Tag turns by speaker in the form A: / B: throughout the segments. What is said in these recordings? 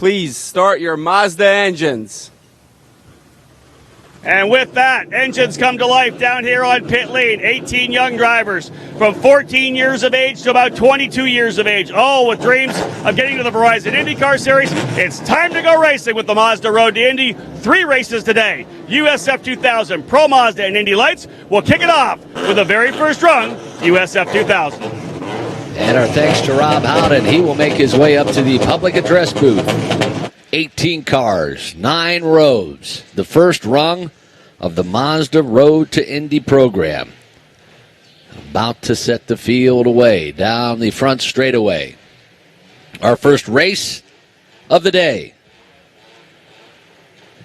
A: please start your Mazda engines.
B: And with that, engines come to life down here on pit lane. 18 young drivers from 14 years of age to about 22 years of age, all with dreams of getting to the Verizon IndyCar Series. It's time to go racing with the Mazda Road to Indy. 3 races today. USF2000, Pro Mazda, and Indy Lights will kick it off with the very first run, USF2000.
C: And our thanks to Rob Howden. He will make his way up to the public address booth. 18 cars, 9 rows. The first rung of the Mazda Road to Indy program. About to set the field away down the front straightaway. Our first race of the day.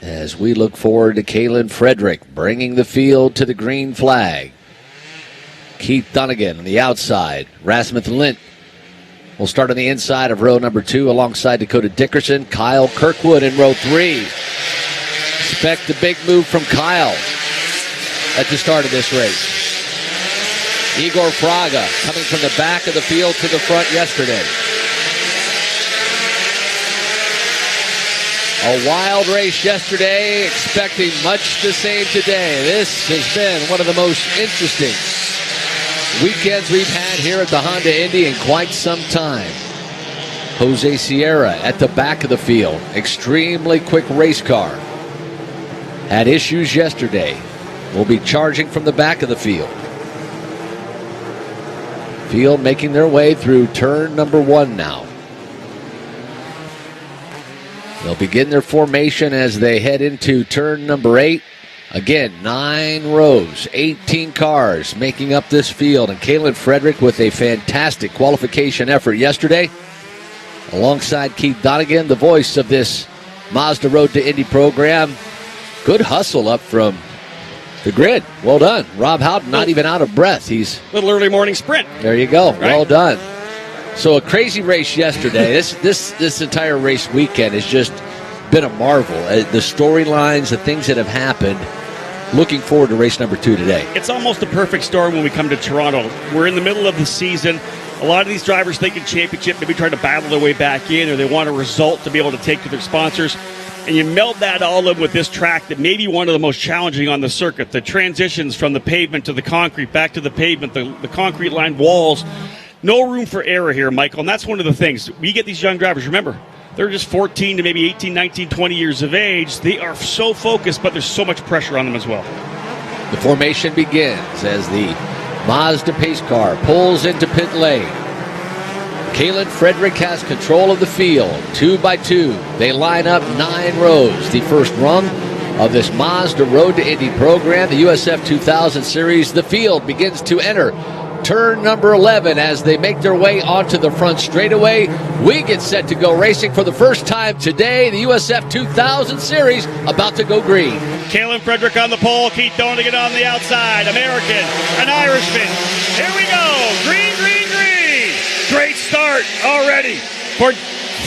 C: As we look forward to Kalen Frederick bringing the field to the green flag. Keith Donegan on the outside. Rasmus Lint will start on the inside of row number 2 alongside Dakota Dickerson. Kyle Kirkwood in row 3. Expect a big move from Kyle at the start of this race. Igor Fraga coming from the back of the field to the front yesterday. A wild race yesterday, expecting much the same today. This has been one of the most interesting weekends we've had here at the Honda Indy in quite some time. Jose Sierra at the back of the field. Extremely quick race car. Had issues yesterday. Will be charging from the back of the field. Field making their way through turn number 1 now. They'll begin their formation as they head into turn number 8. Again, 9 rows, 18 cars making up this field. And Kalen Frederick with a fantastic qualification effort yesterday. Alongside Keith Donegan, the voice of this Mazda Road to Indy program. Good hustle up from the grid. Well done. Rob Howden not even out of breath. He's
B: Little early morning sprint.
C: There you go.
B: Right.
C: Well done. So a crazy race yesterday. This entire race weekend has just been a marvel. The storylines, the things that have happened. Looking forward to race number 2 today.
B: It's almost a perfect storm when we come to Toronto. We're in the middle of the season. A lot of these drivers think in championship, maybe trying to battle their way back in, or they want a result to be able to take to their sponsors. And you meld that all in with this track that may be one of the most challenging on the circuit. The transitions from the pavement to the concrete, back to the pavement, the concrete lined walls. No room for error here, Michael. And that's one of the things. We get these young drivers, remember, they're just 14 to maybe 18, 19, 20 years of age. They are so focused, but there's so much pressure on them as well.
C: The formation begins as the Mazda pace car pulls into pit lane. Kalen Frederick has control of the field. 2 by 2. They line up 9 rows. The first rung of this Mazda Road to Indy program, the USF2000 Series. The field begins to enter turn number 11 as they make their way onto the front straightaway. We get set to go racing for the first time today. The USF2000 Series about to go green.
B: Kalen Frederick on the pole. Keith Donegan on the outside. American, an Irishman. Here we go. Green, green, green. Great start already for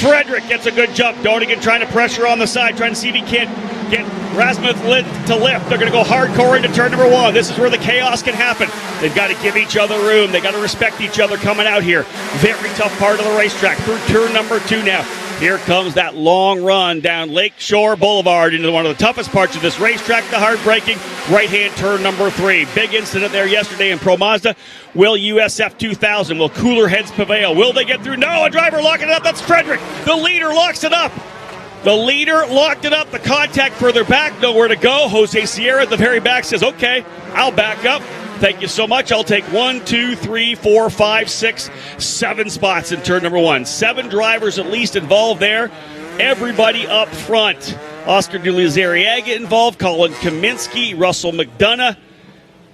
B: Frederick. Gets a good jump. Donegan trying to pressure on the side, trying to see if he can't get Rasmus Lint to lift. They're going to go hardcore into turn number 1. This is where the chaos can happen. They've got to give each other room. They've got to respect each other coming out here. Very tough part of the racetrack through turn number 2 now. Here comes that long run down Lakeshore Boulevard into one of the toughest parts of this racetrack, the hard-braking right-hand turn number 3. Big incident there yesterday in Pro Mazda. Will USF2000, will cooler heads prevail? Will they get through? No, a driver locking it up. That's Frederick. The leader locks it up. The leader locked it up. The contact further back, nowhere to go. Jose Sierra at the very back says, okay, I'll back up. Thank you so much. I'll take 1, 2, 3, 4, 5, 6, 7 spots in turn number 1. 7 drivers at least involved there. Everybody up front. Oscar de Lizariaga involved, Colin Kaminsky, Russell McDonough.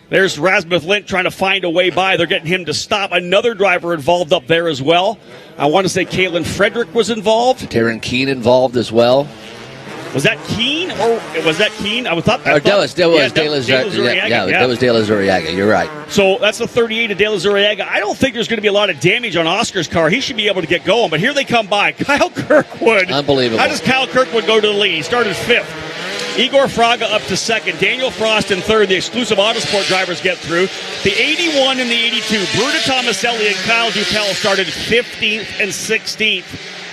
B: There's Rasmus Lint trying to find a way by. They're getting him to stop. Another driver involved up there as well. I want to say Kalen Frederick was involved.
C: Taryn Keene involved as well.
B: Was that Keene or was that Keene? I thought that
C: was De La Zuriaga. You're right.
B: So that's the 38 of De La Zuriaga. I don't think there's going to be a lot of damage on Oscar's car. He should be able to get going, but here they come by. Kyle Kirkwood.
C: Unbelievable.
B: How does Kyle Kirkwood go to the lead? He started 5th. Igor Fraga up to 2nd. Daniel Frost in 3rd. The exclusive Autosport drivers get through. The 81 and the 82. Bruno Tomaselli and Kyle Dutel started 15th and 16th.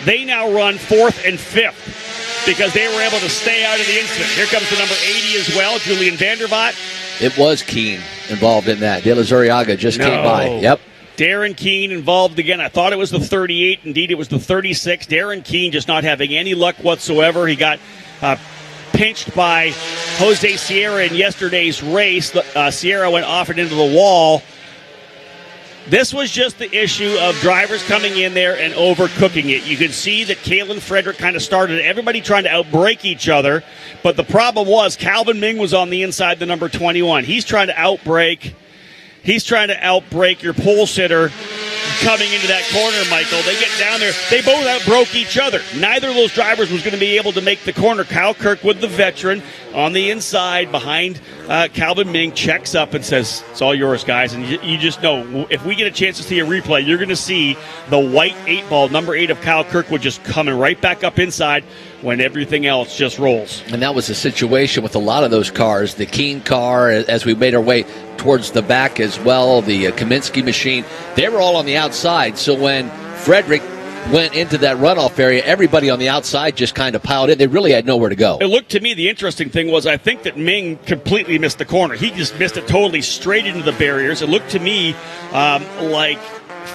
B: They now run 4th and 5th because they were able to stay out of the incident. Here comes the number 80 as well, Julian Vandervaart.
C: It was Keene involved in that. De La Zuriaga just came by. Yep.
B: Darren Keene involved again. I thought it was the 38. Indeed, it was the 36. Darren Keene just not having any luck whatsoever. He got pinched by Jose Sierra in yesterday's race. Sierra went off and into the wall. This was just the issue of drivers coming in there and overcooking it. You could see that Kalen Frederick kind of started everybody trying to outbrake each other, but the problem was Calvin Ming was on the inside, the number 21. He's trying to outbrake your pole sitter coming into that corner, Michael. They get down there. They both outbroke each other. Neither of those drivers was going to be able to make the corner. Kyle Kirkwood, the veteran, on the inside behind Calvin Ming, checks up and says, it's all yours, guys. And you just know, if we get a chance to see a replay, you're going to see the white 8 ball, number 8 of Kyle Kirkwood, just coming right back up inside when everything else just rolls.
C: And that was the situation with a lot of those cars. The Keene car, as we made our way towards the back as well, the Kaminsky machine, they were all on the outside. So when Frederick went into that runoff area, everybody on the outside just kind of piled in. They really had nowhere to go.
B: It looked to me, the interesting thing was, I think that Ming completely missed the corner. He just missed it totally straight into the barriers. It looked to me like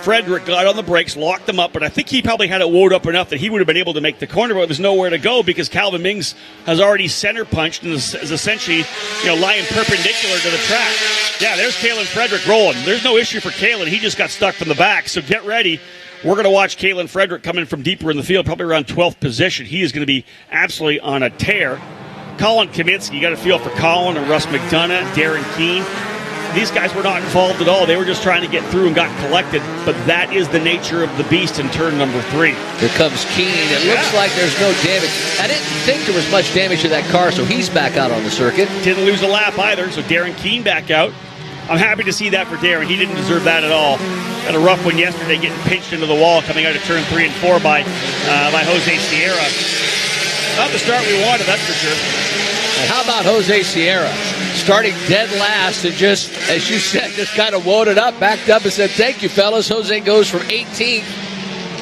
B: Frederick got on the brakes, locked them up, but I think he probably had it wound up enough that he would have been able to make the corner, but there's nowhere to go because Calvin Mings has already center punched and is essentially lying perpendicular to the track. Yeah, there's Kalen Frederick rolling. There's no issue for Kalen. He just got stuck from the back, so get ready. We're going to watch Kalen Frederick coming from deeper in the field, probably around 12th position. He is going to be absolutely on a tear. Colin Kaminsky, you got a feel for Colin and Russ McDonough, Darren Keene. These guys were not involved at all. They were just trying to get through and got collected. But that is the nature of the beast in turn number 3.
C: Here comes Keene. It looks like there's no damage. I didn't think there was much damage to that car, so he's back out on the circuit.
B: Didn't lose a lap either, so Darren Keene back out. I'm happy to see that for Darren. He didn't deserve that at all. Had a rough one yesterday, getting pinched into the wall coming out of turn 3 and 4 by Jose Sierra. Not the start we wanted, that's for sure.
C: And how about Jose Sierra? Starting dead last and just, as you said, just kind of woed it up, backed up and said, thank you, fellas. Jose goes from 18th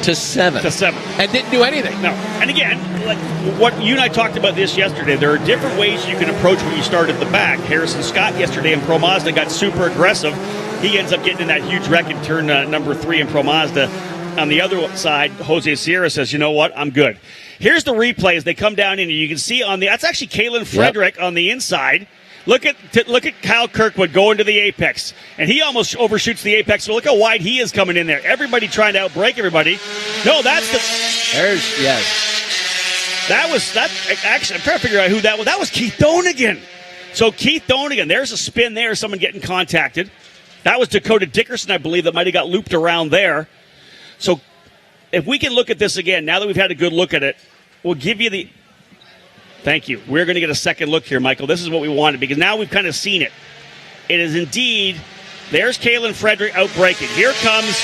C: to 7th. And didn't do anything.
B: No. And again, like what you and I talked about this yesterday, there are different ways you can approach when you start at the back. Harrison Scott yesterday in Pro Mazda got super aggressive. He ends up getting in that huge wreck in turn number 3 in Pro Mazda. On the other side, Jose Sierra says, you know what, I'm good. Here's the replay as they come down in. You can see that's actually Kalen Frederick on the inside. Look at Kyle Kirkwood going to the apex, and he almost overshoots the apex. So look how wide he is coming in there. Everybody trying to outbrake everybody. No, that's the. Actually, I'm trying to figure out who that was. That was Keith Donegan. So Keith Donegan, there's a spin there. Someone getting contacted. That was Dakota Dickerson, I believe, that might have got looped around there. So if we can look at this again, now that we've had a good look at it, we'll give you the. Thank you. We're going to get a second look here, Michael. This is what we wanted because now we've kind of seen it. It is indeed, there's Kalen Frederick outbreaking. Here comes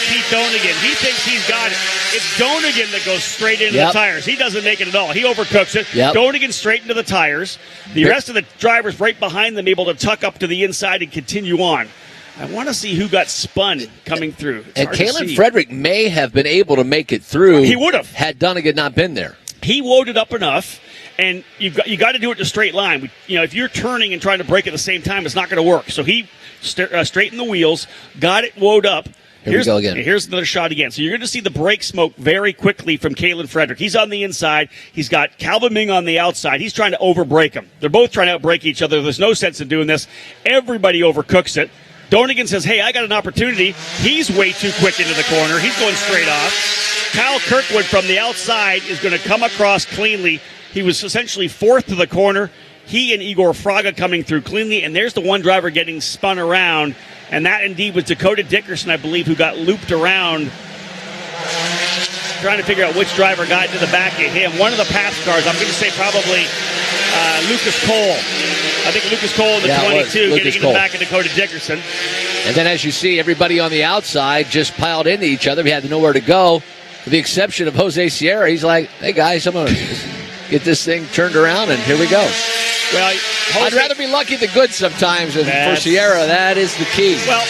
B: Keith Donegan. He thinks he's got it. It's Donegan that goes straight into the tires. He doesn't make it at all. He overcooks it. Donegan straight into the tires. The rest of the drivers right behind them able to tuck up to the inside and continue on. I want to see who got spun coming through.
C: And Kalen Frederick may have been able to make it through.
B: He would have.
C: Had Donegan not been there.
B: He loaded up enough. And you got to do it in a straight line. If you're turning and trying to brake at the same time, it's not going to work. So he straightened the wheels, got it wound up.
C: Here we go again.
B: Here's another shot again. So you're going to see the brake smoke very quickly from Kalen Frederick. He's on the inside. He's got Calvin Ming on the outside. He's trying to overbrake him. They're both trying to outbrake each other. There's no sense in doing this. Everybody overcooks it. Donegan says, hey, I got an opportunity. He's way too quick into the corner. He's going straight off. Kyle Kirkwood from the outside is going to come across cleanly. He was essentially 4th to the corner. He and Igor Fraga coming through cleanly, and there's the one driver getting spun around, and that indeed was Dakota Dickerson, I believe, who got looped around, trying to figure out which driver got into the back of him. One of the pass cars, I'm going to say probably Lucas Cole. I think Lucas Cole in the 22 getting in the back of Dakota Dickerson.
C: And then as you see, everybody on the outside just piled into each other. We had nowhere to go, with the exception of Jose Sierra. He's like, hey, guys, I'm going to get this thing turned around, and here we go. Well, I'd rather be lucky than good sometimes. And for Sierra, that is the key.
B: Well,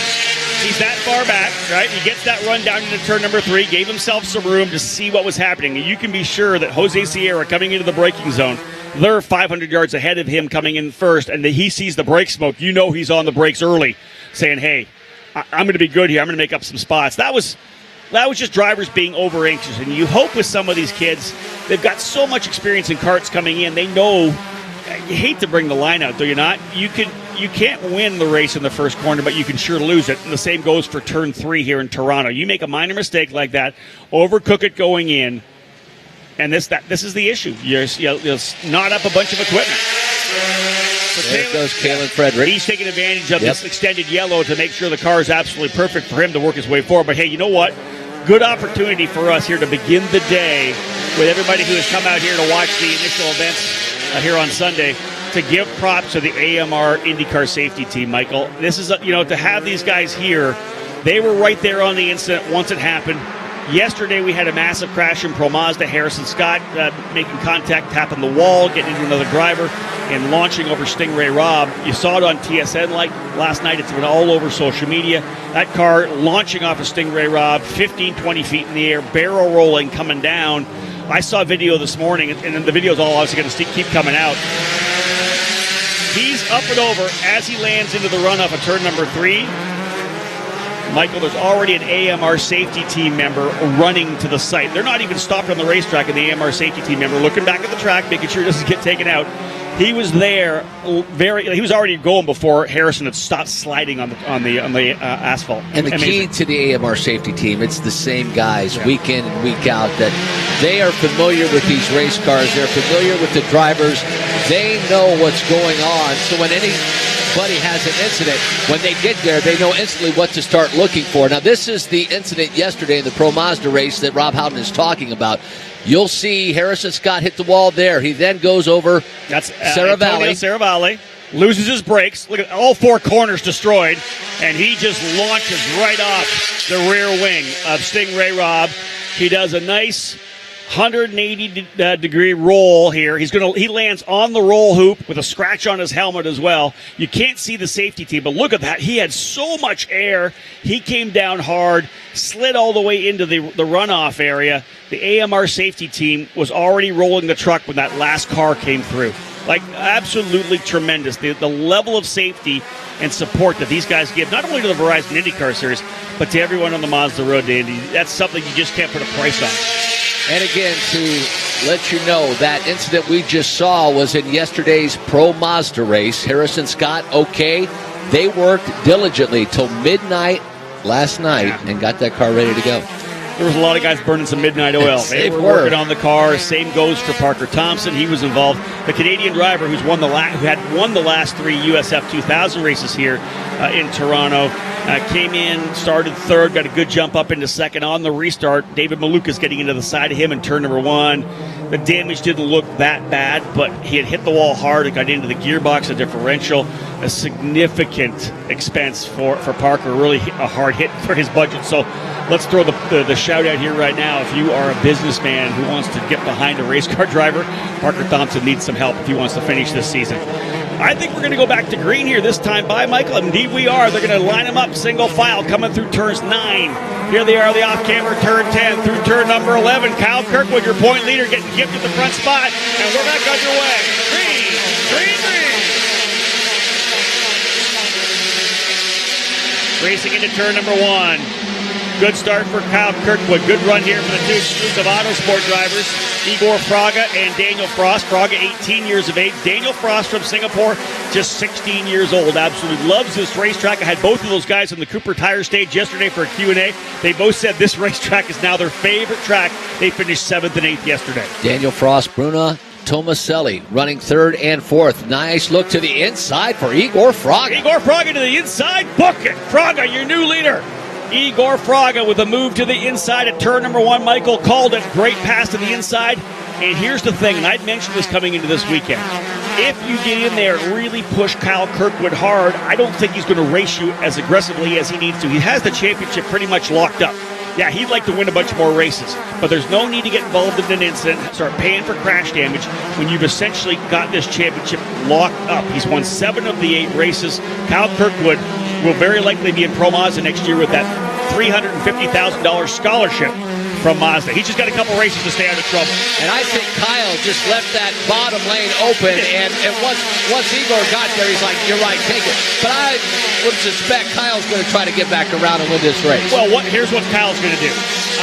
B: He's that far back, right? He gets that run down into turn number 3, gave himself some room to see what was happening. And you can be sure that Jose Sierra coming into the braking zone, they're 500 yards ahead of him coming in first, and he sees the brake smoke. You know he's on the brakes early, saying, hey, I'm going to be good here. I'm going to make up some spots. That was just drivers being over anxious. And you hope with some of these kids, they've got so much experience in karts coming in. They know, you hate to bring the line out, do you not? You can't win the race in the first corner, but you can sure lose it. And the same goes for turn 3 here in Toronto. You make a minor mistake like that, overcook it going in, and this is the issue. You'll knot up a bunch of equipment. So
C: there goes Kalen Frederick.
B: He's taking advantage of this extended yellow to make sure the car is absolutely perfect for him to work his way forward. But hey, you know what? Good opportunity for us here to begin the day with everybody who has come out here to watch the initial events here on Sunday, to give props to the AMR IndyCar safety team, Michael. This is, to have these guys here, they were right there on the incident once it happened. Yesterday we had a massive crash in Pro Mazda. Harrison Scott making contact, tapping the wall, getting into another driver, and launching over Stingray Robb. You saw it on TSN last night. It's been all over social media. That car launching off of Stingray Robb, 15, 20 feet in the air, barrel rolling, coming down. I saw a video this morning, and the video's all obviously going to keep coming out. He's up and over as he lands into the runoff of turn number 3. Michael, there's already an AMR safety team member running to the site. They're not even stopped on the racetrack, and the AMR safety team member looking back at the track, making sure it doesn't get taken out. He was there. He was already going before Harrison had stopped sliding on the asphalt.
C: And the key to the AMR safety team, it's the same guys week in and week out, that they are familiar with these race cars. They're familiar with the drivers. They know what's going on. So when anybody has an incident, when they get there, they know instantly what to start looking for. Now, this is the incident yesterday in the Pro Mazda race that Rob Howden is talking about. You'll see Harrison Scott hit the wall there. He then goes over Saravalli.
B: Loses his brakes. Look at all 4 corners destroyed, and he just launches right off the rear wing of Stingray Robb. He does a nice 180-degree roll here. He lands on the roll hoop with a scratch on his helmet as well. You can't see the safety team, but look at that. He had so much air. He came down hard, slid all the way into the runoff area. The AMR safety team was already rolling the truck when that last car came through. Like, absolutely tremendous. The level of safety and support that these guys give, not only to the Verizon IndyCar Series, but to everyone on the Mazda road to Indy. That's something you just can't put a price on.
C: And again, to let you know, that incident we just saw was in yesterday's Pro Mazda race. Harrison Scott, okay. They worked diligently till midnight last night and got that car ready to go.
B: There was a lot of guys burning some midnight oil. They were working on the car. Same goes for Parker Thompson. He was involved. The Canadian driver who had won the last 3 USF2000 races here in Toronto came in, started third, got a good jump up into second on the restart. David Malukas getting into the side of him in turn number 1. The damage didn't look that bad, but he had hit the wall hard. It got into the gearbox, a differential. A significant expense for Parker, really a hard hit for his budget. So let's throw the shout out here right now. If you are a businessman who wants to get behind a race car driver, Parker Thompson needs some help if he wants to finish this season. I think we're going to go back to green here this time by Michael. Indeed we are. They're going to line them up single file coming through turns 9. Here they are, the off-camera turn 10 through turn number 11. Kyle Kirkwood, your point leader, getting gifted the front spot. And we're back underway. Green. Racing into turn number 1. Good start for Kyle Kirkwood. Good run here for the 2 exclusive Autosport drivers, Igor Fraga and Daniel Frost. Fraga, 18 years of age. Daniel Frost from Singapore, just 16 years old. Absolutely loves this racetrack. I had both of those guys on the Cooper Tire stage yesterday for a Q&A. They both said this racetrack is now their favorite track. They finished 7th and 8th yesterday.
C: Daniel Frost, Bruna Tomaselli running 3rd and 4th. Nice look to the inside for Igor Fraga.
B: Igor Fraga to the inside. Book it. Fraga, your new leader. Igor Fraga with a move to the inside at turn number 1. Michael called it. Great pass to the inside. And here's the thing, and I'd mentioned this coming into this weekend. If you get in there and really push Kyle Kirkwood hard, I don't think he's going to race you as aggressively as he needs to. He has the championship pretty much locked up. Yeah, he'd like to win a bunch more races, but there's no need to get involved in an incident, start paying for crash damage when you've essentially got this championship locked up. He's won 7 of the 8 races. Kyle Kirkwood will very likely be in Pro Mazda next year with that $350,000 scholarship from Mazda. He's just got a couple races to stay out of trouble.
C: And I think Kyle just left that bottom lane open, and once Igor got there, he's like, you're right, take it. But I would suspect Kyle's going to try to get back around and win this race.
B: Well, here's what Kyle's going to do.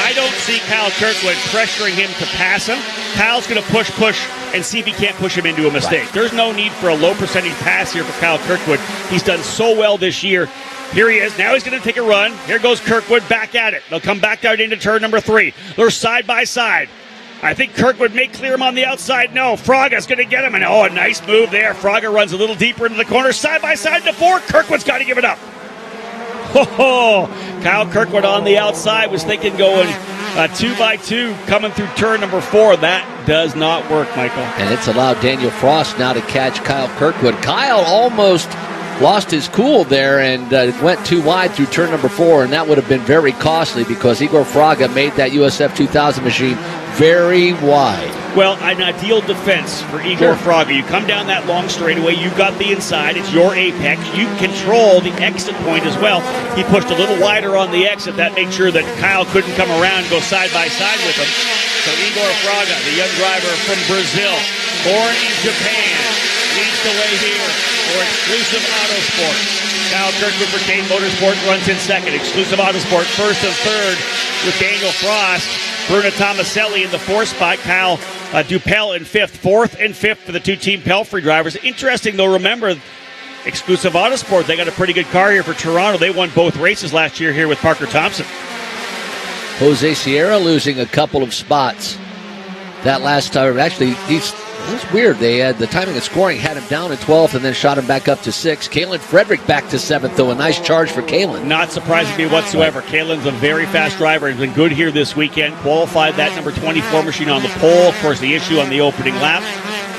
B: I don't see Kyle Kirkwood pressuring him to pass him. Kyle's going to push, and see if he can't push him into a mistake. Right. There's no need for a low percentage pass here for Kyle Kirkwood. He's done so well this year. Here he is. Now he's going to take a run. Here goes Kirkwood back at it. They'll come back out into turn number 3. They're side by side. I think Kirkwood may clear him on the outside. No, Fraga's going to get him. And a nice move there. Fraga runs a little deeper into the corner. Side by side to 4. Kirkwood's got to give it up. Kyle Kirkwood on the outside was thinking going 2x2 coming through turn number 4. That does not work, Michael.
C: And it's allowed Daniel Frost now to catch Kyle Kirkwood. Kyle almost lost his cool there and went too wide through turn number 4, and that would have been very costly because Igor Fraga made that USF2000 machine very wide.
B: Well, an ideal defense for Igor Fraga. You come down that long straightaway, you've got the inside, it's your apex. You control the exit point as well. He pushed a little wider on the exit. That made sure that Kyle couldn't come around and go side by side with him. So Igor Fraga, the young driver from Brazil, born in Japan, leads the way here for Exclusive Autosport. Kyle Kirkwood for Kane Motorsport runs in second. Exclusive Autosport first and third with Daniel Frost. Bruno Tomaselli in the 4th spot. Kyle Dupel in 5th. 4th and 5th for the two-team Pelfrey drivers. Interesting, though, remember, Exclusive Autosport, they got a pretty good car here for Toronto. They won both races last year here with Parker Thompson.
C: Jose Sierra losing a couple of spots. That last time, actually, it was weird. They had the timing of scoring had him down at 12th and then shot him back up to 6th. Kalen Frederick back to 7th, though. A nice charge for Kalen.
B: Not surprising me whatsoever. Kalen's a very fast driver. He's been good here this weekend. Qualified that number 24 machine on the pole. Of course, the issue on the opening lap.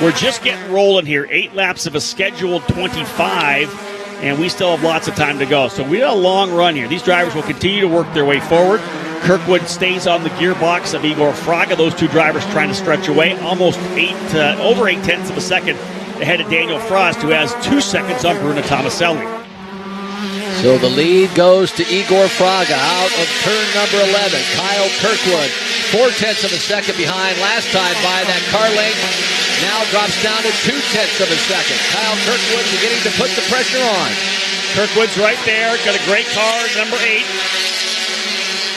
B: We're just getting rolling here. 8 laps of a scheduled 25, and we still have lots of time to go. So we got a long run here. These drivers will continue to work their way forward. Kirkwood stays on the gearbox of Igor Fraga. Those two drivers trying to stretch away. Almost over 8/10 of a second ahead of Daniel Frost, who has 2 seconds on Bruno Tomaselli.
C: So the lead goes to Igor Fraga out of turn number 11. Kyle Kirkwood, 4/10 of a second behind last time by that car length. Now drops down to 2/10 of a second. Kyle Kirkwood beginning to put the pressure on.
B: Kirkwood's right there. Got a great car, number 8.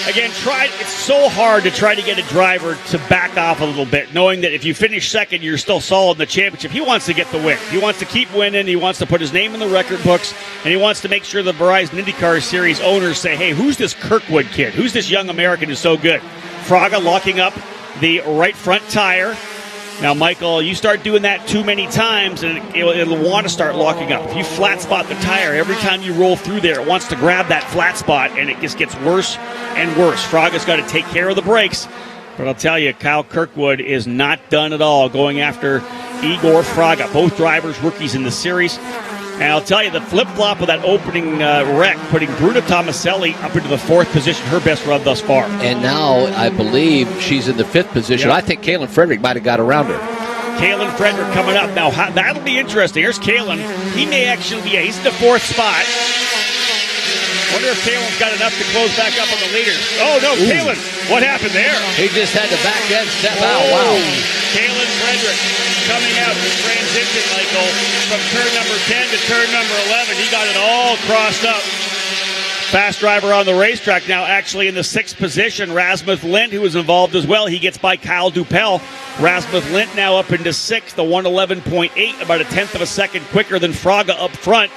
B: Again, it's so hard to try to get a driver to back off a little bit, knowing that if you finish second, you're still solid in the championship. He wants to get the win. He wants to keep winning. He wants to put his name in the record books, and he wants to make sure the Verizon IndyCar Series owners say, hey, who's this Kirkwood kid? Who's this young American who's so good? Fraga locking up the right front tire. Now, Michael, you start doing that too many times, and it'll want to start locking up. If you flat spot the tire, every time you roll through there, it wants to grab that flat spot, and it just gets worse and worse. Fraga's got to take care of the brakes. But I'll tell you, Kyle Kirkwood is not done at all going after Igor Fraga. Both drivers, rookies in the series. And I'll tell you, the flip-flop of that opening wreck, putting Bruno Tomaselli up into the 4th position, her best run thus far.
C: And now I believe she's in the 5th position. Yep. I think Kalen Frederick might have got around her.
B: Kalen Frederick coming up. Now, that'll be interesting. Here's Kalen. He may actually be, he's in the 4th spot. Wonder if Kalen's got enough to close back up on the leaders. Oh, no, ooh. Kalen, what happened there?
C: He just had to back end step out. Wow.
B: Kalen Frederick coming out in transition, Michael, from turn number 10 to turn number 11. He got it all crossed up. Fast driver on the racetrack now actually in the 6th position. Rasmus Lind, who was involved as well. He gets by Kyle Dupel. Rasmus Lind now up into 6th, a 1:11.8, about 1/10 of a second quicker than Fraga up front.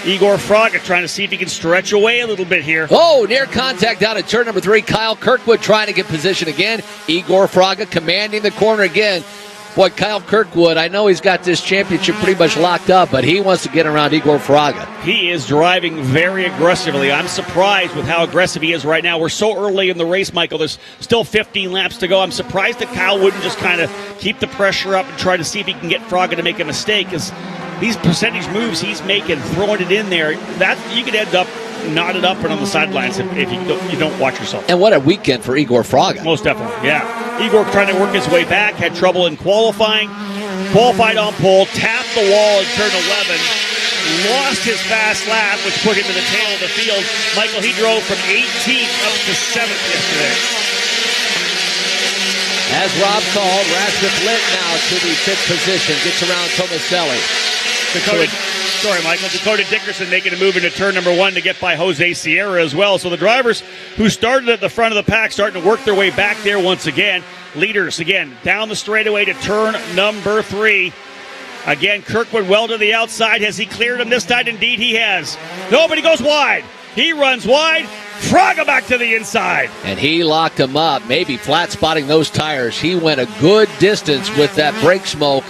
B: Igor Fraga trying to see if he can stretch away a little bit here.
C: Oh, near contact down at turn number 3. Kyle Kirkwood trying to get position again. Igor Fraga commanding the corner again. Boy, Kyle Kirkwood, I know he's got this championship pretty much locked up, but he wants to get around Igor Fraga.
B: He is driving very aggressively. I'm surprised with how aggressive he is right now. We're so early in the race, Michael. There's still 15 laps to go. I'm surprised that Kyle wouldn't just kind of keep the pressure up and try to see if he can get Fraga to make a mistake, because these percentage moves he's making, throwing it in there, that you could end up knotted up and on the sidelines if you don't watch yourself.
C: And what a weekend for Igor Fraga.
B: Most definitely, yeah. Igor trying to work his way back, had trouble in qualifying, qualified on pole, tapped the wall in turn 11, lost his fast lap, which put him to the tail of the field. Michael, he drove from 18th up to 7th yesterday.
C: As Rob called, Rasmus Litt now to the 5th position, gets around Tomaselli.
B: Dakota Dickerson making a move into turn number 1 to get by Jose Sierra as well. So the drivers who started at the front of the pack starting to work their way back there once again. Leaders, again, down the straightaway to turn number 3. Again, Kirkwood well to the outside. Has he cleared him this time? Indeed, he has. Nobody goes wide. He runs wide. Fraga back to the inside.
C: And he locked him up, maybe flat spotting those tires. He went a good distance with that brake smoke.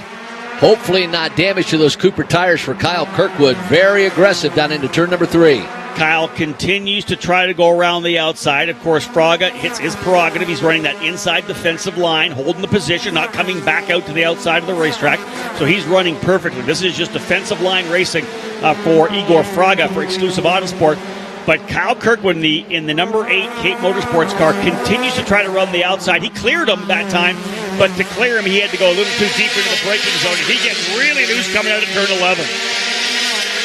C: Hopefully not damage to those Cooper tires for Kyle Kirkwood. Very aggressive down into turn number 3.
B: Kyle continues to try to go around the outside. Of course, Fraga hits his prerogative. He's running that inside defensive line, holding the position, not coming back out to the outside of the racetrack. So he's running perfectly. This is just defensive line racing for Igor Fraga for Exclusive Autosport. But Kyle Kirkwood in the number 8 Cape Motorsports car continues to try to run the outside. He cleared him that time, but to clear him, he had to go a little too deep into the braking zone. And he gets really loose coming out of turn 11.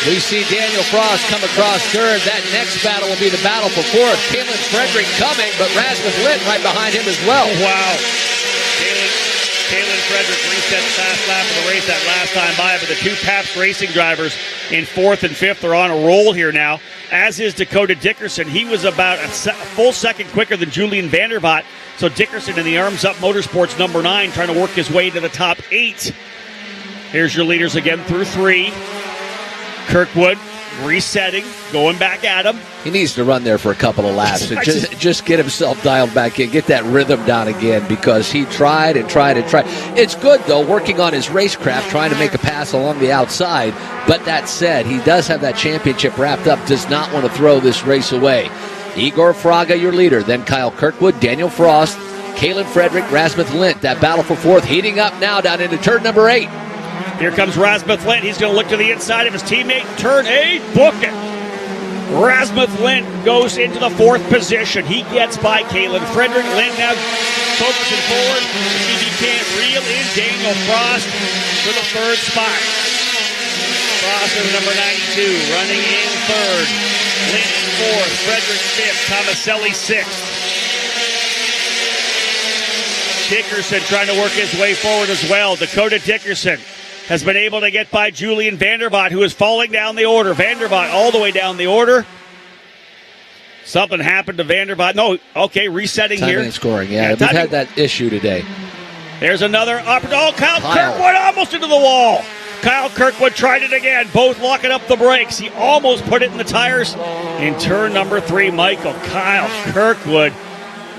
C: We see Daniel Frost come across third. That next battle will be the battle for 4th. Kalen Frederick coming, but Rasmus Litt right behind him as well.
B: Wow. Kalen Frederick resets fast lap of the race that last time by, but the 2 Pabst Racing drivers in 4th and 5th are on a roll here now, as is Dakota Dickerson. He was about a full second quicker than Julian Vandervaart. So Dickerson in the Arms Up Motorsports number 9 trying to work his way to the top 8. Here's your leaders again through 3. Kirkwood resetting, going back at him.
C: He needs to run there for a couple of laps and just get himself dialed back in, get that rhythm down again, because he tried and tried and tried. It's good, though, working on his racecraft, trying to make a pass along the outside. But that said, he does have that championship wrapped up, does not want to throw this race away. Igor Fraga, your leader, then Kyle Kirkwood, Daniel Frost, Kalen Frederick, Rasmus Litt. That battle for 4th heating up now down into turn number 8.
B: Here comes Rasmus Litt. He's going to look to the inside of his teammate. Turn 8, book it. Rasmus Litt goes into the 4th position. He gets by Kalen Frederick. Litt now focusing forward. See if he can't reel in Daniel Frost for the 3rd spot. Frost is number 92, running in 3rd. Litt in 4th. Frederick 5th. Tomaselli 6th. Dickerson trying to work his way forward as well. Dakota Dickerson has been able to get by Julian Vandervaart, who is falling down the order. Vandervaart all the way down the order. Something happened to Vandervaart. No, okay, resetting
C: Timing
B: here.
C: And scoring, yeah. We've had that issue today.
B: There's another opportunity. Oh, Kyle Kirkwood almost into the wall. Kyle Kirkwood tried it again, both locking up the brakes. He almost put it in the tires in turn number 3. Michael, Kyle Kirkwood.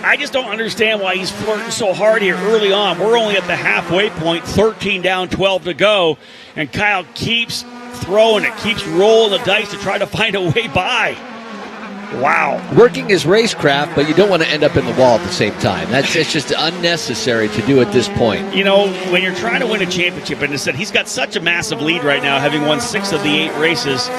B: I just don't understand why he's flirting so hard here early on. We're only at the halfway point, 13 down, 12 to go. And Kyle keeps throwing it, keeps rolling the dice to try to find a way by. Wow.
C: Working his racecraft, but you don't want to end up in the wall at the same time. It's just unnecessary to do at this point.
B: You know, when you're trying to win a championship, and instead he's got such a massive lead right now, having won 6 of the 8 races.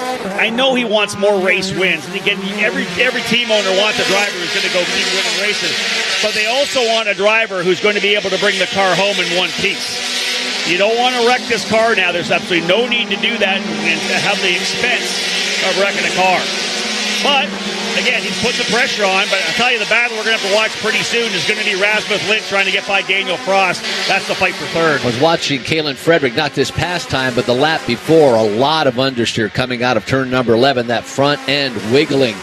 B: I know he wants more race wins. And again, every team owner wants a driver who's going to go keep winning races. But they also want a driver who's going to be able to bring the car home in one piece. You don't want to wreck this car now. There's absolutely no need to do that and to have the expense of wrecking a car. But, again, he's putting the pressure on. But I'll tell you, the battle we're going to have to watch pretty soon is going to be Rasmus Litt trying to get by Daniel Frost. That's the fight for 3rd.
C: I was watching Kalen Frederick, not this past time, but the lap before. A lot of understeer coming out of turn number 11. That front end wiggling.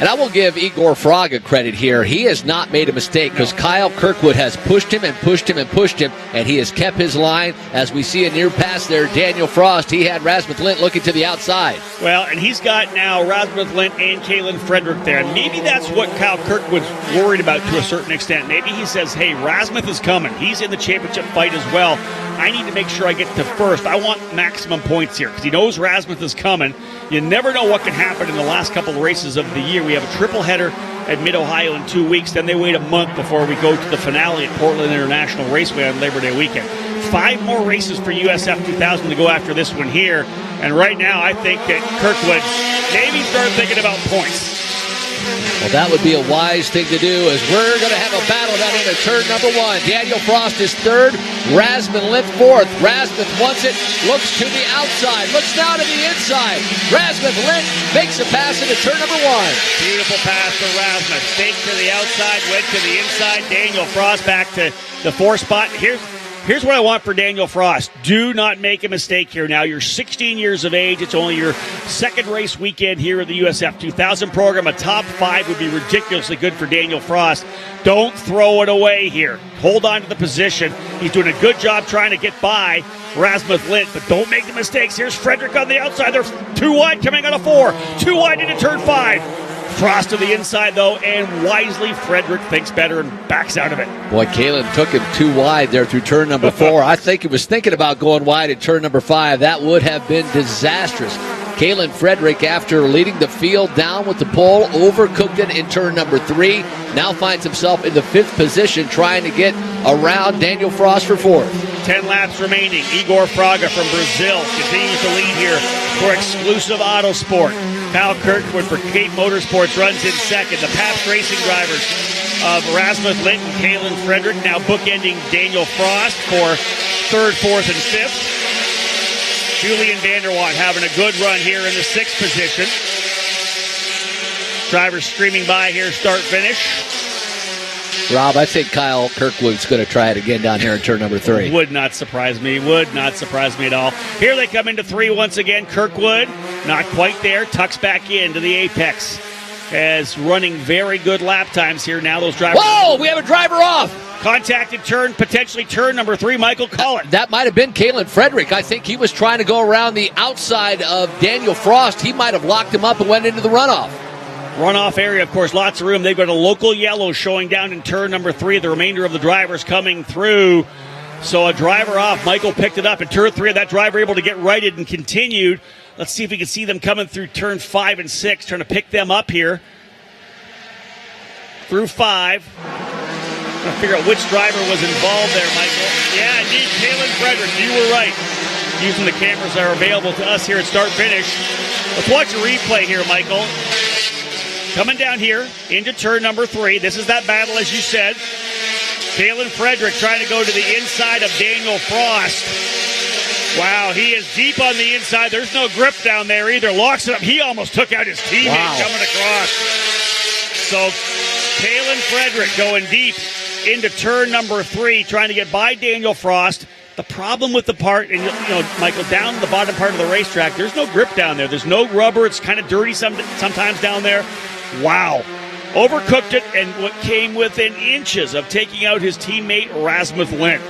C: And I will give Igor Fraga credit here. He has not made a mistake because Kyle Kirkwood has pushed him and pushed him and pushed him, and he has kept his line. As we see a near pass there, Daniel Frost, he had Rasmus Litt looking to the outside.
B: Well, and he's got now Rasmus Litt and Kalen Frederick there. And maybe that's what Kyle Kirkwood's worried about to a certain extent. Maybe he says, hey, Rasmus is coming. He's in the championship fight as well. I need to make sure I get to 1st. I want maximum points here because he knows Rasmus is coming. You never know what can happen in the last couple of races of the year. We have a triple header at Mid-Ohio in 2 weeks. Then they wait a month before we go to the finale at Portland International Raceway on Labor Day weekend. 5 more races for USF2000 to go after this one here. And right now, I think that Kirkwood maybe start thinking about points.
C: Well, that would be a wise thing to do, as we're going to have a battle down into turn number 1. Daniel Frost is third. Rasmus Lint fourth. Rasmus wants it, looks to the outside, looks now to the inside. Rasmus Lint makes a pass into turn number 1.
B: Beautiful pass for Rasmus. Fake to the outside, went to the inside. Daniel Frost back to the 4 spot. Here's what I want for Daniel Frost. Do not make a mistake here now. You're 16 years of age. It's only your second race weekend here in the USF2000 program. A top 5 would be ridiculously good for Daniel Frost. Don't throw it away here. Hold on to the position. He's doing a good job trying to get by Rasmus Lint, but don't make the mistakes. Here's Frederick on the outside. They're 2 wide coming out of 4. 2 wide into turn 5. Frost to the inside, though, and wisely, Frederick thinks better and backs out of it.
C: Boy, Kalen took him 2 wide there through turn number 4. I think he was thinking about going wide at turn number 5. That would have been disastrous. Kalen Frederick, after leading the field down with the pole, overcooked it in turn number 3. Now finds himself in the 5th position, trying to get around Daniel Frost for 4th.
B: 10 laps remaining. Igor Fraga from Brazil continues to lead here for Exclusive Autosport. Kyle Kirkwood for Cape Motorsports runs in second. The past racing drivers of Rasmus Lint and Kalen Frederick now bookending Daniel Frost for 3rd, 4th, and 5th. Julian Vanderwaart having a good run here in the 6th position. Drivers streaming by here, start, finish.
C: Rob, I think Kyle Kirkwood's going to try it again down here in turn number 3.
B: Would not surprise me. Would not surprise me at all. Here they come into 3 once again. Kirkwood, not quite there. Tucks back into the apex. As running very good lap times here now. Those drivers.
C: Whoa! We have a driver off!
B: Contacted turn, potentially turn number 3. Michael, call it.
C: That might have been Kalen Frederick. I think he was trying to go around the outside of Daniel Frost. He might have locked him up and went into the runoff.
B: Runoff area, of course, lots of room. They've got a local yellow showing down in turn number 3. The remainder of the drivers coming through. So a driver off. Michael picked it up in turn 3. That driver able to get righted and continued. Let's see if we can see them coming through turn 5 and 6. Trying to pick them up here. Through 5. Trying to figure out which driver was involved there, Michael. Yeah, indeed, Kalen Frederick. You were right. Using the cameras that are available to us here at Start Finish. Let's watch a replay here, Michael. Coming down here into turn number 3. This is that battle, as you said. Kalen Frederick trying to go to the inside of Daniel Frost. Wow, he is deep on the inside. There's no grip down there either. Locks it up. He almost took out his teammate coming across. So Kalen Frederick going deep into turn number 3, trying to get by Daniel Frost. The problem with the part, and Michael, down to the bottom part of the racetrack, there's no grip down there. There's no rubber. It's kind of dirty sometimes down there. Wow. Overcooked it, and what came within inches of taking out his teammate Rasmus Lint.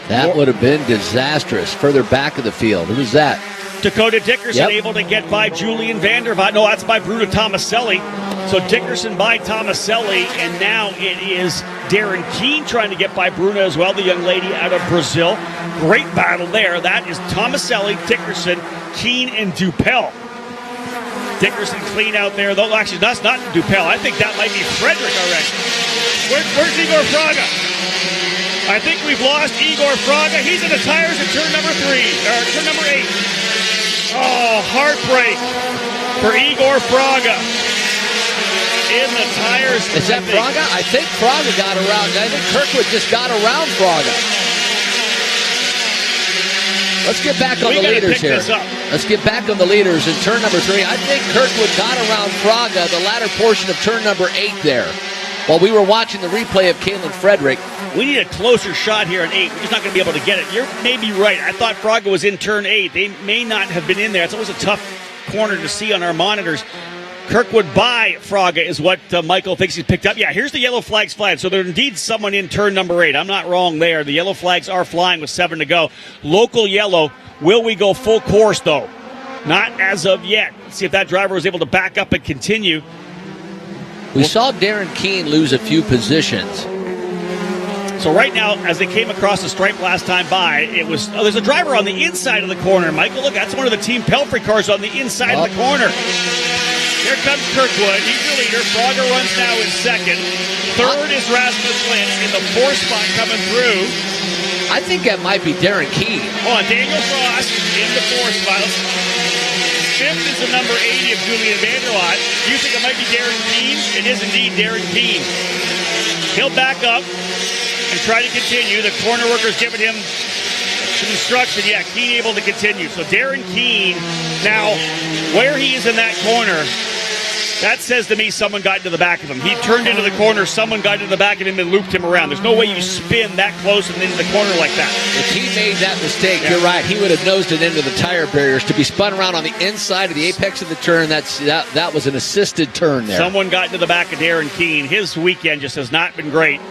C: That would have been disastrous. Further back of the field. Who was that?
B: Dakota Dickerson able to get by Julian Vandervaart. No, that's by Bruno Tomaselli. So Dickerson by Tomaselli, and now it is Darren Keene trying to get by Bruno as well, the young lady out of Brazil. Great battle there. That is Tomaselli, Dickerson, Keene, and Dupel. Dickerson clean out there, though. Actually, that's not Dupel. I think that might be Frederick already. Where's Igor Fraga? I think we've lost Igor Fraga. He's in the tires at turn number 3, or turn number 8. Oh, heartbreak for Igor Fraga. In the tires.
C: Is that Fraga? I think Fraga got around. I think Kirkwood just got around Fraga. Let's get back on the leaders here. Let's get back on the leaders in turn number 3. I think Kirkwood got around Fraga, the latter portion of turn number 8 there. While we were watching the replay of Kalen Frederick.
B: We need a closer shot here in 8. We're just not going to be able to get it. You're maybe right. I thought Fraga was in turn 8. They may not have been in there. It's always a tough corner to see on our monitors. Kirkwood by Fraga is what Michael thinks he's picked up. Yeah, here's the yellow flags flying. So there's indeed someone in turn number 8. I'm not wrong there. The yellow flags are flying with 7 to go. Local yellow. Will we go full course, though? Not as of yet. Let's see if that driver was able to back up and continue.
C: We saw Darren Keene lose a few positions.
B: So right now, as they came across the stripe last time by, it was there's a driver on the inside of the corner. Michael, look, that's one of the Team Pelfrey cars on the inside of the corner. Here comes Kirkwood. He's the leader. Fraga runs now in second. Third is Rasmus Lint in the 4th spot coming through.
C: I think that might be Darren Keene.
B: Oh, Daniel Frost in the 4th spot. Fifth is the number 80 of Julian Vanderwatt. You think it might be Darren Keene? It is indeed Darren Keene. He'll back up and try to continue. The corner worker's giving him some instruction. Yeah, Keene able to continue. So Darren Keene, now where he is in that corner, that says to me someone got into the back of him. He turned into the corner, someone got into the back of him and looped him around. There's no way you spin that close and into the corner like that.
C: If he made that mistake, You're right, he would have nosed it into the tire barriers. To be spun around on the inside of the apex of the turn, that was an assisted turn there.
B: Someone got into the back of Darren Keene. His weekend just has not been great.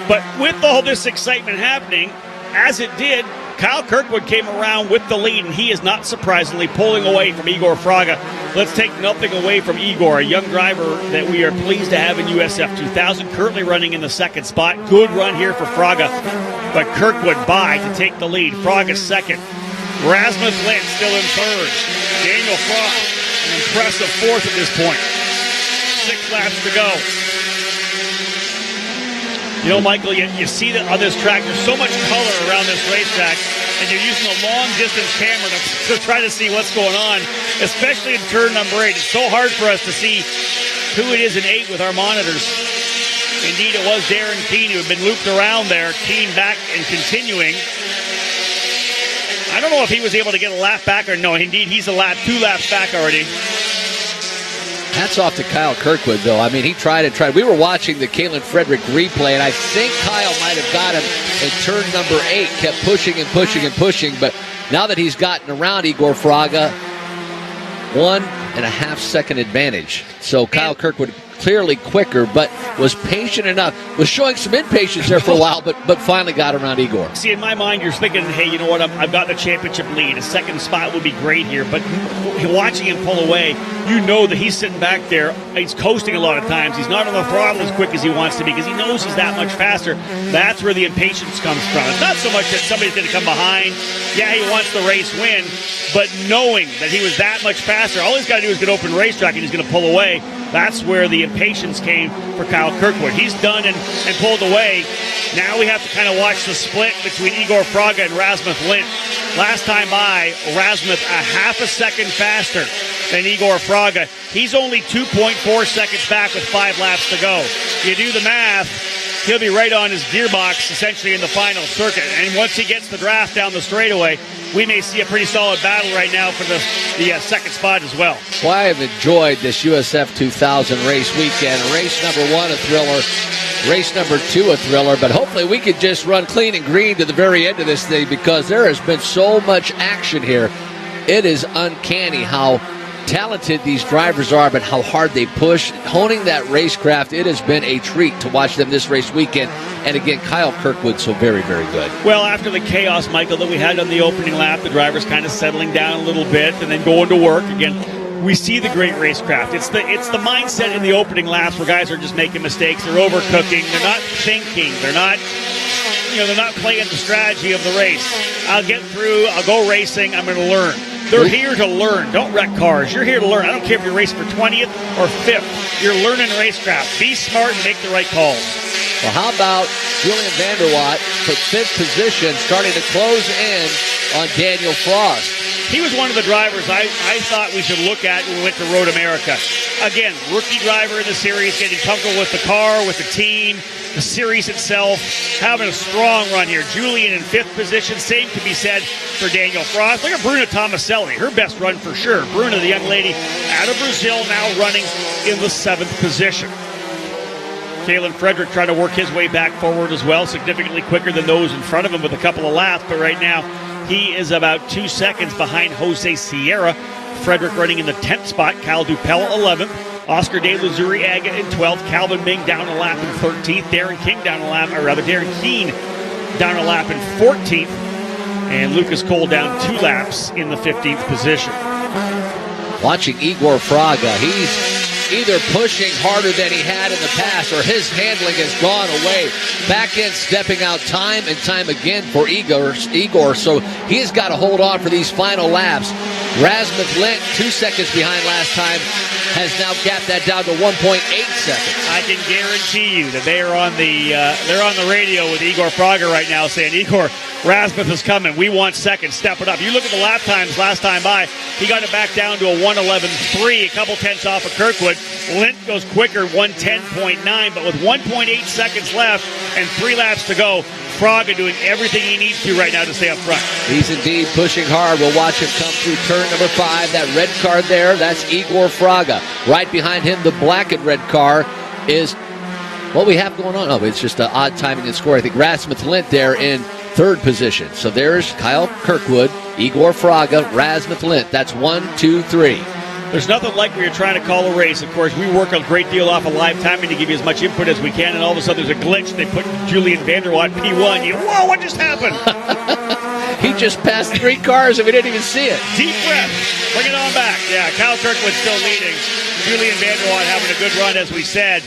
B: But with all this excitement happening, as it did, Kyle Kirkwood came around with the lead, and he is not surprisingly pulling away from Igor Fraga. Let's take nothing away from Igor, a young driver that we are pleased to have in USF2000, currently running in the second spot. Good run here for Fraga, but Kirkwood by to take the lead. Fraga second. Rasmus Lind still in third. Daniel Frost, an impressive fourth at this point. 6 laps to go. You know, Michael, you see that on this track, there's so much color around this racetrack, and you're using a long-distance camera to try to see what's going on, especially in turn number 8. It's so hard for us to see who it is in 8 with our monitors. Indeed, it was Darren Keene who had been looped around there. Keene back and continuing. I don't know if he was able to get a lap back or no. Indeed, he's 2 laps back already.
C: Hats off to Kyle Kirkwood, though. I mean, he tried. We were watching the Kalen Frederick replay, and I think Kyle might have got him in turn number 8, kept pushing and pushing and pushing. But now that he's gotten around Igor Fraga, 1.5 second advantage. So Kyle Kirkwood clearly quicker, but was patient enough. Was showing some impatience there for a while, but finally got around Igor.
B: See, in my mind, you're thinking, hey, you know what? I've got the championship lead. A second spot would be great here. But watching him pull away, you know that he's sitting back there. He's coasting a lot of times. He's not on the throttle as quick as he wants to be because he knows he's that much faster. That's where the impatience comes from. It's not so much that somebody's going to come behind. Yeah, he wants the race win, but knowing that he was that much faster, all he's got to do is get open racetrack and he's going to pull away. That's where the impatience came for Kyle Kirkwood. He's done and pulled away. Now we have to kind of watch the split between Igor Fraga and Rasmus Lind. Last time by, Rasmus a half a second faster than Igor Fraga. He's only 2.4 seconds back with 5 laps to go. You do the math, he'll be right on his gearbox essentially in the final circuit. And once he gets the draft down the straightaway, we may see a pretty solid battle right now for the second spot as well.
C: Well, I have enjoyed this USF2000 race weekend. Race number 1, a thriller. Race number 2, a thriller. But hopefully we could just run clean and green to the very end of this thing because there has been so much action here. It is uncanny how talented these drivers are, but how hard they push. Honing that racecraft, it has been a treat to watch them this race weekend. And again, Kyle Kirkwood, so very, very good.
B: Well, after the chaos, Michael, that we had on the opening lap, the drivers kind of settling down a little bit and then going to work again. We see the great racecraft. It's the mindset in the opening laps where guys are just making mistakes. They're overcooking. They're not thinking. They're not playing the strategy of the race. I'll get through. I'll go racing. I'm going to learn. They're here to learn. Don't wreck cars. You're here to learn. I don't care if you're racing for 20th or 5th. You're learning racecraft. Be smart and make the right calls.
C: Well, how about Julian Vanderwatt for 5th position, starting to close in on Daniel Frost.
B: He was one of the drivers I thought we should look at when we went to Road America. Again, rookie driver in the series, getting comfortable with the car, with the team, the series itself, having a strong run here. Julian in 5th position. Same can be said for Daniel Frost. Look at Bruna Tomaselli, her best run for sure. Bruna, the young lady out of Brazil, now running in the 7th position. Kalen Frederick trying to work his way back forward as well, significantly quicker than those in front of him with a couple of laps, but right now he is about 2 seconds behind Jose Sierra. Frederick running in the 10th spot, Cal Dupel 11th, Oscar De Lazuri Aga in 12th, Calvin Ming down a lap in 13th, Darren Keene down a lap in 14th, and Lucas Cole down 2 laps in the 15th position.
C: Watching Igor Fraga, he's either pushing harder than he had in the past or his handling has gone away. Back end stepping out time and time again for Igor, so he's got to hold on for these final laps. Rasmus Lind, 2 seconds behind last time, has now gapped that down to 1.8 seconds.
B: I can guarantee you that they're on the radio with Igor Fraga right now saying, Igor, Rasmuth is coming. We want second. Step it up. You look at the lap times last time by. He got it back down to a 1:11.3, a couple tenths off of Kirkwood. Lint goes quicker, 1:10.9, but with 1.8 seconds left and 3 laps to go, Fraga doing everything he needs to right now to stay up front.
C: He's indeed pushing hard. We'll watch him come through turn number 5. That red car there, that's Igor Fraga. Right behind him, the black and red car is what we have going on. Oh, it's just an odd timing and score. I think Rasmuth Lint there in third position. So there's Kyle Kirkwood, Igor Fraga, Rasmuth Lint. That's 1, 2, 3.
B: There's nothing like when you're trying to call a race. Of course, we work a great deal off of live timing to give you as much input as we can, and all of a sudden there's a glitch. They put Julian Vanderwatt P1. Whoa, what just happened?
C: He just passed 3 cars and we didn't even see it.
B: Deep breath. Bring it on back. Yeah, Kyle Kirkwood still leading. Julian Vanderwatt having a good run, as we said.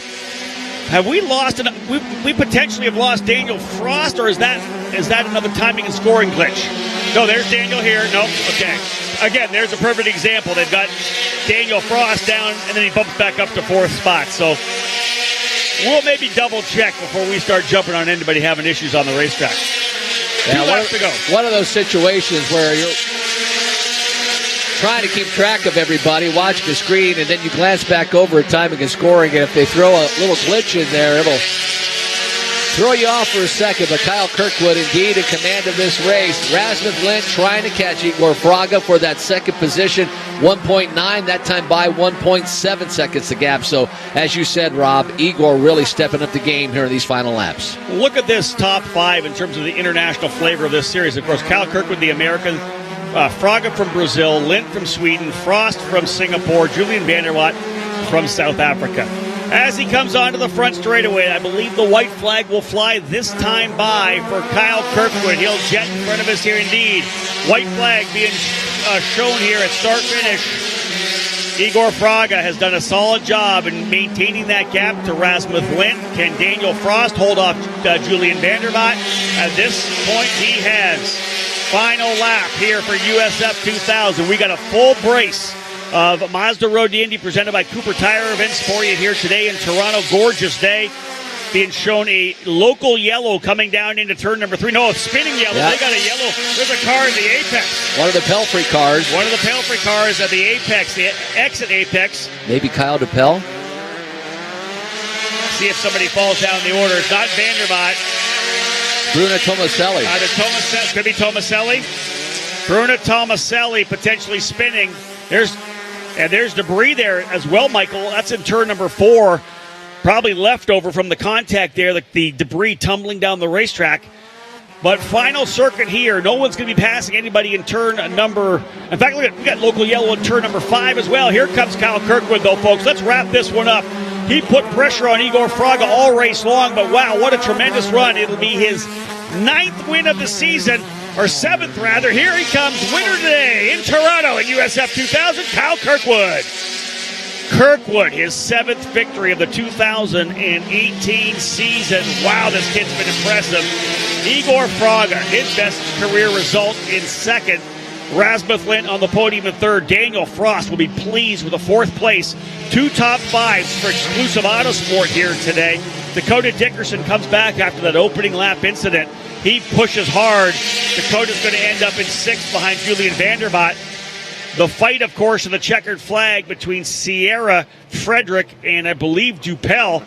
B: Have we lost? We potentially have lost Daniel Frost, or is that another timing and scoring glitch? No, there's Daniel here. Nope. Okay. Again, there's a perfect example. They've got Daniel Frost down, and then he bumps back up to 4th spot. So we'll maybe double check before we start jumping on anybody having issues on the racetrack.
C: Yeah,
B: 2 laps to go.
C: One of those situations where you're trying to keep track of everybody, watching the screen, and then you glance back over at timing and scoring, and if they throw a little glitch in there, it'll throw you off for a second. But Kyle Kirkwood indeed in command of this race. Rasmuth Lint trying to catch Igor Fraga for that second position. 1.9, that time by 1.7 seconds the gap. So as you said, Rob, Igor really stepping up the game here in these final laps.
B: Look at this top 5 in terms of the international flavor of this series. Of course, Kyle Kirkwood, the American, Fraga from Brazil, Lint from Sweden, Frost from Singapore, Julian Vanderwatt from South Africa. As he comes onto the front straightaway, I believe the white flag will fly this time by for Kyle Kirkwood. He'll jet in front of us here indeed. White flag being shown here at start-finish. Igor Fraga has done a solid job in maintaining that gap to Rasmuth Lint. Can Daniel Frost hold off Julian Vanderwatt? At this point, he has. Final lap here for USF2000. We got a full brace of Mazda Road to Indy presented by Cooper Tire events for you here today in Toronto. Gorgeous day. Being shown a local yellow coming down into turn number 3. No, a spinning yellow. Yeah. They got a yellow. There's a car in the apex.
C: One of the Pelfrey cars.
B: One of the Pelfrey cars at the apex, the exit apex.
C: Maybe Kyle DePel.
B: See if somebody falls down the order. It's not Vanderwatt.
C: Bruno Tomaselli.
B: Could be Tomaselli. Bruno Tomaselli potentially spinning. There's debris there as well, Michael. That's in turn number 4. Probably leftover from the contact there, the debris tumbling down the racetrack. But final circuit here. No one's going to be passing anybody in turn number... In fact, look, we got local yellow in turn number 5 as well. Here comes Kyle Kirkwood, though, folks. Let's wrap this one up. He put pressure on Igor Fraga all race long, but wow, what a tremendous run. It'll be his 9th win of the season, or 7th rather. Here he comes, winner today in Toronto at USF2000, Kyle Kirkwood. Kirkwood, his 7th victory of the 2018 season. Wow, this kid's been impressive. Igor Fraga, his best career result in 2nd. Rasmuth Lint on the podium in 3rd. Daniel Frost will be pleased with a 4th place. 2 top 5s for exclusive Autosport here today. Dakota Dickerson comes back after that opening lap incident. He pushes hard. Dakota's going to end up in 6th behind Julian Vanderwatt. The fight, of course, in the checkered flag between Sierra, Frederick, and I believe Dupel.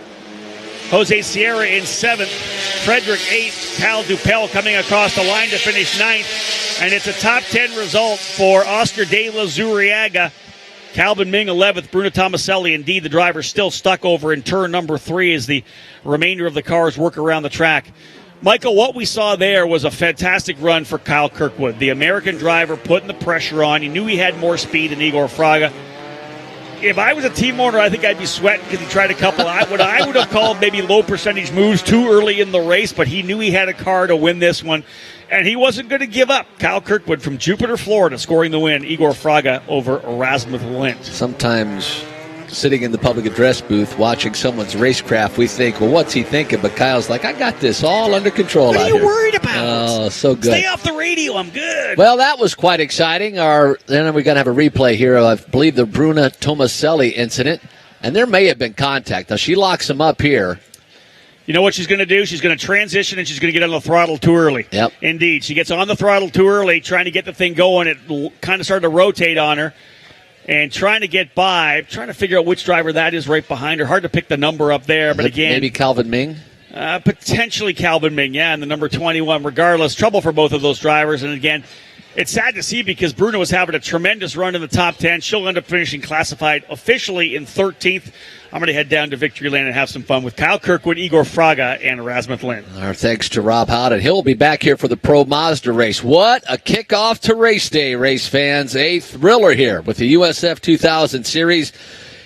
B: Jose Sierra in 7th, Frederick 8th, Cal Dupel coming across the line to finish 9th. And it's a top 10 result for Oscar de la Zuriaga. Calvin Ming 11th, Bruno Tomaselli. Indeed, the driver still stuck over in turn number 3 as the remainder of the cars work around the track. Michael, what we saw there was a fantastic run for Kyle Kirkwood. The American driver putting the pressure on. He knew he had more speed than Igor Fraga. If I was a team owner, I think I'd be sweating because he tried a couple. I would have called maybe low percentage moves too early in the race, but he knew he had a car to win this one, and he wasn't going to give up. Kyle Kirkwood from Jupiter, Florida, scoring the win. Igor Fraga over Rasmuth Lint.
C: Sometimes sitting in the public address booth watching someone's racecraft, we think, well, what's he thinking? But Kyle's like, I got this all under control.
B: What are you worried about?
C: Oh, so good.
B: Stay off the radio. I'm good.
C: Well, that was quite exciting. Then we're going to have a replay here of, I believe, the Bruna Tomaselli incident. And there may have been contact. Now, she locks him up here.
B: You know what she's going to do? She's going to transition, and she's going to get on the throttle too early.
C: Yep.
B: Indeed. She gets on the throttle too early, trying to get the thing going. It kind of started to rotate on her. And trying to get by, trying to figure out which driver that is right behind her. Hard to pick the number up there, but again...
C: Maybe Calvin Ming?
B: Potentially Calvin Ming, and the number 21. Regardless, trouble for both of those drivers. And again, it's sad to see because Bruno was having a tremendous run in the top 10. She'll end up finishing classified officially in 13th. I'm going to head down to Victory Lane and have some fun with Kyle Kirkwood, Igor Fraga, and Erasmus Lynn.
C: Our thanks to Rob Howden. He'll be back here for the Pro Mazda race. What a kickoff to race day, race fans. A thriller here with the USF2000 series.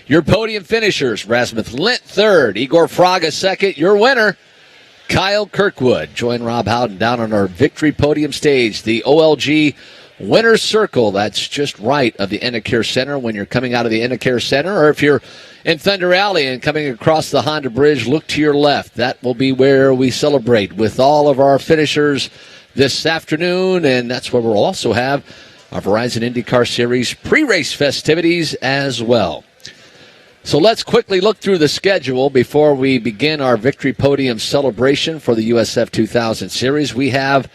C: Your podium finishers, Erasmus Lynn third, Igor Fraga second. Your winner, Kyle Kirkwood. Join Rob Howden down on our victory podium stage, the OLG Winner's Circle. That's just right of the IndyCar Center when you're coming out of the IndyCar Center, or if you're in Thunder Alley and coming across the Honda Bridge, look to your left. That will be where we celebrate with all of our finishers this afternoon, and that's where we'll also have our Verizon IndyCar Series pre-race festivities as well. So let's quickly look through the schedule before we begin our victory podium celebration for the USF2000 series. We have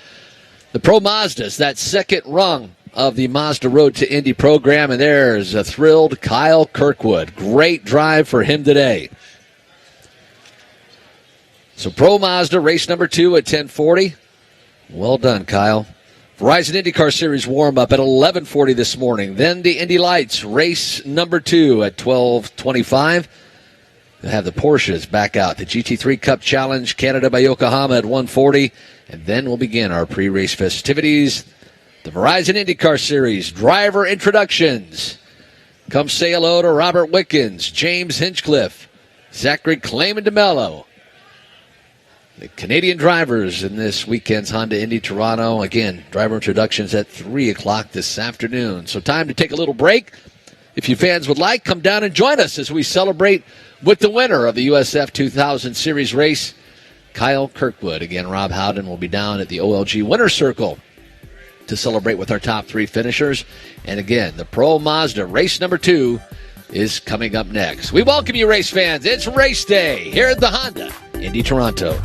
C: the Pro Mazdas, that second rung of the Mazda Road to Indy program, and there's a thrilled Kyle Kirkwood. Great drive for him today. So Pro Mazda, race number 2 at 10:40. Well done, Kyle. Verizon IndyCar Series warm-up at 11:40 this morning. Then the Indy Lights, race number 2 at 12:25. They'll have the Porsches back out. The GT3 Cup Challenge, Canada by Yokohama at 1:40. And then we'll begin our pre-race festivities. The Verizon IndyCar Series driver introductions. Come say hello to Robert Wickens, James Hinchcliffe, Zachary Clayman DeMello. The Canadian drivers in this weekend's Honda Indy Toronto. Again, driver introductions at 3 o'clock this afternoon. So time to take a little break. If you fans would like, come down and join us as we celebrate with the winner of the USF2000 Series race, Kyle Kirkwood. Again, Rob Howden will be down at the OLG Winner's Circle to celebrate with our top 3 finishers. And again, the Pro Mazda race number 2 is coming up next. We welcome you, race fans. It's race day here at the Honda Indy Toronto.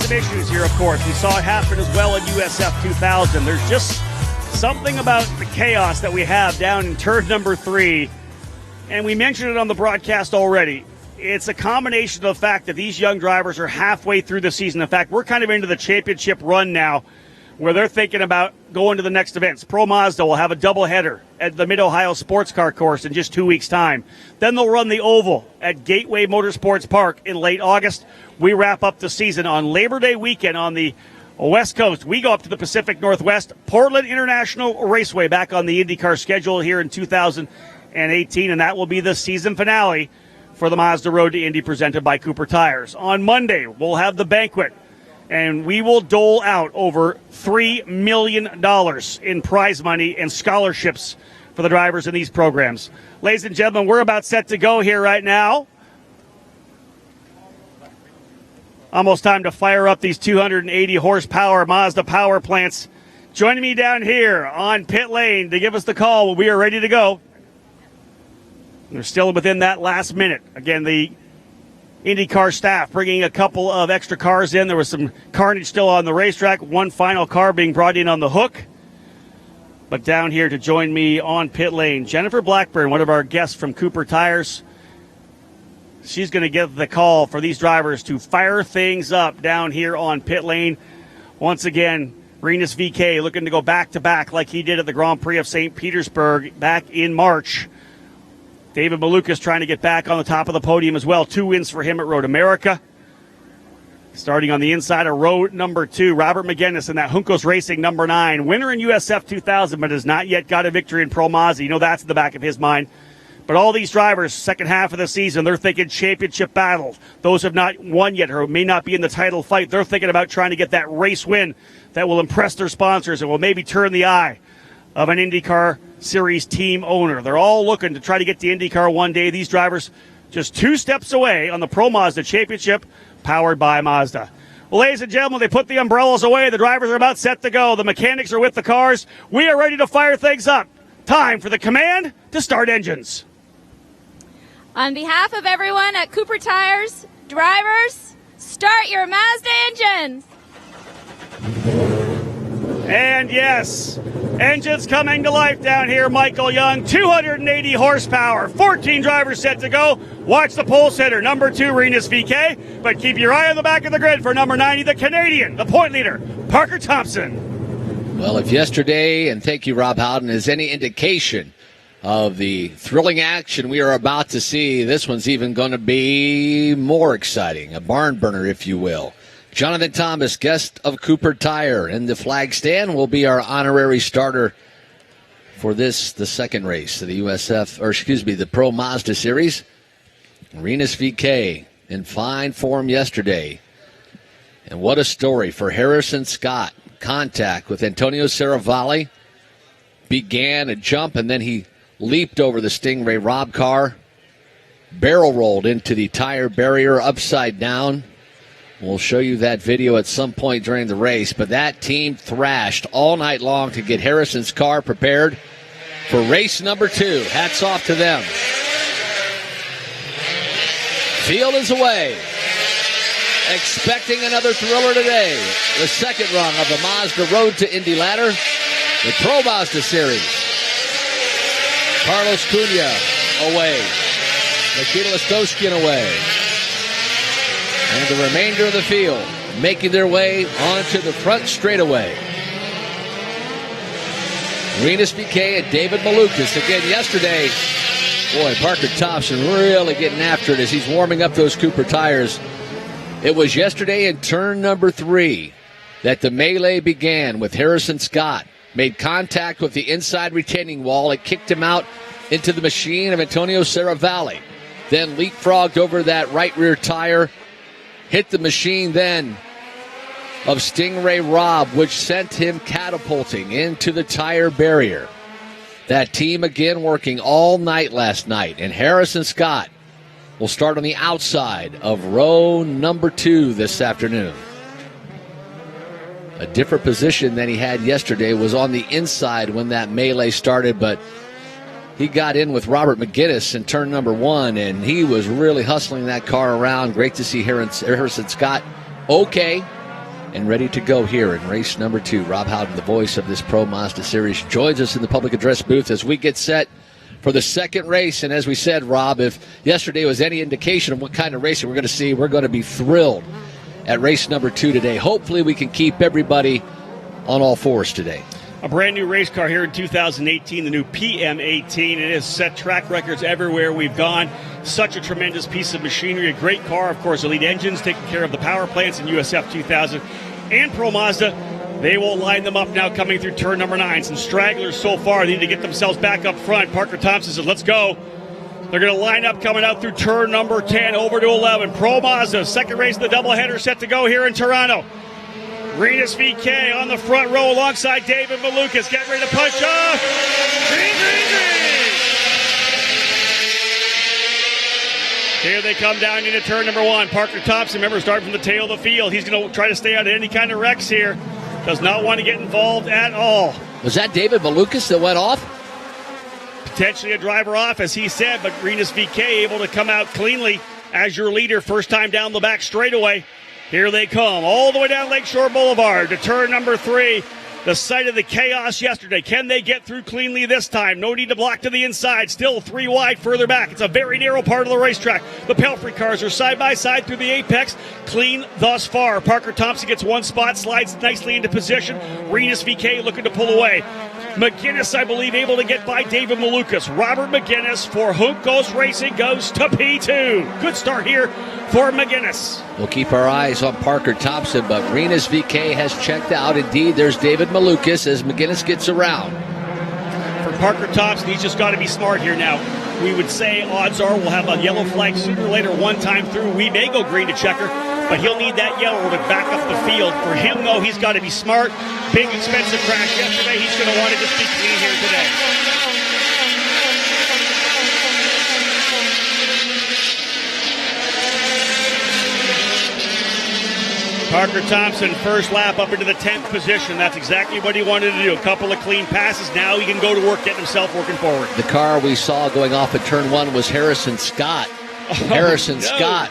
B: some issues here, of course. We saw it happen as well in USF2000. There's just something about the chaos that we have down in turn number 3, and we mentioned it on the broadcast already. It's a combination of the fact that these young drivers are halfway through the season. In fact, we're kind of into the championship run now, where they're thinking about going to the next events. Pro Mazda will have a doubleheader at the Mid-Ohio Sports Car Course in just 2 weeks' time. Then they'll run the Oval at Gateway Motorsports Park in late August. We wrap up the season on Labor Day weekend on the West Coast. We go up to the Pacific Northwest. Portland International Raceway back on the IndyCar schedule here in 2018, and that will be the season finale for the Mazda Road to Indy presented by Cooper Tires. On Monday, we'll have the banquet, and we will dole out over $3 million in prize money and scholarships for the drivers in these programs. Ladies and gentlemen, we're about set to go here right now. Almost time to fire up these 280 horsepower Mazda power plants. Joining me down here on pit lane to give us the call when we are ready to go. They're still within that last minute. Again, the IndyCar staff bringing a couple of extra cars in. There was some carnage still on the racetrack. One final car being brought in on the hook. But down here to join me on pit lane, Jennifer Blackburn, one of our guests from Cooper Tires. She's going to give the call for these drivers to fire things up down here on pit lane. Once again, Rinus VeeKay looking to go back-to-back like he did at the Grand Prix of St. Petersburg back in March. David Malukas trying to get back on the top of the podium as well. 2 wins for him at Road America. Starting on the inside of row number 2, Robert McGinnis in that Juncos Racing number 9. Winner in USF2000, but has not yet got a victory in Pro Mazda. You know that's in the back of his mind. But all these drivers, second half of the season, they're thinking championship battles. Those have not won yet or may not be in the title fight. They're thinking about trying to get that race win that will impress their sponsors and will maybe turn the eye of an IndyCar Series team owner. They're all looking to try to get to IndyCar one day. These drivers just 2 steps away on the Pro Mazda Championship powered by Mazda. Well, ladies and gentlemen, they put the umbrellas away. The drivers are about set to go. The mechanics are with the cars. We are ready to fire things up. Time for the command to start engines.
D: On behalf of everyone at Cooper Tires, drivers, start your Mazda engines.
B: And yes, engines coming to life down here, Michael Young. 280 horsepower, 14 drivers set to go. Watch the pole sitter, number 2, Rinus VeeKay. But keep your eye on the back of the grid for number 90, the Canadian, the point leader, Parker Thompson.
C: Well, if yesterday, and thank you, Rob Howden, is any indication of the thrilling action we are about to see, this one's even going to be more exciting, a barn burner, if you will. Jonathan Thomas, guest of Cooper Tire, in the flag stand, will be our honorary starter for this, the second race of the the Pro Mazda Series. Rinus VeeKay in fine form yesterday. And what a story for Harrison Scott. Contact with Antonio Serravalle. Began a jump, and then he leaped over the Stingray Rob car. Barrel rolled into the tire barrier upside down. We'll show you that video at some point during the race. But that team thrashed all night long to get Harrison's car prepared for race number 2. Hats off to them. Field is away. Expecting another thriller today. The second rung of the Mazda Road to Indy ladder. The Pro Mazda Series. Carlos Cunha away. Nikita Listowskian away. And the remainder of the field making their way onto the front straightaway. Rinus VeeKay and David Malukas again yesterday. Boy, Parker Thompson really getting after it as he's warming up those Cooper tires. It was yesterday in turn number 3 that the melee began with Harrison Scott. Made contact with the inside retaining wall. It kicked him out into the machine of Antonio Serravalle. Then leapfrogged over that right rear tire. Hit the machine then of Stingray Rob, which sent him catapulting into the tire barrier. That team again working all night last night. And Harrison Scott will start on the outside of row number 2 this afternoon. A different position than he had yesterday, was on the inside when that melee started, but he got in with Robert McGinnis in turn number 1, and he was really hustling that car around. Great to see Harrison Scott okay and ready to go here in race number 2. Rob Howden, the voice of this Pro Mazda Series, joins us in the public address booth as we get set for the second race. And as we said, Rob, if yesterday was any indication of what kind of racing we're going to see, we're going to be thrilled at race number 2 today. Hopefully we can keep everybody on all fours today.
B: A brand new race car here in 2018, the new PM18. It has set track records everywhere we've gone. Such a tremendous piece of machinery, a great car. Of course, Elite Engines taking care of the power plants in USF2000 and Pro Mazda. They will line them up now coming through turn number 9. Some stragglers so far. They need to get themselves back up front. Parker Thompson says, let's go. They're going to line up coming out through turn number 10 over to 11. Pro Mazda, second race of the doubleheader set to go here in Toronto. Renus VK on the front row alongside David Malukas. Get ready to punch off. Green, green, green. Here they come down into turn number 1. Parker Thompson, remember, starting from the tail of the field. He's going to try to stay out of any kind of wrecks here. Does not want to get involved at all.
C: Was that David Malukas that went off?
B: Potentially a driver off, as he said, but Renus VK able to come out cleanly as your leader. First time down the back straightaway. Here they come, all the way down Lakeshore Boulevard to turn number 3. The site of the chaos yesterday. Can they get through cleanly this time? No need to block to the inside. Still 3 wide further back. It's a very narrow part of the racetrack. The Pelfrey cars are side by side through the apex. Clean thus far. Parker Thompson gets one spot, slides nicely into position. Renus VK looking to pull away. McGinnis, I believe, able to get by David Malukas. Robert McGinnis for Juncos Racing goes to P2. Good start here for McGinnis.
C: We'll keep our eyes on Parker Thompson, but Renus VK has checked out. Indeed, there's David Malukas as McGinnis gets around.
B: For Parker Thompson, he's just got to be smart here now. We would say odds are we'll have a yellow flag sooner or later one time through. We may go green to checker, but he'll need that yellow to back up the field. For him, though, he's got to be smart. Big, expensive crash yesterday. He's going to want to just be clean here today. Parker Thompson, first lap up into the 10th position. That's exactly what he wanted to do. A couple of clean passes. Now he can go to work, getting himself working forward.
C: The car we saw going off at turn 1 was Harrison Scott. Scott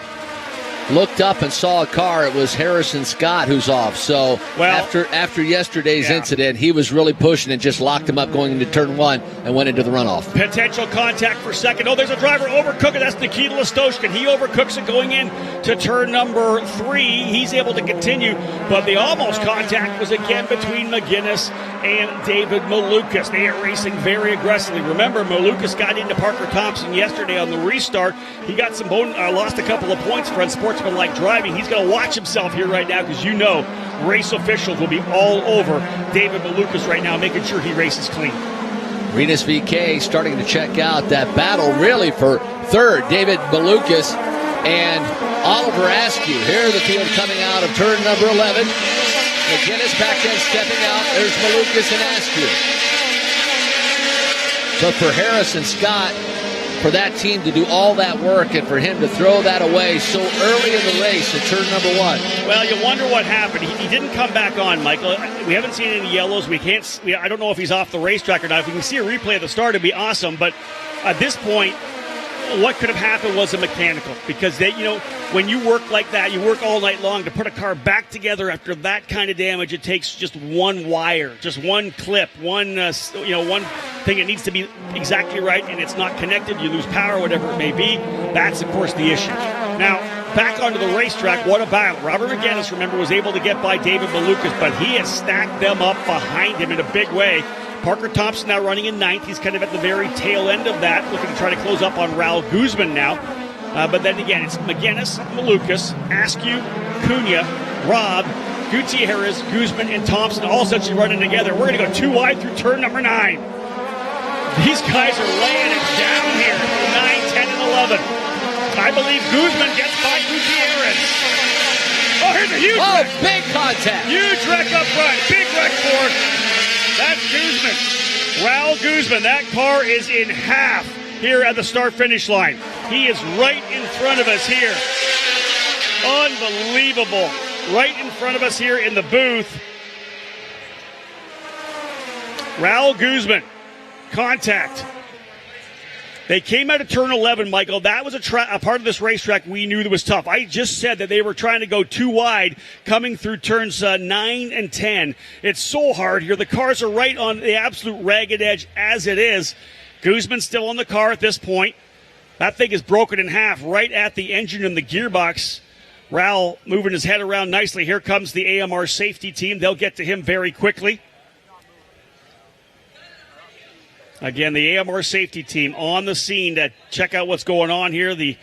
C: looked up and saw a car. It was Harrison Scott who's off. So after yesterday's incident, he was really pushing and just locked him up going into turn 1 and went into the runoff.
B: Potential contact for second. Oh, there's a driver overcooking. That's Nikita Listoshkin. He overcooks it going in to turn number 3. He's able to continue, but the almost contact was again between McGinnis and David Malukas. They are racing very aggressively. Remember, Malukas got into Parker Thompson yesterday on the restart. He got some lost a couple of points for unsportsmanlike driving. He's going to watch himself here right now because race officials will be all over David Malukas right now, making sure he races clean.
C: Renus VK starting to check out that battle really for third. David Malukas and Oliver Askew. Here the field coming out of turn number 11. McGinnis back then stepping out. There's Malukas and Askew. So for Harrison Scott, for that team to do all that work and for him to throw that away so early in the race at turn number 1.
B: Well, you wonder what happened. He didn't come back on, Michael. We haven't seen any yellows. I don't know if he's off the racetrack or not. If we can see a replay of the start, it'd be awesome. But at this point, what could have happened was a mechanical, because when you work like that, you work all night long to put a car back together after that kind of damage. It takes just one wire, just one clip, one thing that needs to be exactly right, and it's not connected. You lose power, whatever it may be. That's, of course, the issue. Now, back onto the racetrack, what about Robert McGinnis, remember, was able to get by David Malukas, but he has stacked them up behind him in a big way. Parker Thompson now running in 9th. He's kind of at the very tail end of that, looking to try to close up on Raul Guzman now. But then again, it's McGinnis, Malukas, Askew, Cunha, Robb, Gutierrez, Guzman, and Thompson all essentially running together. We're going to go 2 wide through turn number 9. These guys are laying it down here, 9, 10, and 11. I believe Guzman gets by Gutierrez. Oh, here's a huge wreck.
C: Big contact.
B: Huge wreck up front. Big wreck for that's Guzman. Raul Guzman. That car is in half here at the start-finish line. He is right in front of us here. Unbelievable. Right in front of us here in the booth. Raul Guzman. Contact. They came out of turn 11, Michael. That was a part of this racetrack we knew that was tough. I just said that they were trying to go too wide coming through turns 9 and 10. It's so hard here. The cars are right on the absolute ragged edge as it is. Guzman's still on the car at this point. That thing is broken in half right at the engine and the gearbox. Raul moving his head around nicely. Here comes the AMR safety team. They'll get to him very quickly. Again, the AMR safety team on the scene to check out what's going on here. The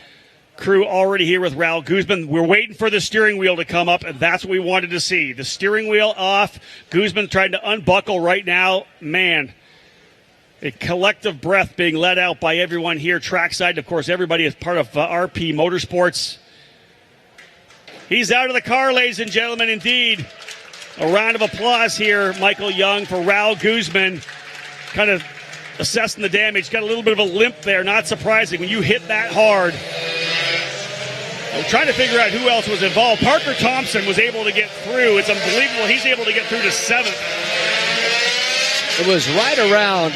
B: crew already here with Raul Guzman. We're waiting for the steering wheel to come up, and that's what we wanted to see. The steering wheel off. Guzman trying to unbuckle right now. Man, a collective breath being let out by everyone here trackside. Of course, everybody is part of RP Motorsports. He's out of the car, ladies and gentlemen, indeed. A round of applause here, Michael Young, for Raul Guzman. Kind of assessing the damage. Got a little bit of a limp there. Not surprising when you hit that hard. I'm trying to figure out who else was involved. Parker Thompson was able to get through. It's unbelievable. He's able to get through to 7th.
C: It was right around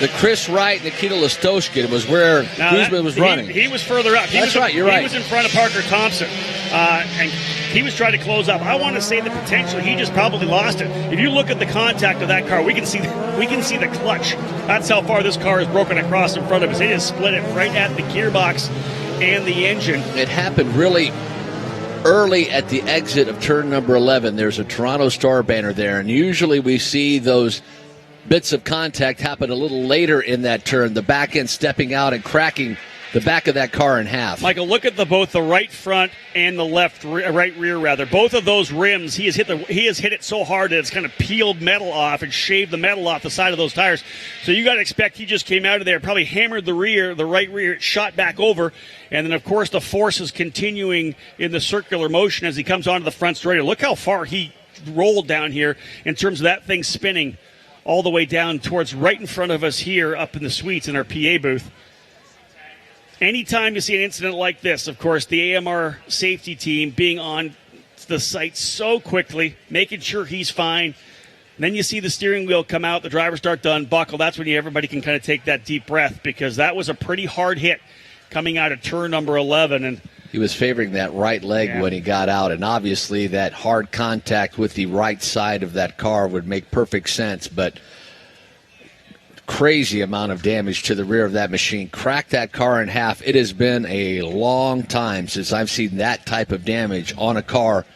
C: the Chris Wright, Nikita Listoshkin. It was where Guzman was running.
B: He was further up.
C: That's right, you're right.
B: He was in front of Parker Thompson. And he was trying to close up. I want to say that potentially he just probably lost it. If you look at the contact of that car, we can see the clutch. That's how far this car is broken across in front of us. It has split it right at the gearbox and the engine.
C: It happened really early at the exit of turn number 11. There's a Toronto Star banner there, and usually we see those bits of contact happen a little later in that turn, the back end stepping out and cracking the back of that car in half.
B: Michael, look at both the right front and the right rear rather. Both of those rims, he has hit it so hard that it's kind of peeled metal off and shaved the metal off the side of those tires. So you got to expect he just came out of there, probably hammered the right rear, it shot back over, and then of course the force is continuing in the circular motion as he comes onto the front straight. Look how far he rolled down here in terms of that thing spinning all the way down towards right in front of us here up in the suites in our PA booth. Anytime you see an incident like this, of course, the AMR safety team being on the site so quickly, making sure he's fine. And then you see the steering wheel come out, the driver start to unbuckle. That's when everybody can kind of take that deep breath, because that was a pretty hard hit coming out of turn number 11. And
C: he was favoring that right leg when he got out, and obviously that hard contact with the right side of that car would make perfect sense, but crazy amount of damage to the rear of that machine. Cracked that car in half. It has been a long time since I've seen that type of damage on a car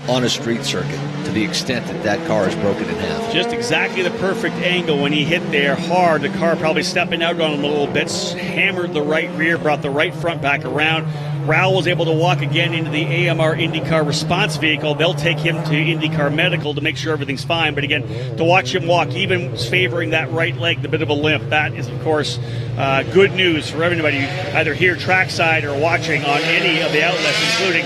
C: on a street circuit to the extent that car is broken in half.
B: Just exactly the perfect angle when he hit there hard. The car probably stepping out on him a little bit, hammered the right rear, brought the right front back around. Raul was able to walk again into the AMR IndyCar response vehicle. They'll take him to IndyCar Medical to make sure everything's fine. But again, to watch him walk, even favoring that right leg, the bit of a limp, that is, of course, good news for everybody either here trackside or watching on any of the outlets, including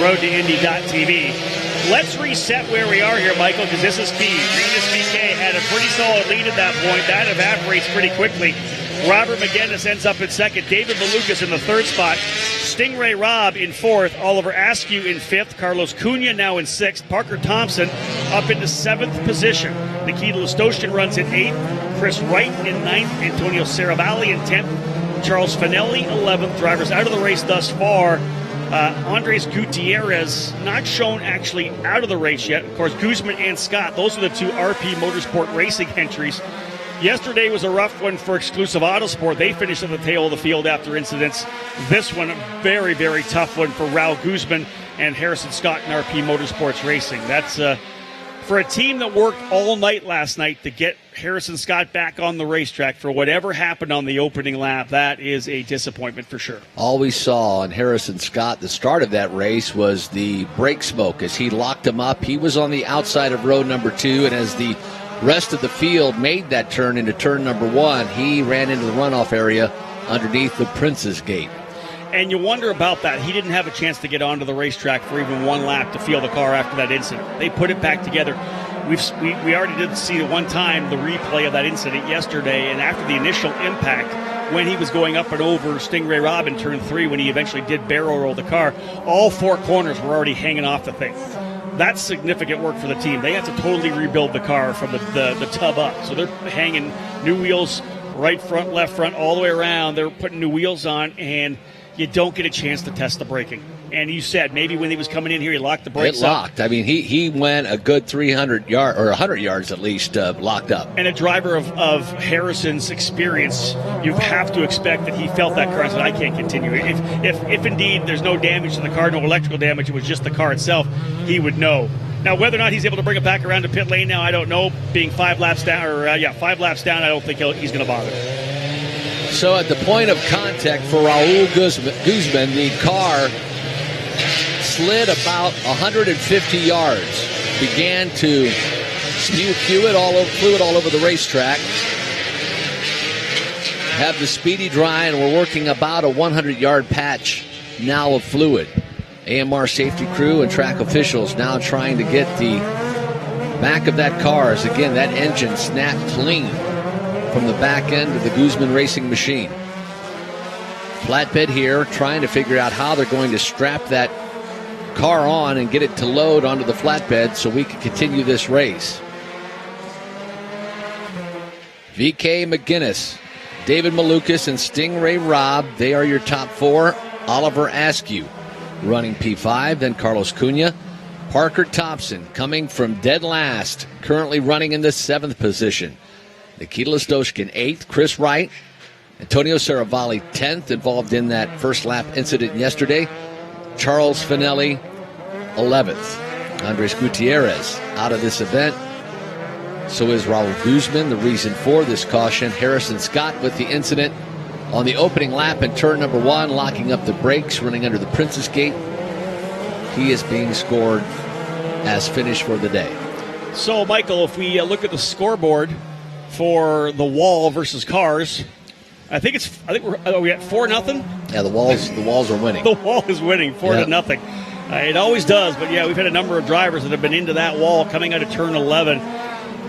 B: roadtoindy.tv. Let's reset where we are here, Michael, because this is key. Rinus VeeKay had a pretty solid lead at that point. That evaporates pretty quickly. Robert McGinnis ends up in second. David Malukas in the third spot. Stingray Robb in fourth. Oliver Askew in fifth. Carlos Cunha now in sixth. Parker Thompson up into seventh position. Nikita Listoshkin runs in eighth. Chris Wright in ninth. Antonio Saravalli in 10th. Charles Finelli 11th. Drivers out of the race thus far. Andres Gutierrez not shown actually out of the race yet. Of course, Guzman and Scott, those are the two RP Motorsport Racing entries. Yesterday was a rough one for Exclusive Autosport. They finished at the tail of the field after incidents. This one, a very, very tough one for Raul Guzman and Harrison Scott in RP Motorsports Racing. That's for a team that worked all night last night to get Harrison Scott back on the racetrack for whatever happened on the opening lap. That is a disappointment for sure.
C: All we saw on Harrison Scott, the start of that race, was the brake smoke as he locked him up. He was on the outside of row number 2, and as the rest of the field made that turn into turn number 1, he ran into the runoff area underneath the Prince's Gate.
B: And you wonder about that. He didn't have a chance to get onto the racetrack for even one lap to feel the car after that incident. They put it back together. We already did see the one time the replay of that incident yesterday, and after the initial impact, when he was going up and over Stingray Robb in turn 3, when he eventually did barrel roll the car, all four corners were already hanging off the thing. That's significant work for the team. They have to totally rebuild the car from the tub up. So they're hanging new wheels right front, left front, all the way around. They're putting new wheels on, and you don't get a chance to test the braking. And you said maybe when he was coming in here, he locked the brakes
C: up. It locked. I mean, he went a good 300 yards or 100 yards at least locked up.
B: And a driver of Harrison's experience, you have to expect that he felt that car and said, I can't continue. If indeed there's no damage to the car, no electrical damage, it was just the car itself, he would know. Now, whether or not he's able to bring it back around to pit lane now, I don't know. Being 5 laps down, 5 laps down, I don't think he's going to bother.
C: So at the point of contact for Raul Guzman, the car slid about 150 yards, began to spew fluid all over the racetrack. Have the speedy dry, and we're working about a 100-yard patch now of fluid. AMR safety crew and track officials now trying to get the back of that car as, again, that engine snapped clean from the back end of the Guzman racing machine. Flatbed here, trying to figure out how they're going to strap that car on and get it to load onto the flatbed so we can continue this race. VK McGinnis, David Malukas, and Stingray Robb, they are your top 4. Oliver Askew running P5, then Carlos Cunha. Parker Thompson coming from dead last, currently running in the 7th position. Nikita Listoshkin 8th, Chris Wright, Antonio Saravalli 10th, involved in that first lap incident yesterday. Charles Finelli 11th. Andres Gutierrez out of this event. So is Raul Guzman, the reason for this caution. Harrison Scott with the incident on the opening lap in turn number 1, locking up the brakes, running under the Princess Gate. He is being scored as finished for the day.
B: So, Michael, if we look at the scoreboard for the wall versus cars, I think we're at 4-0.
C: Yeah, the walls are winning.
B: The wall is winning 4-0. It always does, but yeah, we've had a number of drivers that have been into that wall coming out of turn 11.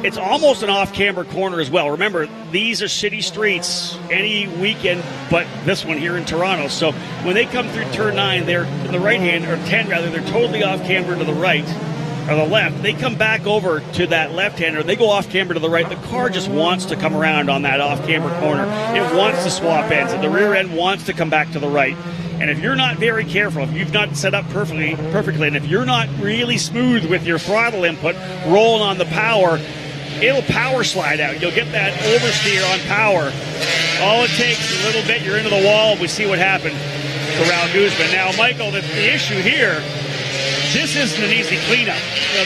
B: It's almost an off-camber corner as well. Remember, these are city streets any weekend, but this one here in Toronto. So when they come through turn 9, they're in the right hand, or 10 rather, they're totally off-camber to the right. Or the left. They come back over to that left-hander. They go off-camber to the right. The car just wants to come around on that off-camber corner. It wants to swap ends. And the rear end wants to come back to the right. And if you're not very careful, if you've not set up perfectly, and if you're not really smooth with your throttle input, rolling on the power, it'll power slide out. You'll get that oversteer on power. All it takes is a little bit, you're into the wall. We see what happened to Raul Guzman. Now, Michael, the issue here, this isn't an easy cleanup. You know,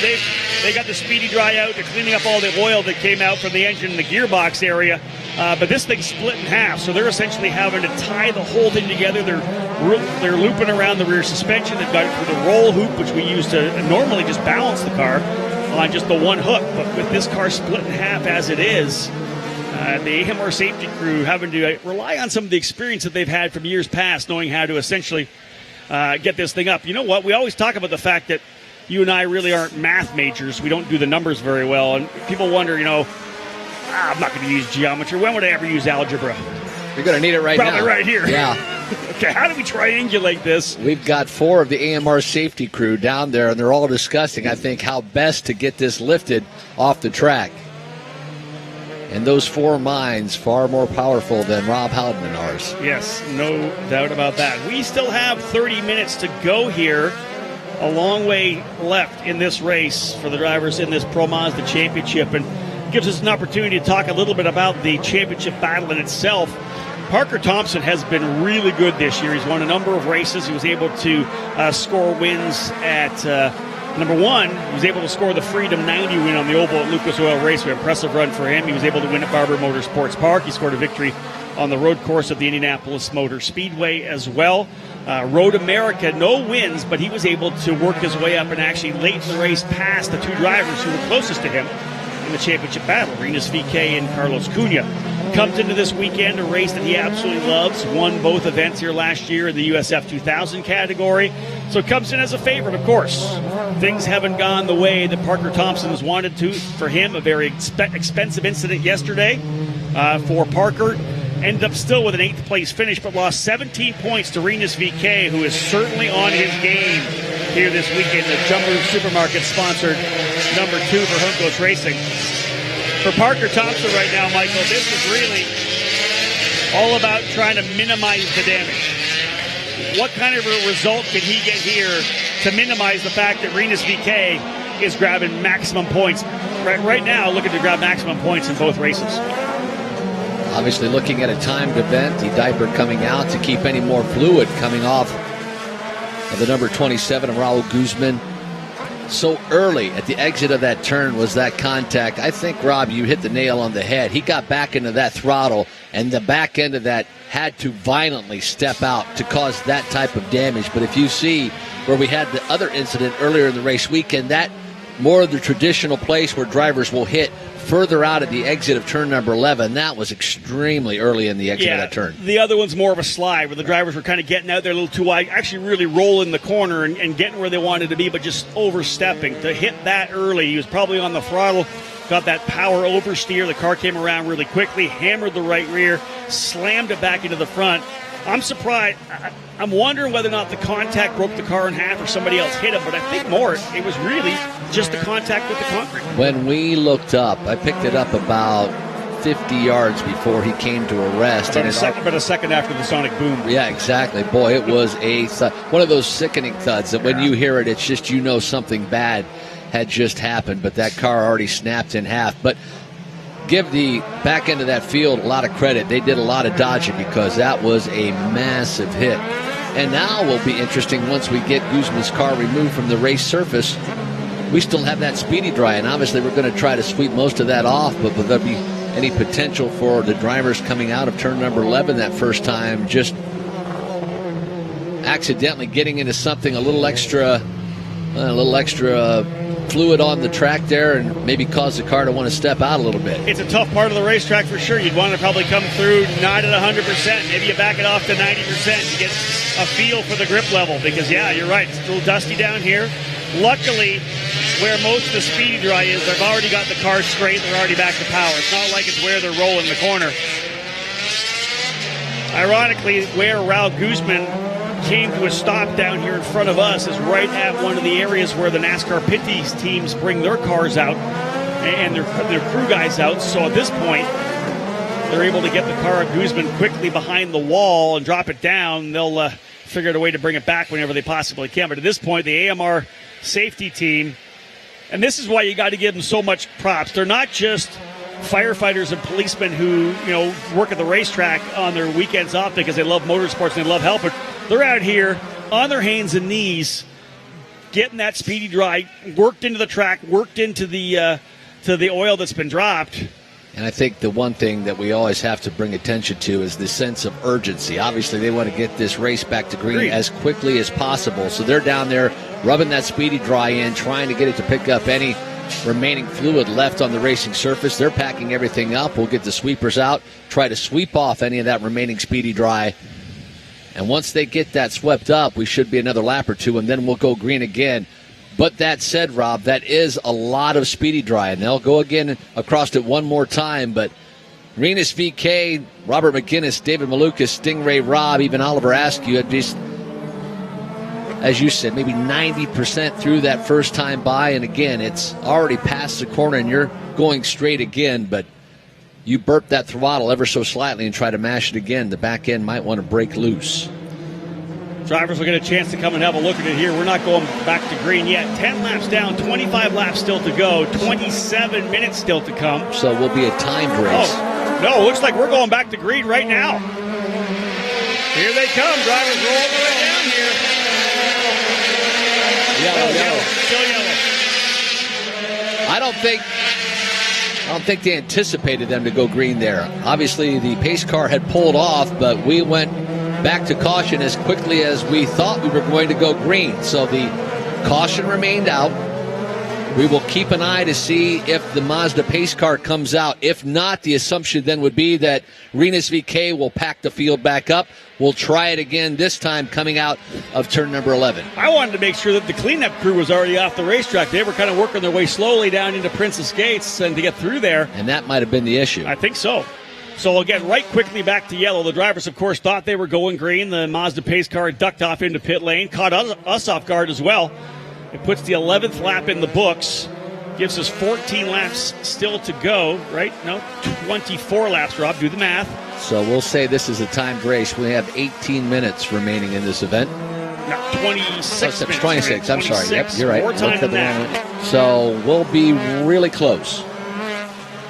B: they got the speedy dry out. They're cleaning up all the oil that came out from the engine and the gearbox area. But this thing's split in half, so they're essentially having to tie the whole thing together. They're looping around the rear suspension. They've got it through the roll hoop, which we use to normally just balance the car on just the one hook. But with this car split in half as it is, the AMR safety crew having to rely on some of the experience that they've had from years past, knowing how to essentially get this thing up. You know what? We always talk about the fact that you and I really aren't math majors. We don't do the numbers very well. And people wonder, I'm not going to use geometry. When would I ever use algebra?
C: You're going to need it right now.
B: Probably right here.
C: Yeah.
B: Okay, how do we triangulate this?
C: We've got 4 of the AMR safety crew down there, and they're all discussing, I think, how best to get this lifted off the track. And those 4 minds far more powerful than Rob Haldeman ours.
B: Yes, no doubt about that. We still have 30 minutes to go here. A long way left in this race for the drivers in this Pro Mazda Championship, and gives us an opportunity to talk a little bit about the championship battle in itself. Parker Thompson has been really good this year. He's won a number of races. He was able to score wins at number 1. He was able to score the Freedom 90 win on the Oval at Lucas Oil Raceway. Impressive run for him. He was able to win at Barber Motorsports Park. He scored a victory on the road course of the Indianapolis Motor Speedway as well. Road America, no wins, but he was able to work his way up and actually late in the race past the 2 drivers who were closest to him in the championship battle, Rinus VK and Carlos Cunha. Comes into this weekend a race that he absolutely loves, won both events here last year in the USF2000 category, so comes in as a favorite, of course. Things haven't gone the way that Parker Thompson has wanted to. For him, a very expensive incident yesterday for Parker. Ended up still with an 8th place finish, but lost 17 points to Rinus VK, who is certainly on his game here this weekend. The Jumbo Supermarket sponsored number 2 for Juncos Racing. For Parker Thompson right now, Michael, this is really all about trying to minimize the damage. What kind of a result can he get here to minimize the fact that Rinus VeeKay is grabbing maximum points? Right now, looking to grab maximum points in both races.
C: Obviously looking at a timed event, the diaper coming out to keep any more fluid coming off of the number 27 of Raul Guzman. So early at the exit of that turn was that contact. I think, Rob, you hit the nail on the head. He got back into that throttle, and the back end of that had to violently step out to cause that type of damage. But if you see where we had the other incident earlier in the race weekend, that more of the traditional place where drivers will hit further out at the exit of turn number 11. That was extremely early in the exit of that turn.
B: The other one's more of a slide where the drivers were kind of getting out there a little too wide, actually really rolling the corner and getting where they wanted to be, but just overstepping. To hit that early, he was probably on the throttle, got that power oversteer. The car came around really quickly, hammered the right rear, slammed it back into the front. I'm surprised. I'm wondering whether or not the contact broke the car in half or somebody else hit him, but I think more it was really just the contact with the concrete.
C: When we looked up, I picked it up about 50 yards before he came to a rest.
B: About a second after the sonic boom.
C: Yeah, exactly. Boy, it was a one of those sickening thuds that when you hear it, it's just something bad had just happened, but that car already snapped in half. But give the back end of that field a lot of credit. They did a lot of dodging because that was a massive hit. And now will be interesting once we get Guzman's car removed from the race surface. We still have that speedy dry, and obviously we're going to try to sweep most of that off, but will there be any potential for the drivers coming out of turn number 11 that first time just accidentally getting into something a little extra fluid on the track there and maybe cause the car to want to step out a little bit?
B: It's a tough part of the racetrack for sure. You'd want to probably come through not at 100%. Maybe you back it off to 90% to get a feel for the grip level because, yeah, you're right. It's a little dusty down here. Luckily, where most of the speedy dry is, they've already got the car straight. They're already back to power. It's not like it's where they're rolling the corner. Ironically, where Raul Guzman came to a stop down here in front of us is right at one of the areas where the NASCAR pit teams bring their cars out and their crew guys out. So at this point, they're able to get the car of Guzman quickly behind the wall and drop it down. They'll figure out a way to bring it back whenever they possibly can. But at this point, the AMR safety team, and this is why you got to give them so much props. They're not just firefighters and policemen who, work at the racetrack on their weekends off because they love motorsports and they love helping. They're out here on their hands and knees getting that speedy dry worked into the track, worked into the oil that's been dropped.
C: And I think the one thing that we always have to bring attention to is the sense of urgency. Obviously, they want to get this race back to green as quickly as possible. So they're down there rubbing that speedy dry in, trying to get it to pick up any remaining fluid left on the racing surface. They're packing everything up. We'll get the sweepers out, try to sweep off any of that remaining speedy dry. And once they get that swept up, we should be another lap or two, and then we'll go green again. But that said, Rob, that is a lot of speedy dry, and they'll go again across it one more time. But Rinus VeeKay, Robert McGinnis, David Malukas, Stingray Robb, even Oliver Askew, at least, as you said, maybe 90% through that first time by. And again, it's already past the corner, and you're going straight again, but you burp that throttle ever so slightly and try to mash it again. The back end might want to break loose.
B: Drivers will get a chance to come and have a look at it here. We're not going back to green yet. 10 laps down, 25 laps still to go, 27 minutes still to come.
C: So we'll be a timed race.
B: Oh, no, looks like we're going back to green right now. Here they come. Drivers rolling their way down here.
C: Yellow.
B: Still yellow.
C: I don't think they anticipated them to go green there. Obviously, the pace car had pulled off, but we went back to caution as quickly as we thought we were going to go green. So the caution remained out. We will keep an eye to see if the Mazda pace car comes out. If not, the assumption then would be that Rinus VeeKay will pack the field back up. We'll try it again, this time coming out of turn number 11.
B: I wanted to make sure that the cleanup crew was already off the racetrack. They were kind of working their way slowly down into Princess Gates and to get through there.
C: And that might have been the issue.
B: I think so. So we'll get right quickly back to yellow. The drivers, of course, thought they were going green. The Mazda pace car ducked off into pit lane, caught us off guard as well. It puts the 11th lap in the books. Gives us 14 laps still to go, right? No, 24 laps, Rob. Do the math.
C: So we'll say this is a timed race. We have 18 minutes remaining in this event.
B: No, 26 minutes.
C: 26, I'm sorry. Yep, you're right.
B: More time than that.
C: So we'll be really close.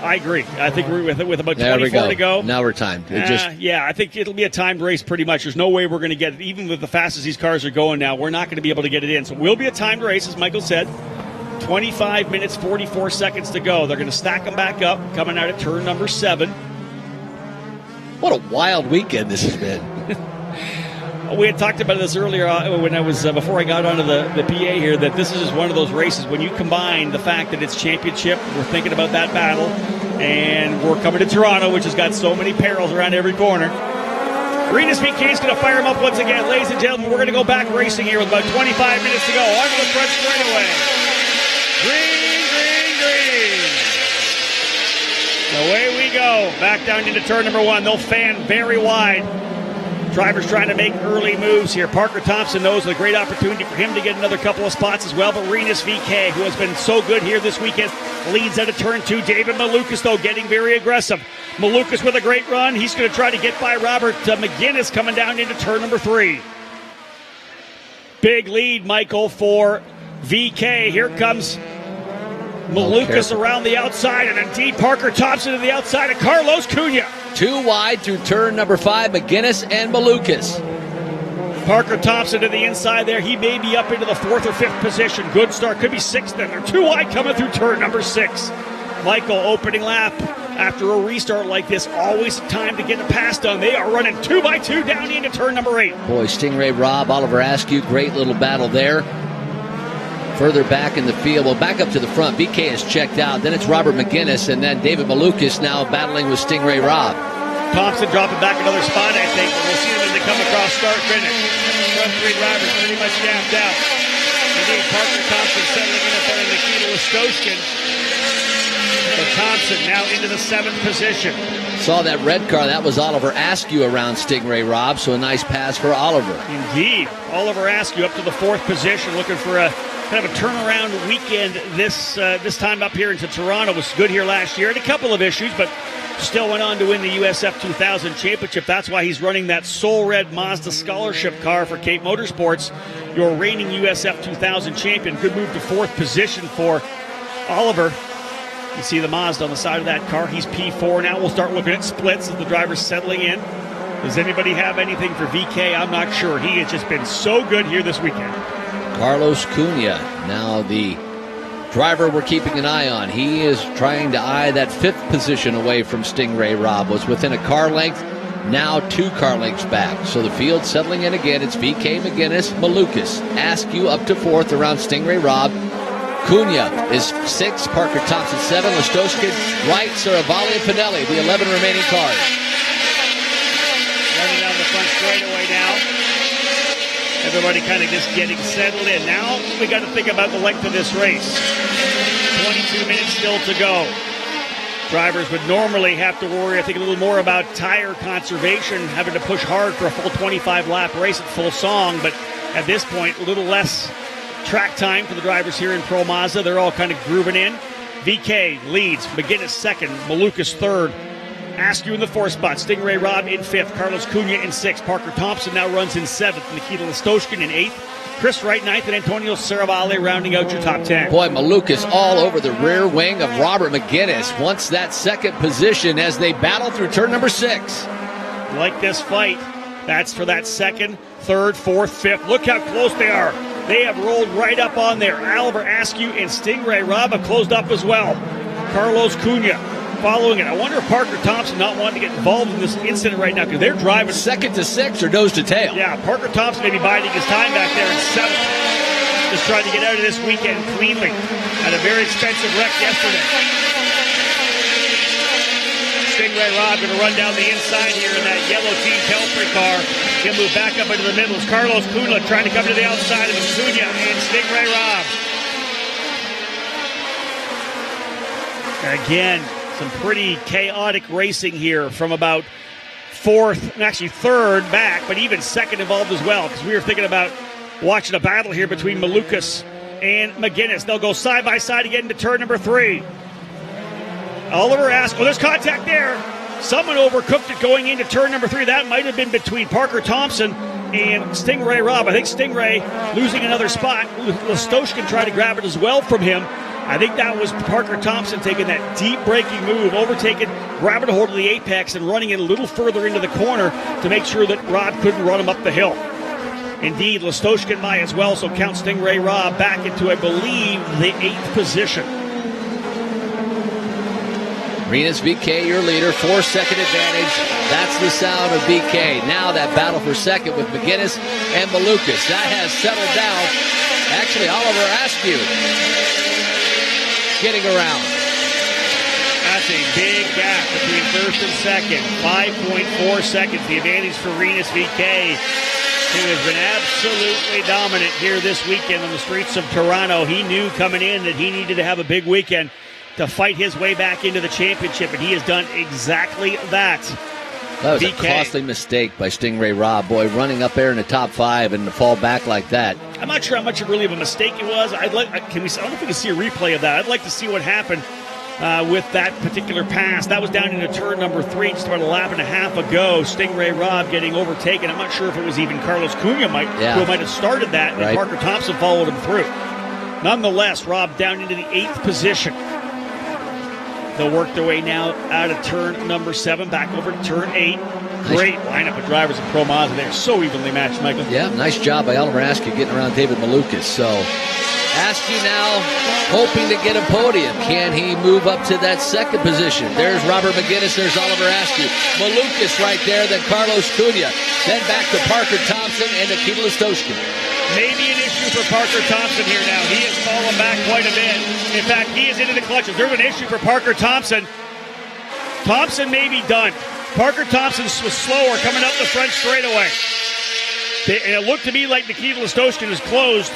B: I agree. I think we're with about 24 to go.
C: Now we're timed.
B: Yeah, I think it'll be a timed race pretty much. There's no way we're going to get it. Even with the fast as these cars are going now, we're not going to be able to get it in. So it will be a timed race, as Michael said. 25 minutes, 44 seconds to go. They're going to stack them back up, coming out of turn number 7.
C: What a wild weekend this has been.
B: We had talked about this earlier when I was before I got onto the PA here, that this is just one of those races when you combine the fact that it's championship, we're thinking about that battle, and we're coming to Toronto, which has got so many perils around every corner. Rinus VeeKay is going to fire him up once again. Ladies and gentlemen, we're going to go back racing here with about 25 minutes to go. Onto the front straightaway. Green, green, green. Away we go. Back down into turn number 1. They'll fan very wide. Drivers trying to make early moves here. Parker Thompson knows a great opportunity for him to get another couple of spots as well. But Rinus VeeKay, who has been so good here this weekend, leads out of turn 2. David Malukas, though, getting very aggressive. Malukas with a great run. He's going to try to get by Robert McGinnis coming down into turn number 3. Big lead, Michael, for VeeKay. Here comes Malukas around the outside, and indeed Parker Thompson to the outside of Carlos Cunha.
C: 2 wide through turn number 5, McGinnis and Malukas.
B: Parker Thompson to the inside there. He may be up into the 4th or 5th position. Good start. Could be 6th then. They're 2 wide coming through turn number 6. Michael, opening lap. After a restart like this, always time to get a pass done. They are running 2 by 2 down into turn number 8.
C: Boy, Stingray Robb, Oliver Askew, great little battle there. Further back in the field, well, back up to the front. VeeKay is checked out. Then it's Robert McGinnis, and then David Malukas now battling with Stingray Robb.
B: Thompson dropping back another spot, I think. We'll see them as they come across start finish. Front 3 drivers pretty much gapped out. Indeed, Parker Thompson settling in front of Nikita Listoshkin. But Thompson now into the 7th position.
C: Saw that red car. That was Oliver Askew around Stingray Robb, so a nice pass for Oliver.
B: Indeed. Oliver Askew up to the 4th position, looking for a kind of a turnaround weekend this time up here into Toronto. Was good here last year. Had a couple of issues, but still went on to win the USF2000 Championship. That's why he's running that Soul Red Mazda scholarship car for Cape Motorsports, your reigning USF2000 champion. Good move to 4th position for Oliver. You see the Mazda on the side of that car. He's P4 now. We'll start looking at splits as the driver's settling in. Does anybody have anything for VeeKay? I'm not sure. He has just been so good here this weekend.
C: Carlos Cunha, now the driver we're keeping an eye on. He is trying to eye that 5th position away from Stingray Robb. Was within a car length, now 2 car lengths back. So the field settling in again. It's VeeKay, McGinnis, Malukas. Askew up to 4th around Stingray Robb. Cunha is 6th, Parker Thompson 7, Listoshkin, Wright, Saravalli, and Pinelli, the 11 remaining cars.
B: Running down the front straightaway now. Everybody kind of just getting settled in. Now we got to think about the length of this race. 22 minutes still to go. Drivers would normally have to worry, I think, a little more about tire conservation, having to push hard for a full 25-lap race at full song. But at this point, a little less track time for the drivers here in Pro Mazda. They're all kind of grooving in. VeeKay leads. McGinnis 2nd. Malukas 3rd. Askew in the 4th spot. Stingray Robb in 5th. Carlos Cunha in 6th. Parker Thompson now runs in 7th. Nikita Listoshkin in 8th. Chris Wright 9th. And Antonio Saravalli rounding out your top 10.
C: Boy, Malukas all over the rear wing of Robert McGinnis. Wants that 2nd position as they battle through turn number 6.
B: Like this fight. That's for that 2nd, 3rd, 4th, 5th. Look how close they are. They have rolled right up on there. Oliver Askew and Stingray Robb have closed up as well. Carlos Cunha following it. I wonder if Parker Thompson not wanting to get involved in this incident right now because they're driving
C: 2nd to 6th or nose to tail.
B: Yeah, Parker Thompson may be biding his time back there in 7th. Just trying to get out of this weekend cleanly. Had a very expensive wreck yesterday. Stingray Robb going to run down the inside here in that yellow Team Telford car. He'll move back up into the middle. It's Carlos Cunha trying to come to the outside of him. Cunha and Stingray Robb. Again, some pretty chaotic racing here from about 4th, actually 3rd back, but even 2nd involved as well, because we were thinking about watching a battle here between Malukas and McGinnis. They'll go side by side again into turn number 3. Oliver Askew, there's contact there. Someone overcooked it going into turn number 3. That might have been between Parker Thompson and Stingray Robb. I think Stingray losing another spot. Listoshkin tried to grab it as well from him. I think that was Parker Thompson taking that deep braking move, overtaking, grabbing a hold of the apex and running it a little further into the corner to make sure that Robb couldn't run him up the hill. Indeed, Listoshkin might as well, so count Stingray Robb back into, I believe, the 8th position.
C: Rinus VeeKay, your leader, 4-second advantage. That's the sound of VeeKay. Now that battle for second with McGinnis and Malukas. That has settled down. Actually, Oliver Askew getting around.
B: That's a big gap between first and second. 5.4 seconds, the advantage for Rinus VeeKay, who has been absolutely dominant here this weekend on the streets of Toronto. He knew coming in that he needed to have a big weekend to fight his way back into the championship, and he has done exactly that.
C: That was a costly mistake by Stingray Robb. Boy, running up there in the top 5 and to fall back like that.
B: I'm not sure how much really of a mistake it was. I don't know if we can see a replay of that. I'd like to see what happened with that particular pass. That was down into turn number 3, just about a lap and a half ago. Stingray Robb getting overtaken. I'm not sure if it was even Carlos Cunha who might have started that, and Parker Thompson followed him through. Nonetheless, Robb down into the 8th position. They'll work their way now out of turn number 7, back over to turn 8. Great lineup of drivers in Pro Mazda. They're so evenly matched, Michael.
C: Yeah, nice job by Oliver Askew getting around David Malukas. So Askew now hoping to get a podium. Can he move up to that second position? There's Robert McGinnis. There's Oliver Askew. Malukas right there. Then Carlos Cunha. Then back to Parker Thompson and Nikita Listoshkin.
B: Maybe an issue for Parker Thompson here now. He has fallen back quite a bit. In fact, he is into the clutches. There's an issue for Parker Thompson. Thompson may be done. Parker Thompson was slower coming up the front straightaway. And it looked to me like Nikita Listoshkin is closed.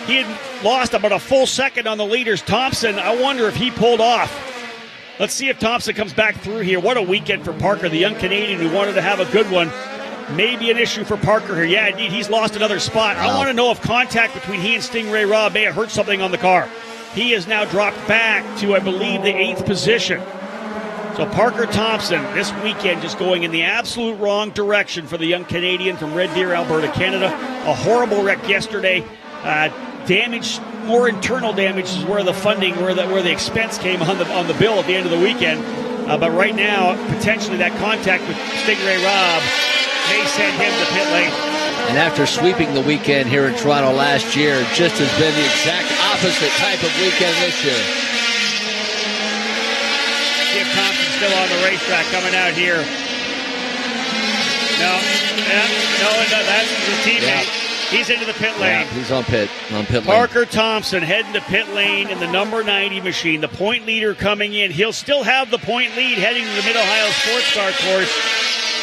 B: He had lost about a full second on the leaders. Thompson, I wonder if he pulled off. Let's see if Thompson comes back through here. What a weekend for Parker, the young Canadian who wanted to have a good one. Maybe an issue for Parker here. Yeah, indeed, he's lost another spot. Wow. I want to know if contact between he and Stingray Robb may have hurt something on the car. He has now dropped back to, I believe, the 8th position. So Parker Thompson this weekend just going in the absolute wrong direction for the young Canadian from Red Deer, Alberta, Canada. A horrible wreck yesterday. Damage, more internal damage is where the funding, where the expense came on the bill at the end of the weekend. But right now, potentially that contact with Stingray Robb may send him to pit lane.
C: And after sweeping the weekend here in Toronto last year, just has been the exact opposite type of weekend this year.
B: See if Thompson's still on the racetrack coming out here. No, that's his teammate. Yeah. He's into the pit lane.
C: Yeah, he's on pit lane.
B: Parker Thompson heading to pit lane in the number 90 machine. The point leader coming in. He'll still have the point lead heading to the Mid-Ohio Sports Car course.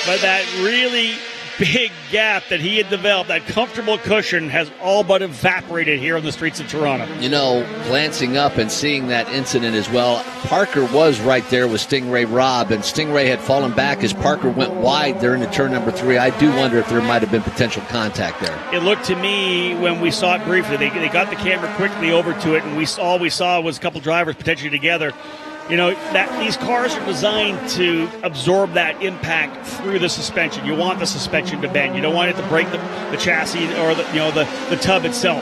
B: But that really big gap that he had developed, that comfortable cushion, has all but evaporated here on the streets of Toronto.
C: You know, glancing up and seeing that incident as well, Parker was right there with Stingray Robb, and Stingray had fallen back as Parker went wide there into turn number 3. I do wonder if there might have been potential contact there.
B: It looked to me when we saw it briefly, they got the camera quickly over to it, and all we saw was a couple drivers potentially together. You know, that these cars are designed to absorb that impact through the suspension. You want the suspension to bend. You don't want it to break the chassis or the tub itself.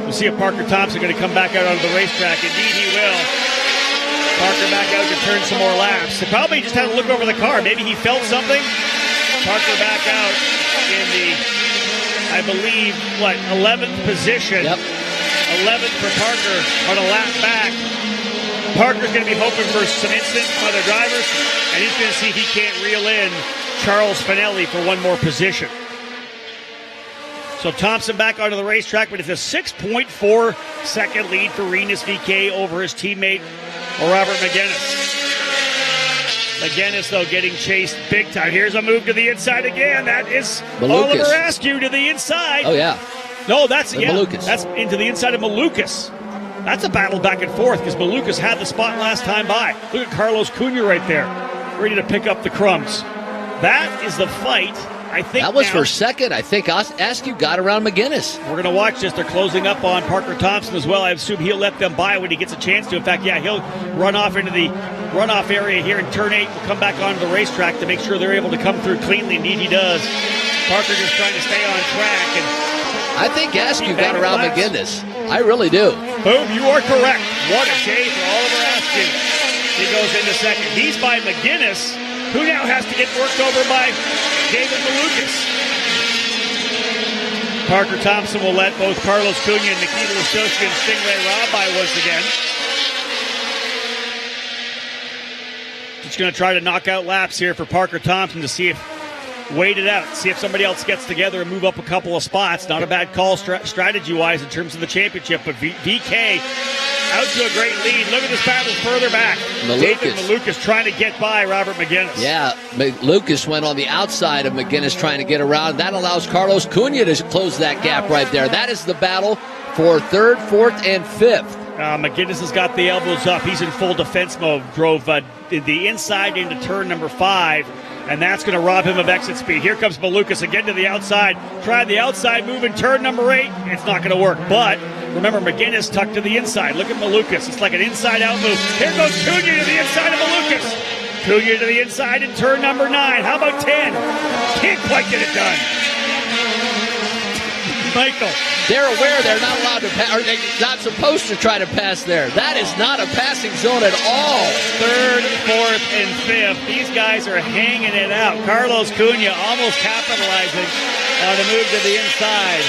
B: We'll see if Parker Thompson going to come back out onto the racetrack. Indeed, he will. Parker back out to turn some more laps. He probably just had to look over the car. Maybe he felt something. Parker back out in the, I believe, 11th position.
C: Yep.
B: 11th for Parker on a lap back. Parker's going to be hoping for some instant from other drivers, and he's going to see if he can't reel in Charles Finelli for one more position. So Thompson back onto the racetrack, but it's a 6.4 second lead for Rinus VeeKay over his teammate, Robert McGinnis. McGinnis, though, getting chased big time. Here's a move to the inside again. That is
C: Malukas.
B: Oliver Askew to the inside.
C: Oh, yeah.
B: No, that's
C: Malukas.
B: That's into the inside of Malukas. That's a battle back and forth because Malukas had the spot last time by. Look at Carlos Cunha right there, ready to pick up the crumbs. That is the fight. I think
C: that was for second. I think Askew got around McGinnis.
B: We're going to watch this. They're closing up on Parker Thompson as well. I assume he'll let them by when he gets a chance to. In fact, he'll run off into the runoff area here in turn 8. We'll come back onto the racetrack to make sure they're able to come through cleanly. Indeed he does. Parker just trying to stay on track. And
C: I think Askew got around McGinnis. I really do.
B: Boom, you are correct. What a day for Oliver Askew. He goes into second. He's by McGinnis, who now has to get worked over by David Malukas. Parker Thompson will let both Carlos Cunha and Nikita Listowski and Stingray Robb by once again. Just going to try to knock out laps here for Parker Thompson to see if, wait it out, see if somebody else gets together and move up a couple of spots. Not a bad call strategy-wise in terms of the championship, but VK out to a great lead. Look at this battle further back. David Malukas trying to get by Robert McGinnis.
C: Yeah, Lucas went on the outside of McGinnis trying to get around. That allows Carlos Cunha to close that gap right there. That is the battle for third, fourth, and fifth.
B: McGinnis has got the elbows up. He's in full defense mode. Drove the inside into turn number 5, and that's going to rob him of exit speed. Here comes Malukas again to the outside. Tried the outside move in turn number 8. It's not going to work, but remember, McGinnis tucked to the inside. Look at Malukas. It's like an inside-out move. Here goes Cunha to the inside of Malukas. Cunha to the inside in turn number 9. How about 10? Can't quite get it done. Michael.
C: They're aware they're not allowed to pass, or they're not supposed to try to pass there. That is not a passing zone at all.
B: Third, fourth, and fifth. These guys are hanging it out. Carlos Cunha almost capitalizing on the move to the inside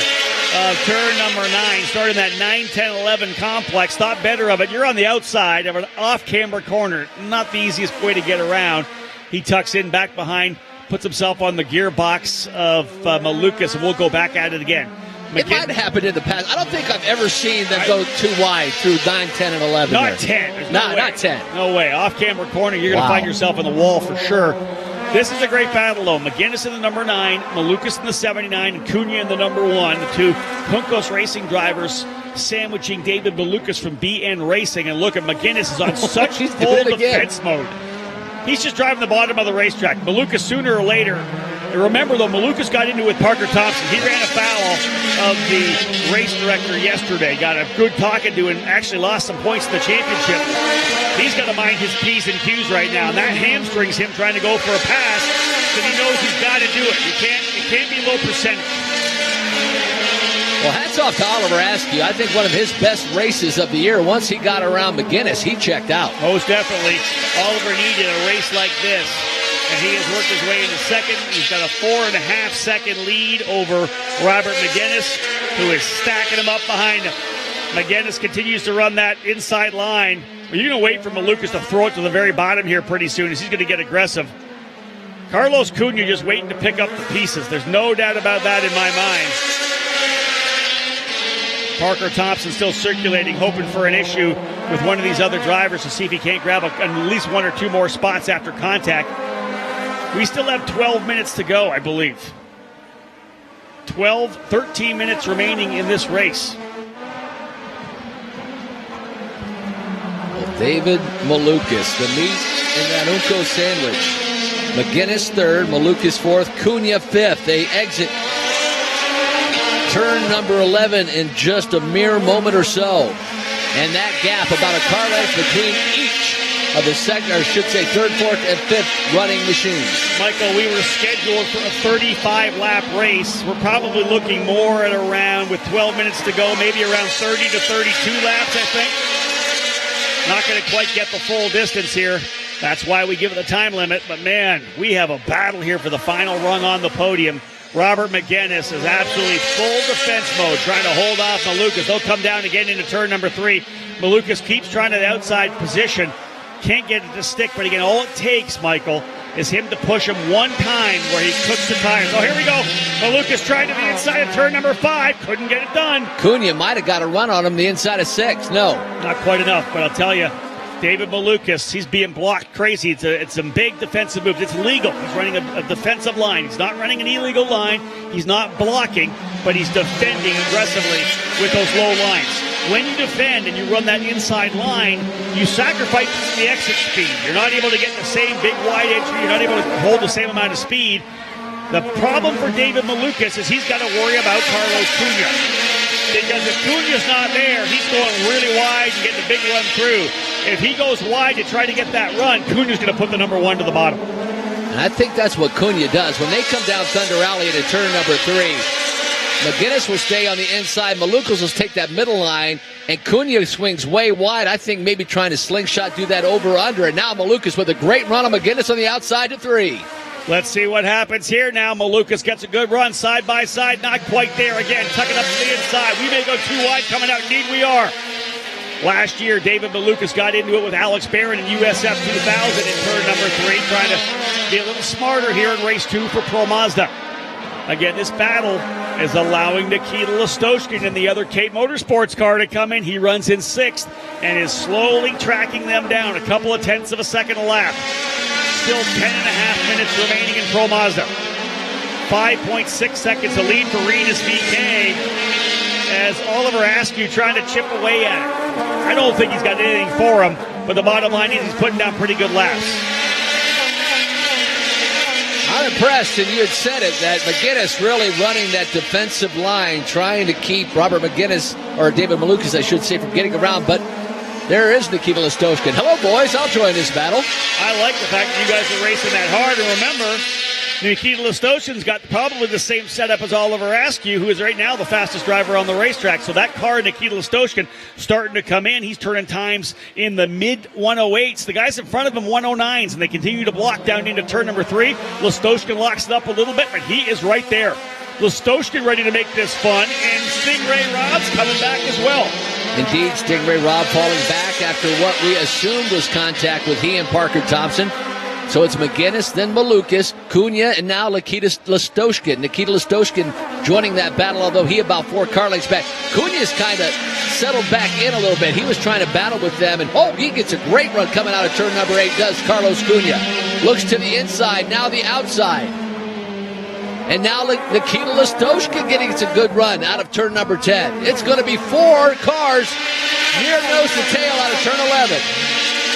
B: of turn number 9. Starting that 9, 10, 11 complex. Thought better of it. You're on the outside of an off-camber corner. Not the easiest way to get around. He tucks in back behind, puts himself on the gearbox of Malukas, and we'll go back at it again.
C: It might happen in the past. I don't think I've ever seen them go too wide through 9, 10, and 11.
B: Not 10.
C: Not 10.
B: No way. Off-camera corner, you're going to find yourself in the wall for sure. This is a great battle, though. McGinnis in the number 9, Malukas in the 79, and Cunha in the number 1. The two Juncos Racing drivers sandwiching David Malukas from BN Racing. And look at McGinnis is on such full defense mode. He's just driving the bottom of the racetrack. Malukas sooner or later. And remember, though, Malukas got into it with Parker Thompson. He ran afoul of the race director yesterday. Got a good talking to and actually lost some points in the championship. He's got to mind his P's and Q's right now. And that hamstrings him trying to go for a pass because he knows he's got to do it. It can't be low percentage.
C: Well, hats off to Oliver Askew. I think one of his best races of the year. Once he got around McGinnis, he checked out.
B: Most definitely. Oliver needed a race like this. And he has worked his way into second. He's got a 4.5-second lead over Robert McGinnis, who is stacking him up behind him. McGinnis continues to run that inside line. You're going to wait for Malukas to throw it to the very bottom here pretty soon as he's going to get aggressive. Carlos Cunha just waiting to pick up the pieces. There's no doubt about that in my mind. Parker Thompson still circulating, hoping for an issue with one of these other drivers to see if he can't grab at least 1 or 2 more spots after contact. We still have 12 minutes to go, I believe. 13 minutes remaining in this race.
C: Well, David Malukas, the meat in that Unco sandwich. McGinnis third, Malukas fourth, Cunha fifth. They exit turn number 11 in just a mere moment or so. And that gap, about a car length between each of the second, or should say third, fourth, and fifth running machines.
B: Michael, we were scheduled for a 35-lap race. We're probably looking more at around, with 12 minutes to go, maybe around 30 to 32 laps, I think. Not going to quite get the full distance here. That's why we give it a time limit. But, man, we have a battle here for the final rung on the podium. Robert McGinnis is absolutely full defense mode, trying to hold off Malukas. They'll come down again into turn number 3. Malukas keeps trying to the outside position. Can't get it to stick, but again, all it takes, Michael, is him to push him one time where he cooks the tires. Oh, here we go. Malukas tried to the inside of turn number 5. Couldn't get it done.
C: Cunha might have got a run on him the inside of 6. No.
B: Not quite enough, but I'll tell you, David Malukas, he's being blocked crazy. It's some big defensive moves. It's legal. He's running a defensive line. He's not running an illegal line. He's not blocking, but he's defending aggressively with those low lines. When you defend and you run that inside line, you sacrifice the exit speed. You're not able to get the same big wide entry. You're not able to hold the same amount of speed. The problem for David Malukas is he's got to worry about Carlos Cunha. Because if Cunha's not there, he's going really wide and getting a big run through. if he goes wide to try to get that run, Cunha's going to put the number 1 to the bottom.
C: And I think that's what Cunha does. When they come down Thunder Alley into turn number 3, McGinnis will stay on the inside. Malukas will take that middle line, and Cunha swings way wide. I think maybe trying to slingshot, do that over-under. And now Malukas with a great run on McGinnis on the outside to 3.
B: Let's see what happens here now. Malukas gets a good run side by side. Not quite there again. Tucking up to the inside. We may go too wide coming out. Indeed we are. Last year, David Malukas got into it with Alex Barron in USF2000 in turn number 3, trying to be a little smarter here in race 2 for Pro Mazda. Again, this battle is allowing Nikita Listoshkin and the other Cape Motorsports car to come in. He runs in 6th and is slowly tracking them down, a couple of tenths of a second a lap. Still 10.5 minutes remaining in Pro Mazda. 5.6 seconds to lead for Rinus VeeKay as Oliver Askew trying to chip away at it. I don't think he's got anything for him, but the bottom line is he's putting down pretty good laps.
C: I'm impressed, and you had said it, that McGinnis really running that defensive line, trying to keep Robert McGinnis, or David Malukas, I should say, from getting around, but there is Nikita Listoshkin. Hello, boys. I'll join this battle.
B: I like the fact that you guys are racing that hard, and remember, Nikita Listoshkin's got probably the same setup as Oliver Askew, who is right now the fastest driver on the racetrack. So that car, Nikita Listoshkin, starting to come in. He's turning times in the mid-108s. The guys in front of him, 109s, and they continue to block down into turn number 3. Listoshkin locks it up a little bit, but he is right there. Listoshkin ready to make this fun, and Stingray Rob's coming back as well.
C: Indeed, Stingray Rob falling back after what we assumed was contact with he and Parker Thompson. So it's McGinnis, then Malukas, Cunha, and now Nikita Listoshkin. Nikita Listoshkin joining that battle, although he about 4 car lengths back. Cunha's kind of settled back in a little bit. He was trying to battle with them, and he gets a great run coming out of turn number 8, does Carlos Cunha. Looks to the inside, now the outside. And now Nikita Listoshkin getting a good run out of turn number 10. It's going to be 4 cars near nose to tail out of turn 11.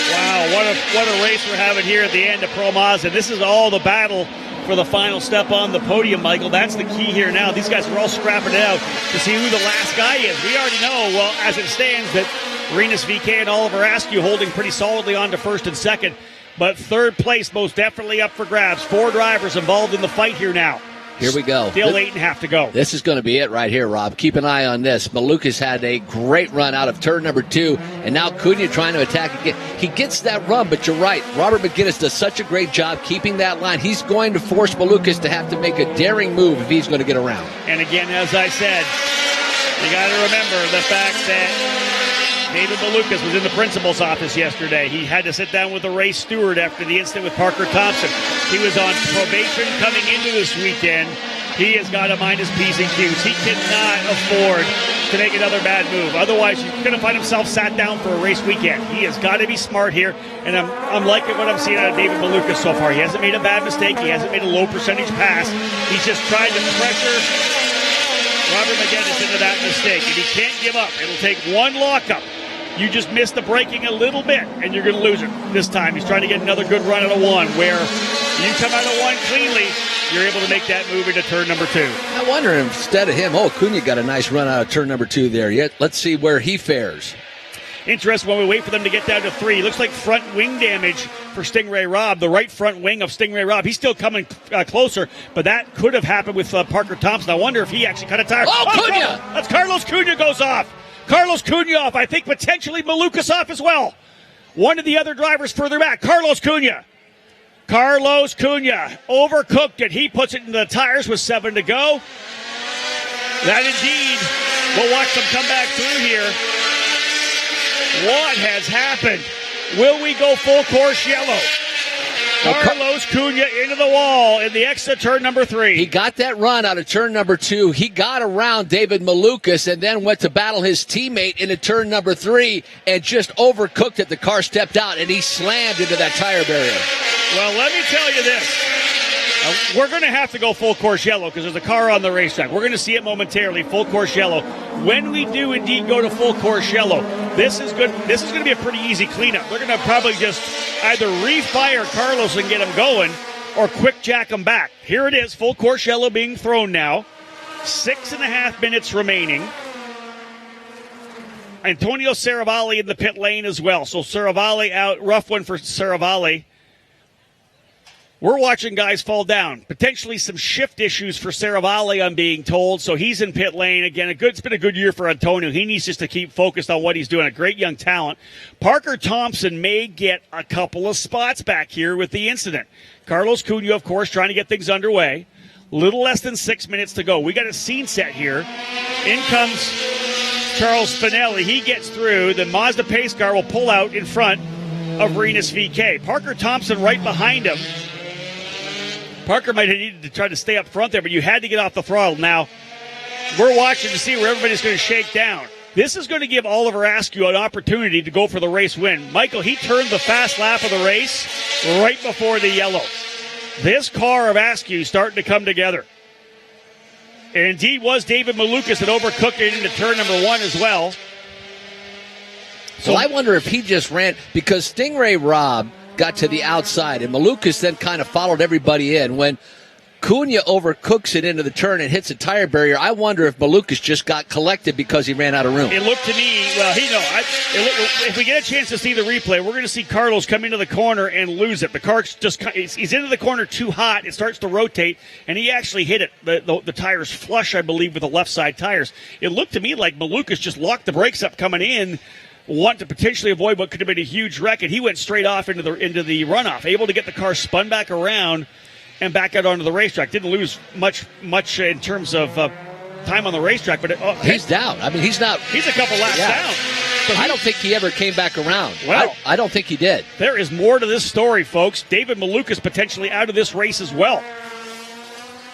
B: Wow, what a race we're having here at the end of Pro Mazda. This is all the battle for the final step on the podium, Michael. That's the key here now. These guys are all scrapping it out to see who the last guy is. We already know, well, as it stands, that Rinus VeeKay and Oliver Askew holding pretty solidly on to first and second. But third place most definitely up for grabs. 4 drivers involved in the fight here now.
C: Here we go.
B: Still 8.5 to go.
C: This is going to be it right here, Rob. Keep an eye on this. Malukas had a great run out of turn number 2, and now Cunha trying to attack again. He gets that run, but you're right. Robert McGinnis does such a great job keeping that line. He's going to force Malukas to have to make a daring move if he's going to get around.
B: And again, as I said, you got to remember the fact that David Malukas was in the principal's office yesterday. He had to sit down with the race steward after the incident with Parker Thompson. He was on probation coming into this weekend. He has got to mind his P's and Q's. He cannot afford to make another bad move. Otherwise, he's going to find himself sat down for a race weekend. He has got to be smart here, and I'm liking what I'm seeing out of David Malukas so far. He hasn't made a bad mistake. He hasn't made a low percentage pass. He's just tried to pressure Robert McGinnis into that mistake, and he can't give up. It'll take one lockup. You just missed the braking a little bit, and you're going to lose it this time. He's trying to get another good run out of 1, where you come out of 1 cleanly, you're able to make that move into turn number 2.
C: I wonder, instead of him, Cunha got a nice run out of turn number 2 there. Yet, let's see where he fares.
B: Interesting when we wait for them to get down to 3. Looks like front wing damage for Stingray Rob, the right front wing of Stingray Rob. He's still coming closer, but that could have happened with Parker Thompson. I wonder if he actually cut a tire.
C: Cunha!
B: That's Carlos Cunha goes off. Carlos Cunha off. I think potentially Malukas off as well. One of the other drivers further back. Carlos Cunha. Carlos Cunha overcooked it. He puts it into the tires with 7 to go. That indeed. We'll watch them come back through here. What has happened? Will we go full course yellow? Carlos Cunha into the wall in the exit turn number 3.
C: He got that run out of turn number 2. He got around David Malukas and then went to battle his teammate into turn number 3 and just overcooked it. The car stepped out and he slammed into that tire barrier.
B: Well, let me tell you this. We're going to have to go full course yellow because there's a car on the racetrack. We're going to see it momentarily, full course yellow. When we do indeed go to full course yellow, this is good. This is going to be a pretty easy cleanup. They're going to probably just either refire Carlos and get him going or quick jack him back. Here it is, full course yellow being thrown now. 6.5 minutes remaining. Antonio Saravalli in the pit lane as well. So Saravalli out, rough one for Saravalli. We're watching guys fall down. Potentially some shift issues for Saravalli, I'm being told. So he's in pit lane. Again, it's been a good year for Antonio. He needs just to keep focused on what he's doing. A great young talent. Parker Thompson may get a couple of spots back here with the incident. Carlos Cunha, of course, trying to get things underway. Little less than 6 minutes to go. We got a scene set here. In comes Charles Spinelli. He gets through. The Mazda pace car will pull out in front of Rinus VeeKay. Parker Thompson right behind him. Parker might have needed to try to stay up front there, but you had to get off the throttle. Now, we're watching to see where everybody's going to shake down. This is going to give Oliver Askew an opportunity to go for the race win. Michael, he turned the fast lap of the race right before the yellow. This car of Askew starting to come together. And indeed was David Malukas that overcooked it into turn number 1 as well.
C: So I wonder if he just ran, because Stingray Robb got to the outside, and Malukas then kind of followed everybody in. When Cunha overcooks it into the turn and hits a tire barrier, I wonder if Malukas just got collected because he ran out of room.
B: It looked to me, if we get a chance to see the replay, we're going to see Carlos come into the corner and lose it. The car he's into the corner too hot. It starts to rotate, and he actually hit it. The tires flush, I believe, with the left side tires. It looked to me like Malukas just locked the brakes up coming in, want to potentially avoid what could have been a huge wreck, and he went straight off into the runoff, able to get the car spun back around and back out onto the racetrack. Didn't lose much in terms of time on the racetrack, but
C: he's down. I mean, he's a
B: couple laps down.
C: So I don't think he ever came back around. Well, I don't think he did.
B: There is more to this story, folks. David Malukas potentially out of this race as well.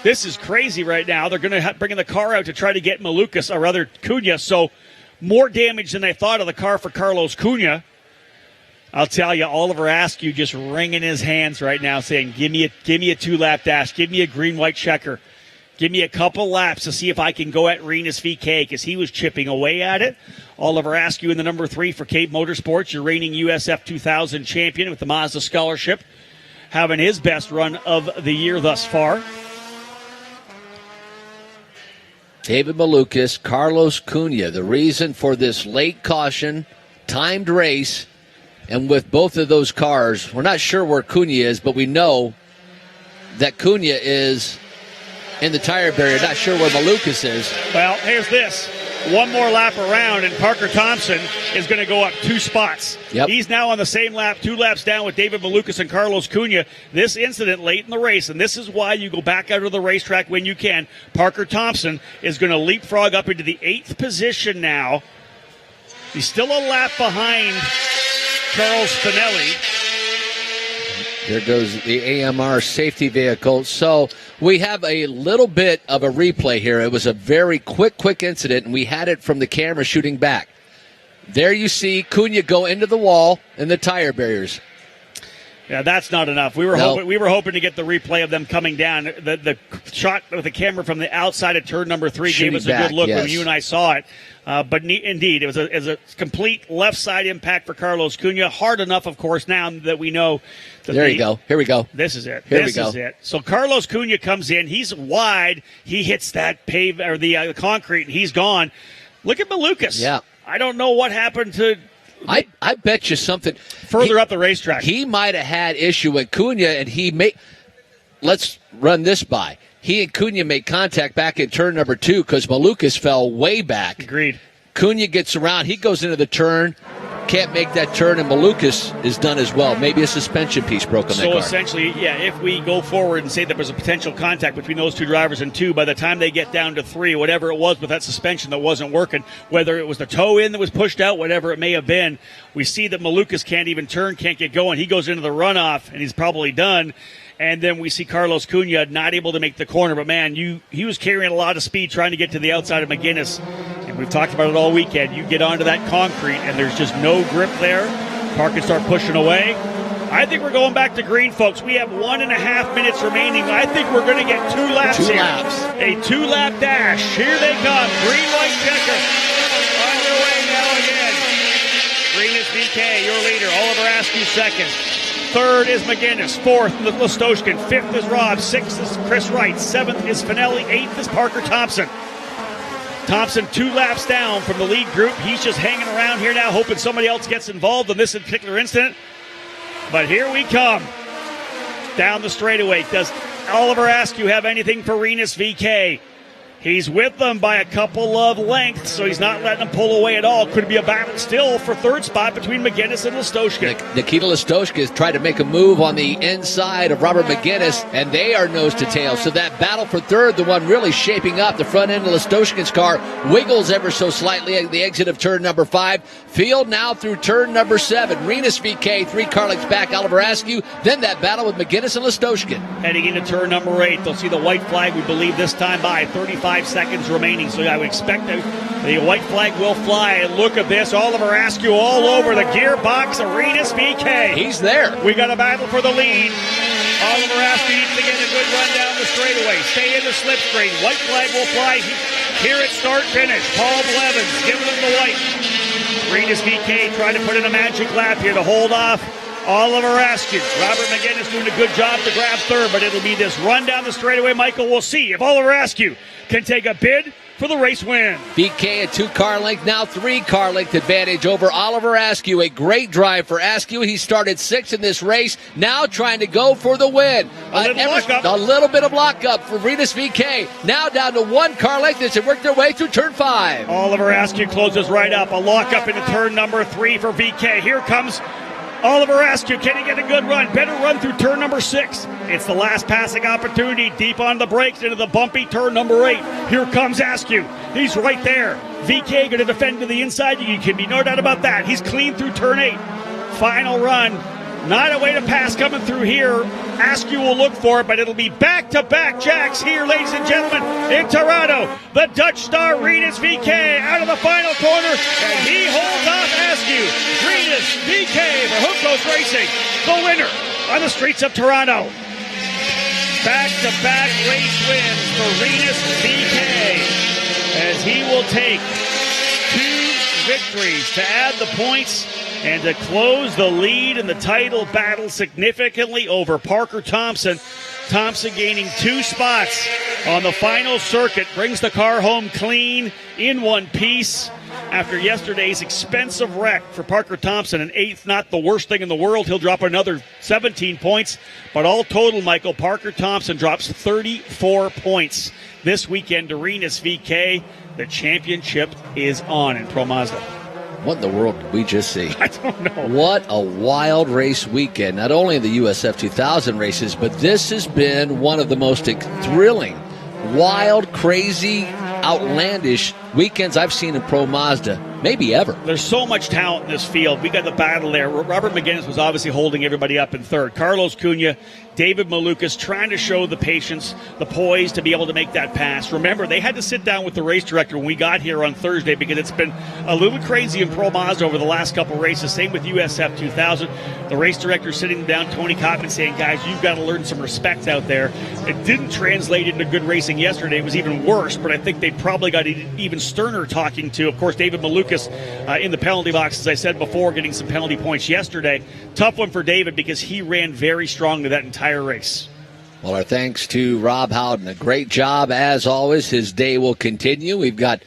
B: This is crazy right now. They're going to bring the car out to try to get Malukas, or rather Cunha, so more damage than they thought of the car for Carlos Cunha. I'll tell you, Oliver Askew just wringing his hands right now saying, give me a 2-lap dash. Give me a green-white checker. Give me a couple laps to see if I can go at Rinus VeeKay, because he was chipping away at it. Oliver Askew in the number 3 for Cape Motorsports, your reigning USF2000 champion with the Mazda Scholarship, having his best run of the year thus far.
C: David Malukas, Carlos Cunha, the reason for this late caution, timed race, and with both of those cars, we're not sure where Cunha is, but we know that Cunha is in the tire barrier, not sure where Malukas is.
B: Well, here's this. One more lap around, and Parker Thompson is going to go up 2 spots.
C: Yep.
B: He's now on the same lap, 2 laps down with David Malukas and Carlos Cunha. This incident late in the race, and this is why you go back out of the racetrack when you can. Parker Thompson is going to leapfrog up into the 8th position now. He's still a lap behind Charles Spinelli.
C: There goes the AMR safety vehicle. So we have a little bit of a replay here. It was a very quick incident, and we had it from the camera shooting back. There you see Cunha go into the wall and the tire barriers.
B: Yeah, that's not enough. We were hoping to get the replay of them coming down. The shot with the camera from the outside of turn number 3
C: shooting
B: gave us
C: back,
B: a good look
C: yes.
B: when you and I saw it. But indeed, it was a complete left side impact for Carlos Cunha. Hard enough, of course, now that we know. That
C: there you go. Here we go.
B: This is it.
C: Here
B: this
C: we go.
B: is it. So Carlos Cunha comes in. He's wide. He hits that the concrete, and he's gone. Look at Malukas.
C: Yeah.
B: I don't know what happened to.
C: I bet you something
B: further up the racetrack.
C: He might have had issue with Cunha, and let's run this by. He and Cunha made contact back in turn number 2 because Malukas fell way back.
B: Agreed.
C: Cunha gets around. He goes into the turn. Can't make that turn, and Malukas is done as well. Maybe a suspension piece broke on that car.
B: So essentially, yeah, if we go forward and say there was a potential contact between those 2 drivers and 2, by the time they get down to 3, whatever it was with that suspension that wasn't working, whether it was the toe in that was pushed out, whatever it may have been, we see that Malukas can't even turn, can't get going. He goes into the runoff, and he's probably done. And then we see Carlos Cunha not able to make the corner. But, man, he was carrying a lot of speed trying to get to the outside of McGuinness. And we've talked about it all weekend. You get onto that concrete, and there's just no grip there. Car can start pushing away. I think we're going back to green, folks. We have 1.5 minutes remaining. I think we're going to get 2 laps here.
C: 2 laps.
B: A 2-lap dash. Here they come. Green, white checker. On your way now again. Rinus VeeKay, your leader. Oliver Askew second. 3rd is McGuinness. 4th, Listoshkin. 5th is Robb. 6th is Chris Wright. 7th is Finelli. 8th is Parker Thompson. Thompson 2 laps down from the lead group. He's just hanging around here now, hoping somebody else gets involved in this particular incident. But here we come. Down the straightaway. Does Oliver Askew have anything for Rinus VeeKay? He's with them by a couple of lengths, so he's not letting them pull away at all. Could be a battle still for third spot between McGinnis and Listoshkin.
C: Nikita Listoshkin has tried to make a move on the inside of Robert McGinnis, and they are nose to tail. So that battle for third, the one really shaping up, the front end of Listoshkin's car wiggles ever so slightly at the exit of turn number 5. Field now through turn number 7. Rinus VeeKay, 3 car lengths back, Oliver Askew. Then that battle with McGinnis and Listoshkin.
B: Heading into turn number 8, they'll see the white flag, we believe, this time by 35 seconds remaining, so I would expect the white flag will fly. And look at this, Oliver Askew all over the gearbox of Rinus VeeKay.
C: He's there.
B: We got a battle for the lead. Oliver Askew needs to get a good run down the straightaway. Stay in the slipstream. White flag will fly here at start finish. Paul Blevins giving him the white. Rinus VeeKay trying to put in a magic lap here to hold off Oliver Askew. Robert McGinnis doing a good job to grab third, but it'll be this run down the straightaway. Michael, we'll see if Oliver Askew can take a bid for the race win.
C: VeeKay a 2 car length, now 3 car length advantage over Oliver Askew. A great drive for Askew. He started 6th in this race, now trying to go for the win. A little bit of lockup for Rinus VeeKay. Now down to 1 car length as they work their way through turn 5.
B: Oliver Askew closes right up. A lockup into turn number 3 for VeeKay. Here comes Oliver Askew. Can he get a good run? Better run through turn number 6. It's the last passing opportunity. Deep on the brakes into the bumpy turn number 8. Here comes Askew. He's right there. VeeKay going to defend to the inside. You can be no doubt about that. He's clean through turn 8. Final run. Not a way to pass coming through here. Askew will look for it, but it'll be back-to-back jacks here, ladies and gentlemen, in Toronto. The Dutch star Rinus VeeKay out of the final corner, and he holds off Askew. Rinus VeeKay for Hook Coast Racing, the winner on the streets of Toronto. Back-to-back race wins for Rinus VeeKay, as he will take 2 victories to add the points and to close the lead in the title battle significantly over Parker Thompson. Thompson gaining 2 spots on the final circuit, brings the car home clean in one piece after yesterday's expensive wreck for Parker Thompson. An 8th, not the worst thing in the world. He'll drop another 17 points. But all total, Michael, Parker Thompson drops 34 points this weekend to Rinus VeeKay. The championship is on in Pro Mazda.
C: What in the world did we just see?
B: I don't know.
C: What a wild race weekend. Not only in the USF2000 races, but this has been one of the most thrilling, wild, crazy, outlandish weekends I've seen in Pro Mazda, maybe ever.
B: There's so much talent in this field. We got the battle there. Robert McGinnis was obviously holding everybody up in third. Carlos Cunha, David Malukas trying to show the patience, the poise to be able to make that pass. Remember, they had to sit down with the race director when we got here on Thursday because it's been a little crazy in Pro Mazda over the last couple races. Same with USF2000. The race director sitting down, Tony Cotman, saying, guys, you've got to learn some respect out there. It didn't translate into good racing yesterday. It was even worse, but I think they probably got even sterner talking to, of course, David Malukas in the penalty box, as I said before, getting some penalty points yesterday. Tough one for David because he ran very strongly that entire race.
C: Well, our thanks to Rob Howden. A great job, as always. His day will continue. We've got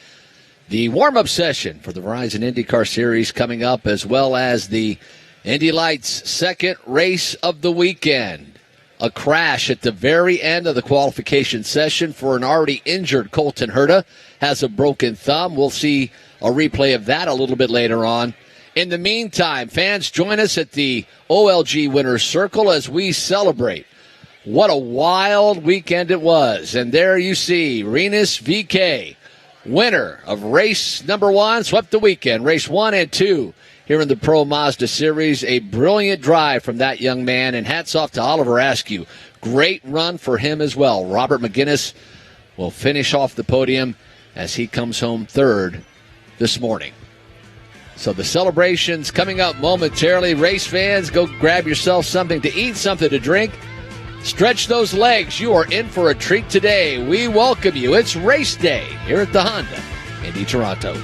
C: the warm-up session for the Verizon IndyCar Series coming up, as well as the Indy Lights' second race of the weekend. A crash at the very end of the qualification session for an already injured Colton Herta. Has a broken thumb. We'll see a replay of that a little bit later on. In the meantime, fans, join us at the OLG Winners Circle as we celebrate. What a wild weekend it was. And there you see Rinus VeeKay, winner of race number 1, swept the weekend, race 1 and 2 here in the Pro Mazda Series. A brilliant drive from that young man, and hats off to Oliver Askew. Great run for him as well. Robert McGinnis will finish off the podium as he comes home third this morning. So the celebrations coming up momentarily. Race fans, go grab yourself something to eat, something to drink. Stretch those legs. You are in for a treat today. We welcome you. It's race day here at the Honda Indy Toronto.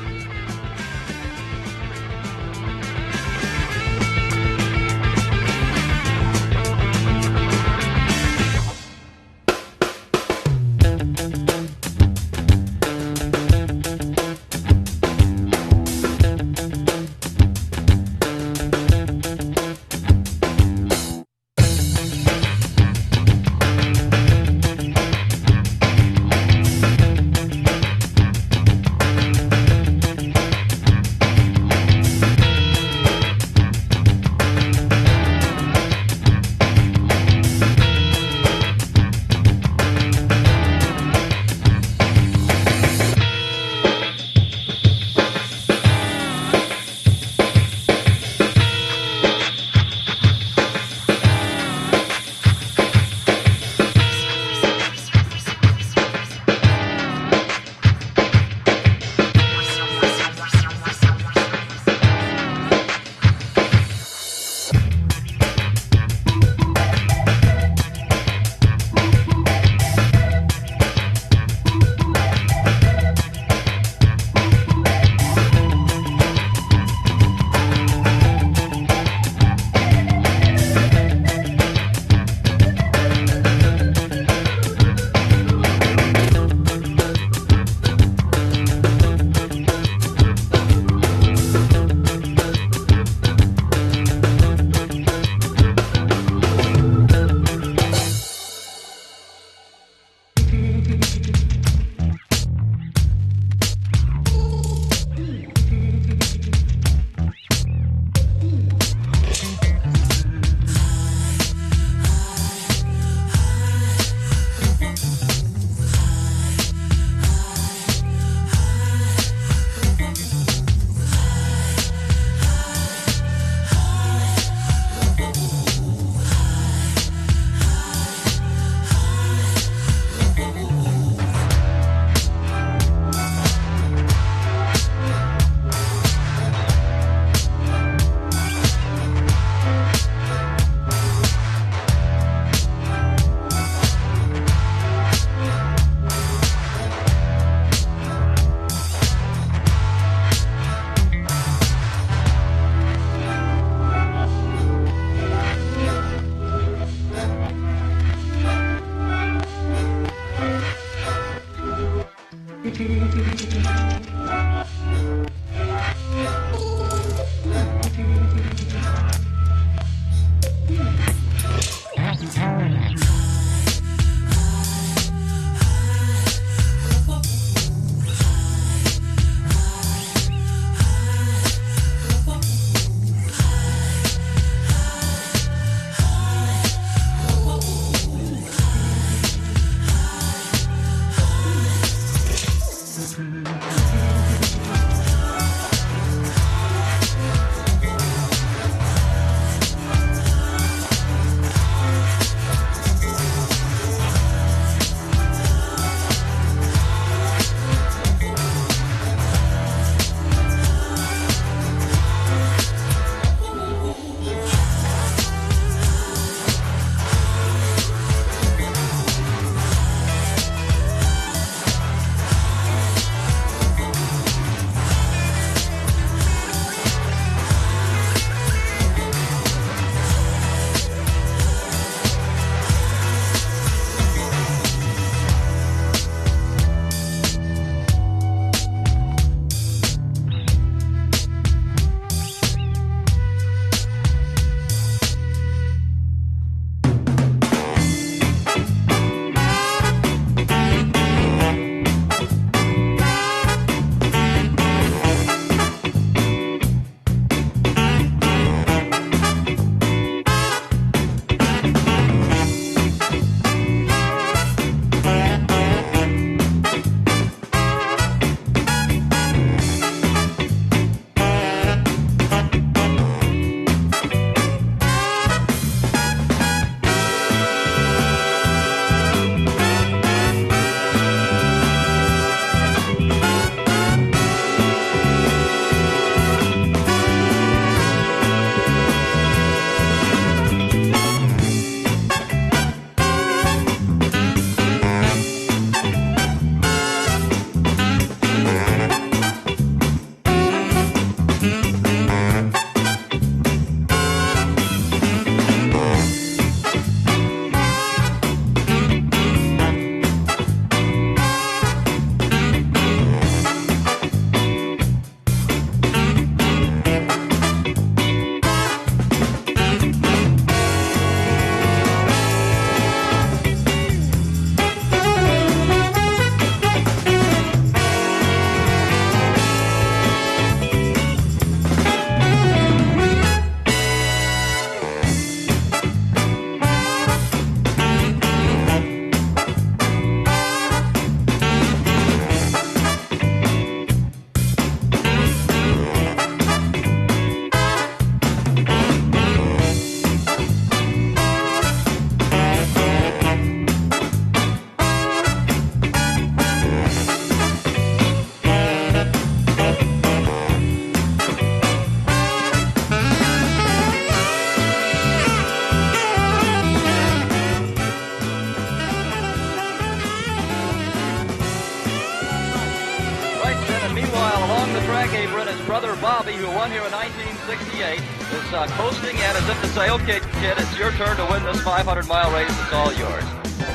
E: along the track, Avery, his brother Bobby, who won here in 1968, is coasting and as if to say, okay, kid, it's your turn to win this 500-mile race. It's all yours.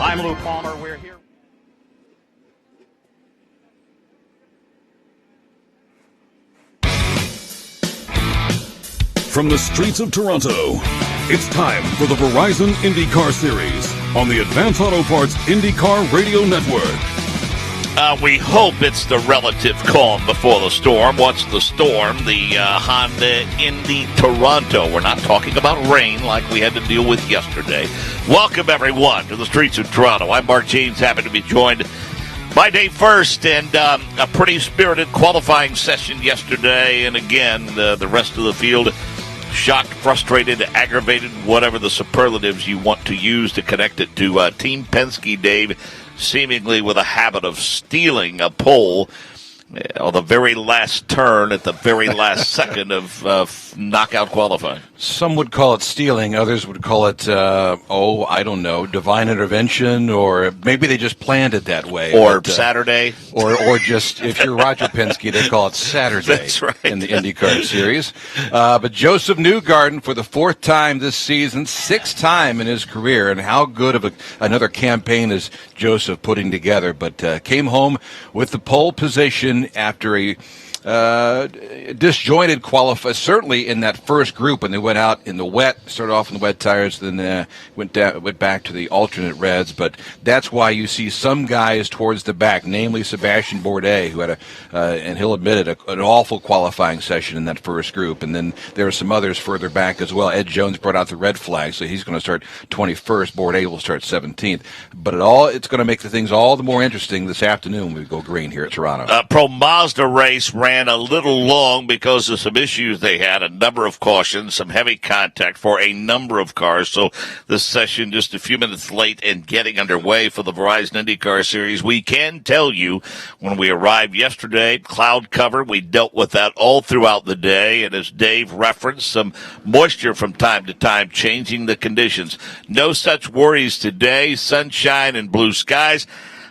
B: I'm Lou Palmer. We're here.
F: From the streets of Toronto, it's time for the Verizon IndyCar Series on the Advance Auto Parts IndyCar Radio Network.
G: We hope it's the relative calm before the storm. What's the storm? The Honda Indy Toronto. We're not talking about rain like we had to deal with yesterday. Welcome, everyone, to the streets of Toronto. I'm Mark James, happy to be joined by Dave First, and a pretty spirited qualifying session yesterday. And again, the rest of the field shocked, frustrated, aggravated, whatever the superlatives you want to use to connect it to Team Penske, Dave, seemingly with a habit of stealing a pole on the very last turn at the very last second of knockout qualifying.
H: Some would call it stealing. Others would call it, I don't know, divine intervention, or maybe they just planned it that way.
G: Or Saturday.
H: Or just, if you're Roger Penske, they call it Saturday.
G: That's right.
H: In the IndyCar Series. But Joseph Newgarden, for the fourth time this season, sixth time in his career, and how good of another campaign is Joseph putting together, but came home with the pole position after a disjointed qualify, certainly in that first group when they went out in the wet, started off in the wet tires, then went back to the alternate reds. But that's why you see some guys towards the back, namely Sebastian Bourdais, who had and he'll admit it, an awful qualifying session in that first group. And then there are some others further back as well. Ed Jones brought out the red flag, so he's going to start 21st. Bourdais will start 17th. But it's going to make the things all the more interesting this afternoon when we go green here at Toronto.
G: Pro Mazda Race ran a little long because of some issues they had, a number of cautions, some heavy contact for a number of cars. So this session just a few minutes late and getting underway for the Verizon IndyCar Series. We can tell you when we arrived yesterday, cloud cover, we dealt with that all throughout the day. And as Dave referenced, some moisture from time to time changing the conditions. No such worries today, sunshine and blue skies.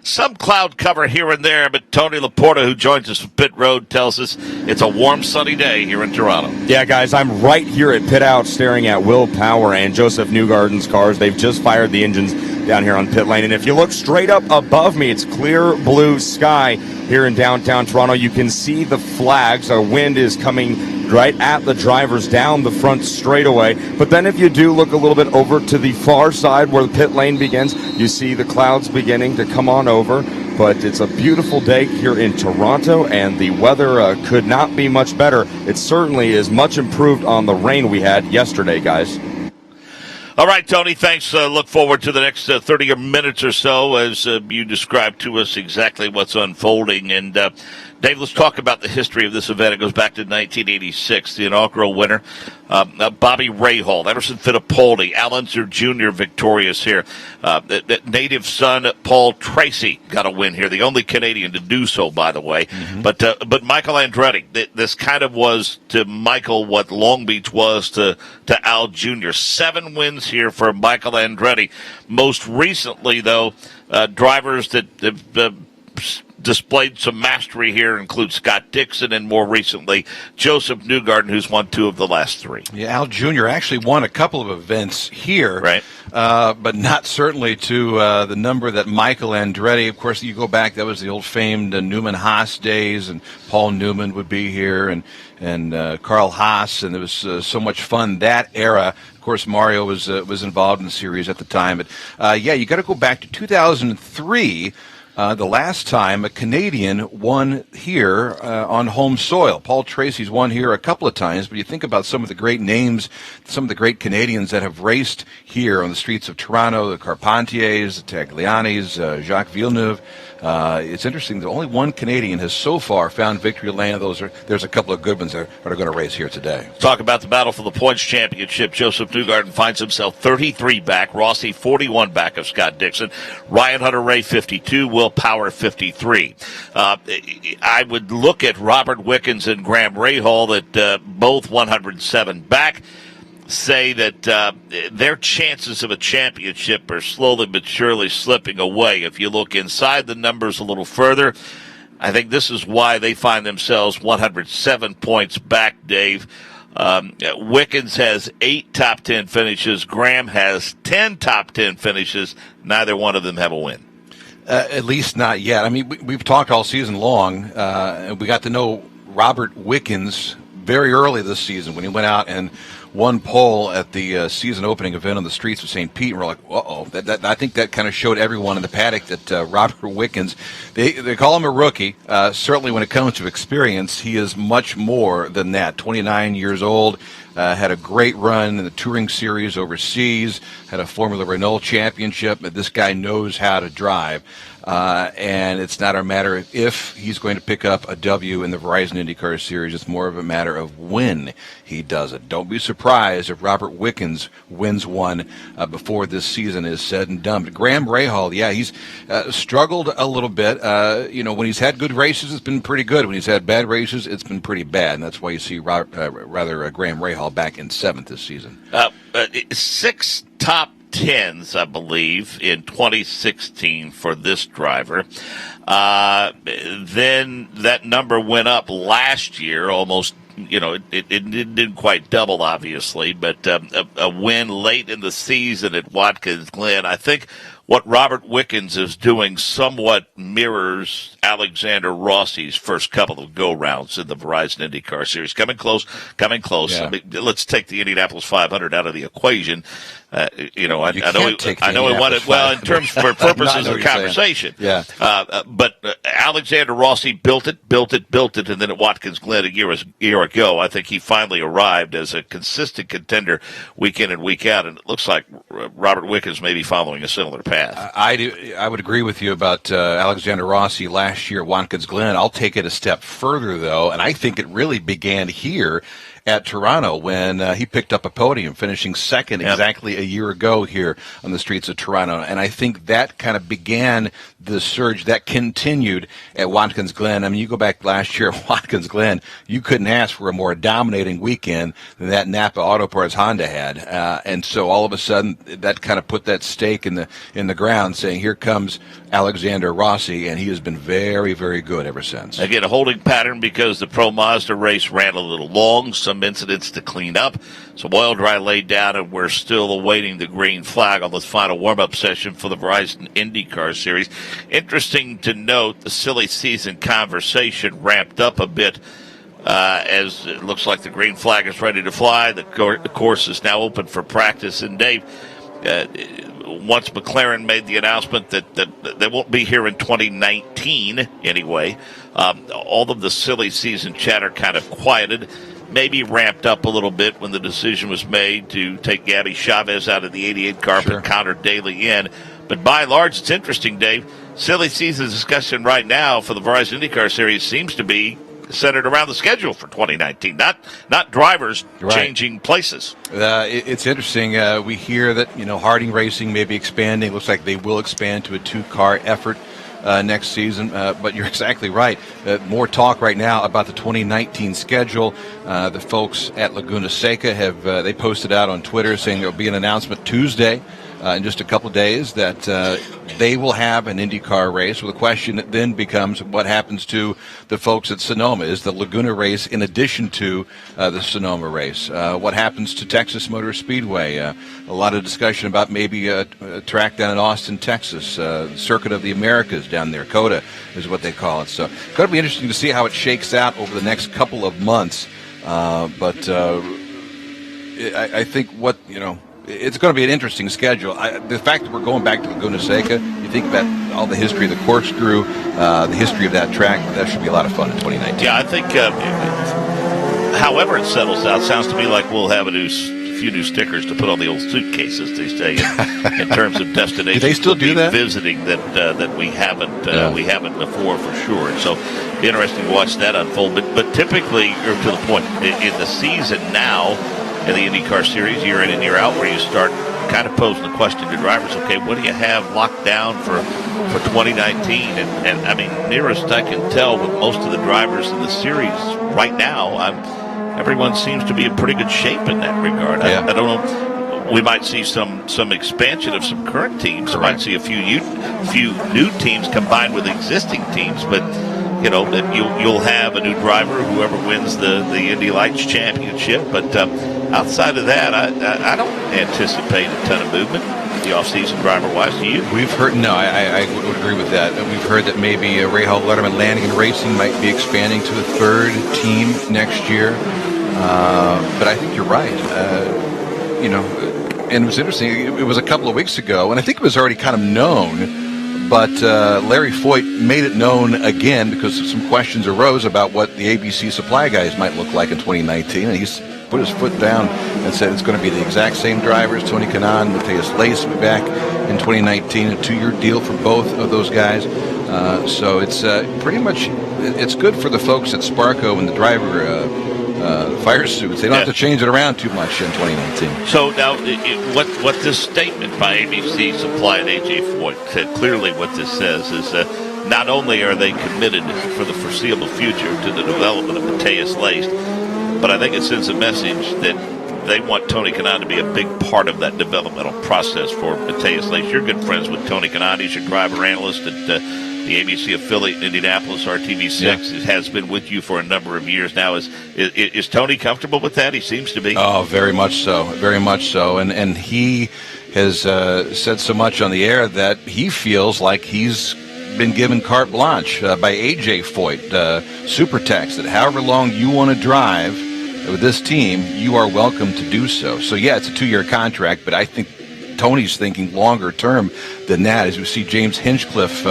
G: Some cloud cover here and there, but Tony Laporta, who joins us from Pit Road, tells us it's a warm, sunny day here in Toronto.
I: Yeah, guys, I'm right here at Pit Out staring at Will Power and Joseph Newgarden's cars. They've just fired the engines down here on pit lane. And if you look straight up above me, it's clear blue sky here in downtown Toronto. You can see the flags. Our wind is coming right at the drivers down the front straightaway. But then if you do look a little bit over to the far side where the pit lane begins, you see the clouds beginning to come on over. But it's a beautiful day here in Toronto, and the weather could not be much better. It certainly is much improved on the rain we had yesterday, guys.
G: All right, Tony, thanks. Look forward to the next 30 minutes or so as you describe to us exactly what's unfolding. And, Dave, let's talk about the history of this event. It goes back to 1986, the inaugural winner, Bobby Rahal, Emerson Fittipaldi, Al Unser Jr. victorious here. The native son, Paul Tracy, got a win here, the only Canadian to do so, by the way. Mm-hmm. But Michael Andretti, this kind of was to Michael what Long Beach was to Al Jr. 7 wins here for Michael Andretti. Most recently, though, drivers that have displayed some mastery here include Scott Dixon and more recently Joseph Newgarden, who's won 2 of the last 3.
H: Yeah, Al Jr. actually won a couple of events here,
G: right?
H: But not certainly to the number that Michael Andretti. Of course, you go back, that was the old famed Newman-Haas days, and Paul Newman would be here, and Carl Haas, and it was so much fun that era. Of course, Mario was involved in the series at the time. But you got to go back to 2003. The last time a Canadian won here on home soil. Paul Tracy's won here a couple of times, but you think about some of the great names, some of the great Canadians that have raced here on the streets of Toronto, the Carpentiers, the Taglianis, Jacques Villeneuve. It's interesting that only one Canadian has so far found victory lane. There's a couple of good ones that are going to race here today.
G: Talk about the battle for the points championship. Joseph Newgarden finds himself 33 back. Rossi 41 back of Scott Dixon. Ryan Hunter-Reay 52. Will Power 53. I would look at Robert Wickens and Graham Rahal that both 107 back. Say that their chances of a championship are slowly but surely slipping away. If you look inside the numbers a little further, I think this is why they find themselves 107 points back, Dave. Wickens has 8 top 10 finishes. Graham has 10 top 10 finishes. Neither one of them have a win.
H: At least not yet. I mean, we've talked all season long. We got to know Robert Wickens very early this season when he went out and won pole at the season opening event on the streets of St. Pete. And we're like, uh-oh. I think that kind of showed everyone in the paddock that Robert Wickens, they call him a rookie. Certainly when it comes to experience, he is much more than that. 29 years old, had a great run in the Touring Series overseas, had a Formula Renault championship. This guy knows how to drive. And it's not a matter of if he's going to pick up a W in the Verizon IndyCar Series. It's more of a matter of when he does it. Don't be surprised if Robert Wickens wins one before this season is said and done. But Graham Rahal, yeah, he's struggled a little bit. When he's had good races, it's been pretty good. When he's had bad races, it's been pretty bad. And that's why you see Graham Rahal back in 7th this season.
G: 6 top 10s, I believe, in 2016 for this driver. Then that number went up last year, almost, it didn't quite double, obviously, but a win late in the season at Watkins Glen. I think what Robert Wickens is doing somewhat mirrors Alexander Rossi's first couple of go-rounds in the Verizon IndyCar Series. Coming close.
H: Yeah.
G: I mean, let's take the Indianapolis 500 out of the equation. I know he won it well in terms for purposes of conversation.
H: Yeah.
G: But Alexander Rossi built it, and then at Watkins Glen a year ago, I think he finally arrived as a consistent contender week in and week out, and it looks like Robert Wickens may be following a similar path.
H: I would agree with you about Alexander Rossi last year at Watkins Glen. I'll take it a step further, though, and I think it really began here at Toronto when he picked up a podium, finishing second exactly a year ago here on the streets of Toronto. And I think that kind of began the surge that continued at Watkins Glen. I mean, you go back last year at Watkins Glen, you couldn't ask for a more dominating weekend than that Napa Auto Parts Honda had. And so all of a sudden, that kind of put that stake in the ground, saying, here comes Alexander Rossi, and he has been very, very good ever since.
G: Again, a holding pattern because the Pro Mazda race ran a little long, some incidents to clean up, some oil dry laid down, and we're still awaiting the green flag on this final warm-up session for the Verizon IndyCar Series. Interesting to note, the silly season conversation ramped up a bit as it looks like the green flag is ready to fly. The course is now open for practice. And Dave, once McLaren made the announcement that they won't be here in 2019 anyway, all of the silly season chatter kind of quieted, maybe ramped up a little bit when the decision was made to take Gabby Chavez out of the 88 car and Connor Daly in. But by and large, it's interesting, Dave. Silly season discussion right now for the Verizon IndyCar Series seems to be centered around the schedule for 2019, not drivers changing places.
H: It's interesting. We hear that Harding Racing may be expanding. Looks like they will expand to a 2-car effort next season. But you're exactly right. More talk right now about the 2019 schedule. The folks at Laguna Seca have they posted out on Twitter saying there will be an announcement Tuesday in just a couple of days that they will have an IndyCar race. Well, the question then becomes what happens to the folks at Sonoma. Is the Laguna race in addition to the Sonoma race? What happens to Texas Motor Speedway? A lot of discussion about maybe a track down in Austin, Texas, Circuit of the Americas down there. COTA is what they call it. So it's going to be interesting to see how it shakes out over the next couple of months. But I think it's going to be an interesting schedule. The fact that we're going back to Laguna Seca, you think about all the history of the corkscrew, the history of that track, that should be a lot of fun in 2019.
G: Yeah, I think however it settles out, sounds to me like we'll have a few new stickers to put on the old suitcases these days in terms of destinations.
H: Do they still do that?
G: Visiting that we haven't before for sure. And so it'll be interesting to watch that unfold. But typically, or to the point, in the season now, in the IndyCar Series, year in and year out, where you start kind of posing the question to drivers, okay, what do you have locked down for 2019? And I mean, nearest I can tell with most of the drivers in the series right now, everyone seems to be in pretty good shape in that regard. I don't know. We might see some expansion of some current teams. We might see a few new teams combined with existing teams, but that you'll have a new driver, whoever wins the Indy Lights Championship. But outside of that, I don't anticipate a ton of movement the off-season driver-wise. Do you?
H: We've heard, no, I would agree with that. We've heard that maybe Ray Hall Letterman Lanigan Racing might be expanding to a third team next year. But I think you're right. And it was interesting. It was a couple of weeks ago, and I think it was already kind of known, but Larry Foyt made it known again because some questions arose about what the ABC supply guys might look like in 2019, and he's put his foot down and said it's going to be the exact same drivers. Tony Kanaan, Matthias Lace will be back in 2019, a 2-year deal for both of those guys. So it's pretty much, it's good for the folks at Sparco and the driver fire suits. They don't have to change it around too much in 2019.
G: So now, what this statement by ABC Supply and AJ Foyt said, clearly what this says is not only are they committed for the foreseeable future to the development of Matthias Lace, but I think it sends a message that they want Tony Kanaan to be a big part of that developmental process for Matthias Lace. You're good friends with Tony Kanaan. He's your driver analyst at the ABC affiliate in Indianapolis, RTV6. Yeah. It has been with you for a number of years now. Is Tony comfortable with that? He seems to be.
H: Oh, very much so. Very much so. And he has said so much on the air that he feels like he's been given carte blanche by AJ Foyt, super text, that however long you want to drive with this team, you are welcome to do so. So, yeah, it's a 2-year contract, but I think Tony's thinking longer term than that. As we see James Hinchcliffe,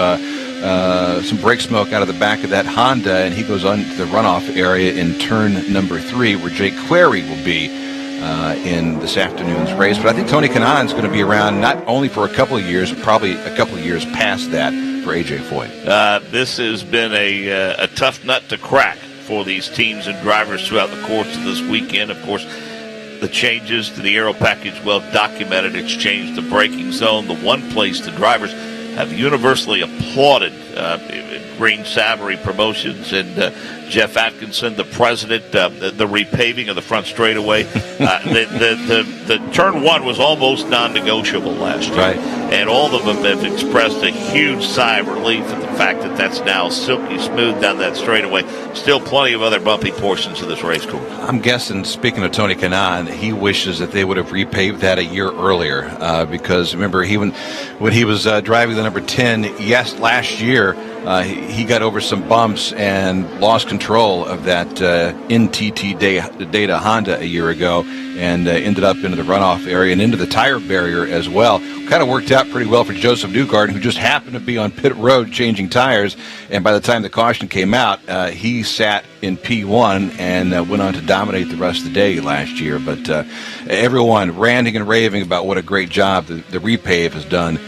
H: some brake smoke out of the back of that Honda, and he goes on to the runoff area in turn number 3, where Jake Query will be in this afternoon's race. But I think Tony Kanaan is going to be around not only for a couple of years, but probably a couple of years past that for AJ Foyt.
G: This has been a tough nut to crack for these teams and drivers throughout the course of this weekend. Of course, the changes to the aero package, well documented. It's changed the braking zone. The one place the drivers have universally applauded Green Savory Promotions and Jeff Atkinson, the president, the repaving of the front straightaway. The turn 1 was almost non-negotiable last year.
H: Right.
G: And all of them have expressed a huge sigh of relief at the fact that that's now silky smooth down that straightaway. Still plenty of other bumpy portions of this race course.
H: I'm guessing, speaking of Tony Kanaan, he wishes that they would have repaved that a year earlier because, remember, when he was driving the number 10 last year, he got over some bumps and lost control of that NTT Data Honda a year ago and ended up into the runoff area and into the tire barrier as well. Kind of worked out pretty well for Joseph Newgarden, who just happened to be on pit road changing tires, and by the time the caution came out, he sat in P1 and went on to dominate the rest of the day last year. But everyone ranting and raving about what a great job the repave has done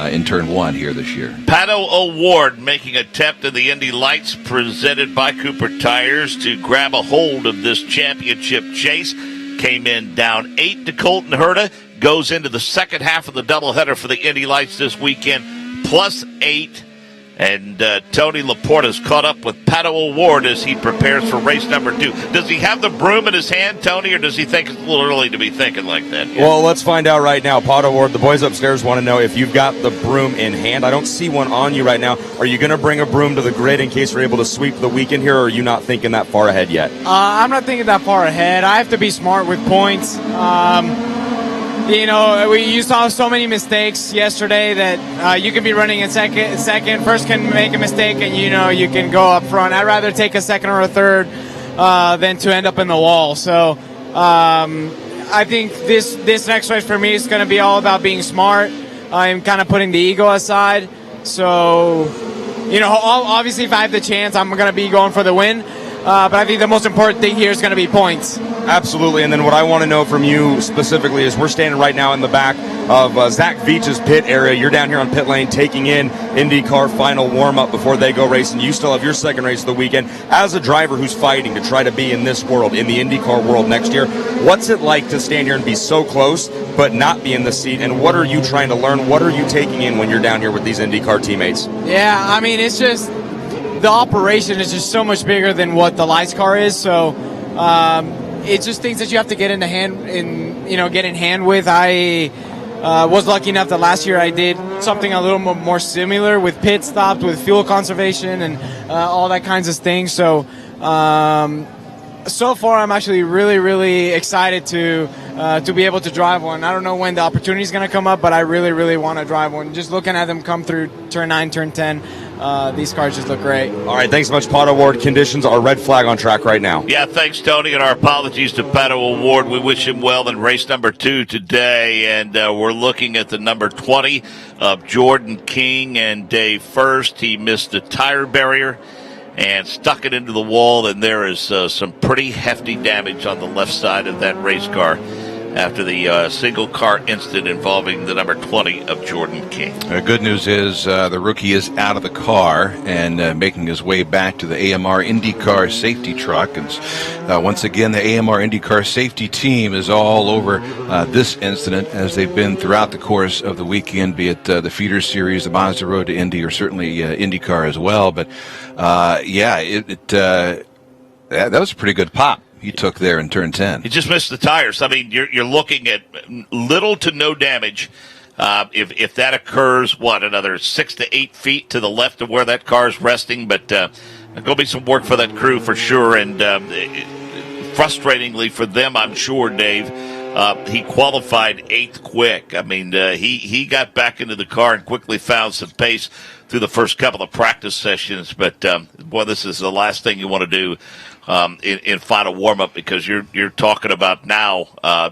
H: in turn 1 here this year.
G: Pato O'Ward making an attempt at the Indy Lights presented by Cooper Tires to grab a hold of this championship chase. Came in down 8 to Colton Herta. Goes into the second half of the doubleheader for the Indy Lights this weekend, plus 8. And Tony Laporta's caught up with Pato O'Ward as he prepares for race number 2. Does he have the broom in his hand, Tony, or does he think it's a little early to be thinking like that?
I: Yeah. Well, let's find out right now. Pato O'Ward, the boys upstairs want to know if you've got the broom in hand. I don't see one on you right now. Are you going to bring a broom to the grid in case we're able to sweep the weekend here, or are you not thinking that far ahead yet?
J: I'm not thinking that far ahead. I have to be smart with points. You saw so many mistakes yesterday that you can be running in second. First can make a mistake, and you can go up front. I'd rather take a second or a third than to end up in the wall. So I think this next race for me is going to be all about being smart. I'm kind of putting the ego aside. So, obviously if I have the chance, I'm going to be going for the win. But I think the most important thing here is going to be points.
I: Absolutely. And then what I want to know from you specifically is we're standing right now in the back of Zach Veach's pit area. You're down here on pit lane taking in IndyCar final warm-up before they go racing. You still have your second race of the weekend. As a driver who's fighting to try to be in this world, in the IndyCar world next year, what's it like to stand here and be so close but not be in the seat? And what are you trying to learn? What are you taking in when you're down here with these IndyCar teammates?
J: Yeah, I mean, it's just the operation is just so much bigger than what the lights car is. So it's just things that you have to get in hand with. was lucky enough that last year I did something a little more similar with pit stops, with fuel conservation, and all that kinds of things. So so far I'm actually really, really excited to be able to drive one. I don't know when the opportunity is going to come up, but I really, really want to drive one. Just looking at them come through turn 9, turn 10, these cars just look great.
I: All right, thanks so much, Pato Ward. Conditions are red flag on track right now.
G: Yeah, thanks, Tony, and our apologies to Pato Ward. We wish him well in race number 2 today, and we're looking at the number 20 of Jordan King and Dave First. He missed the tire barrier and stuck it into the wall, and there is some pretty hefty damage on the left side of that race car after the single car incident involving the number 20 of Jordan King.
H: Good news is the rookie is out of the car and making his way back to the AMR IndyCar safety truck. And once again, the AMR IndyCar safety team is all over this incident, as they've been throughout the course of the weekend, be it the feeder series, the Mazda Road to Indy, or certainly IndyCar as well. But that was a pretty good pop he took there in turn 10.
G: He just missed the tires. I mean, you're looking at little to no damage. If that occurs, another 6 to 8 feet to the left of where that car is resting. But there's going to be some work for that crew for sure. And frustratingly for them, I'm sure, Dave, he qualified 8th quick. I mean, he got back into the car and quickly found some pace through the first couple of practice sessions. But, this is the last thing you want to do in final warm-up, because you're talking about now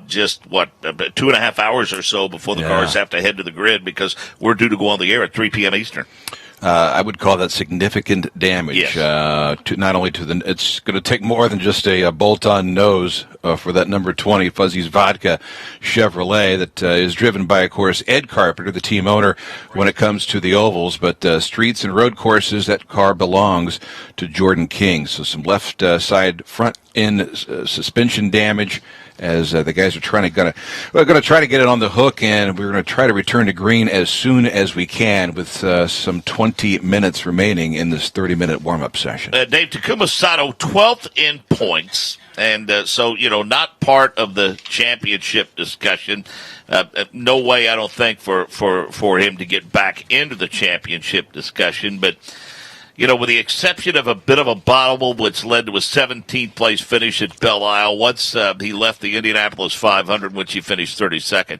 G: just 2.5 hours or so before the cars have to head to the grid, because we're due to go on the air at 3 p.m. Eastern.
H: I would call that significant damage.
G: Yes.
H: To not only to it's going to take more than just a bolt-on nose for that number 20 Fuzzy's Vodka Chevrolet that is driven by, of course, Ed Carpenter, the team owner, when it comes to the ovals. But streets and road courses, that car belongs to Jordan King. So some left side front end suspension damage, as the guys are we're going to try to get it on the hook, and we're going to try to return to green as soon as we can, with some 20 minutes remaining in this 30-minute warm-up session.
G: Dave, Takuma Sato, 12th in points, and so, not part of the championship discussion. No way, I don't think, for him to get back into the championship discussion, but with the exception of a bit of a bobble, which led to a 17th place finish at Belle Isle, once he left the Indianapolis 500, which he finished 32nd.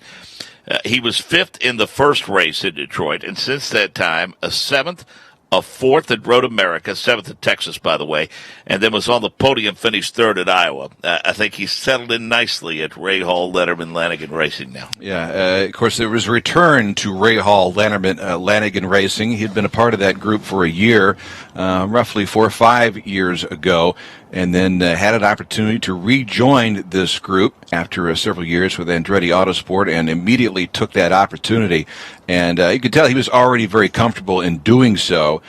G: He was 5th in the first race in Detroit, and since that time, a 7th, a 4th at Road America, 7th at Texas, by the way, and then was on the podium, finished 3rd at Iowa. I think he's settled in nicely at Ray Hall, Letterman, Lanigan Racing now.
H: Yeah, of course, there was a return to Ray Hall, Lanigan Racing. He'd been a part of that group for a year, roughly 4 or 5 years ago, and then had an opportunity to rejoin this group after several years with Andretti Autosport, and immediately took that opportunity. And you could tell he was already very comfortable in doing so.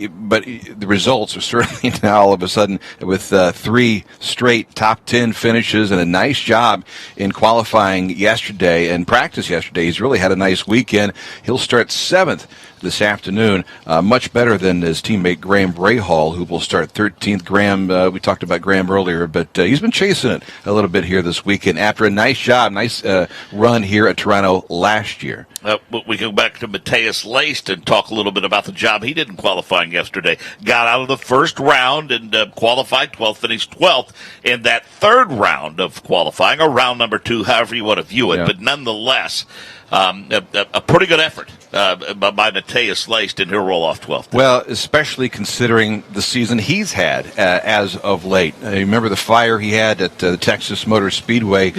H: But the results are certainly now all of a sudden, with 3 straight top 10 finishes and a nice job in qualifying yesterday and practice yesterday. He's really had a nice weekend. He'll start 7th this afternoon, much better than his teammate Graham Rahal, who will start 13th. Graham, we talked about Graham earlier, but he's been chasing it a little bit here this weekend after a nice run here at Toronto last year.
G: We go back to Matthias Leist and talk a little bit about the job he did in qualifying yesterday. Got out of the first round and qualified 12th, finished 12th in that third round of qualifying, or round number 2, however you want to view it. Yeah. But nonetheless, a pretty good effort by Matthias Leist, and he'll roll off 12th.
H: Well, especially considering the season he's had as of late. You remember the fire he had at the Texas Motor Speedway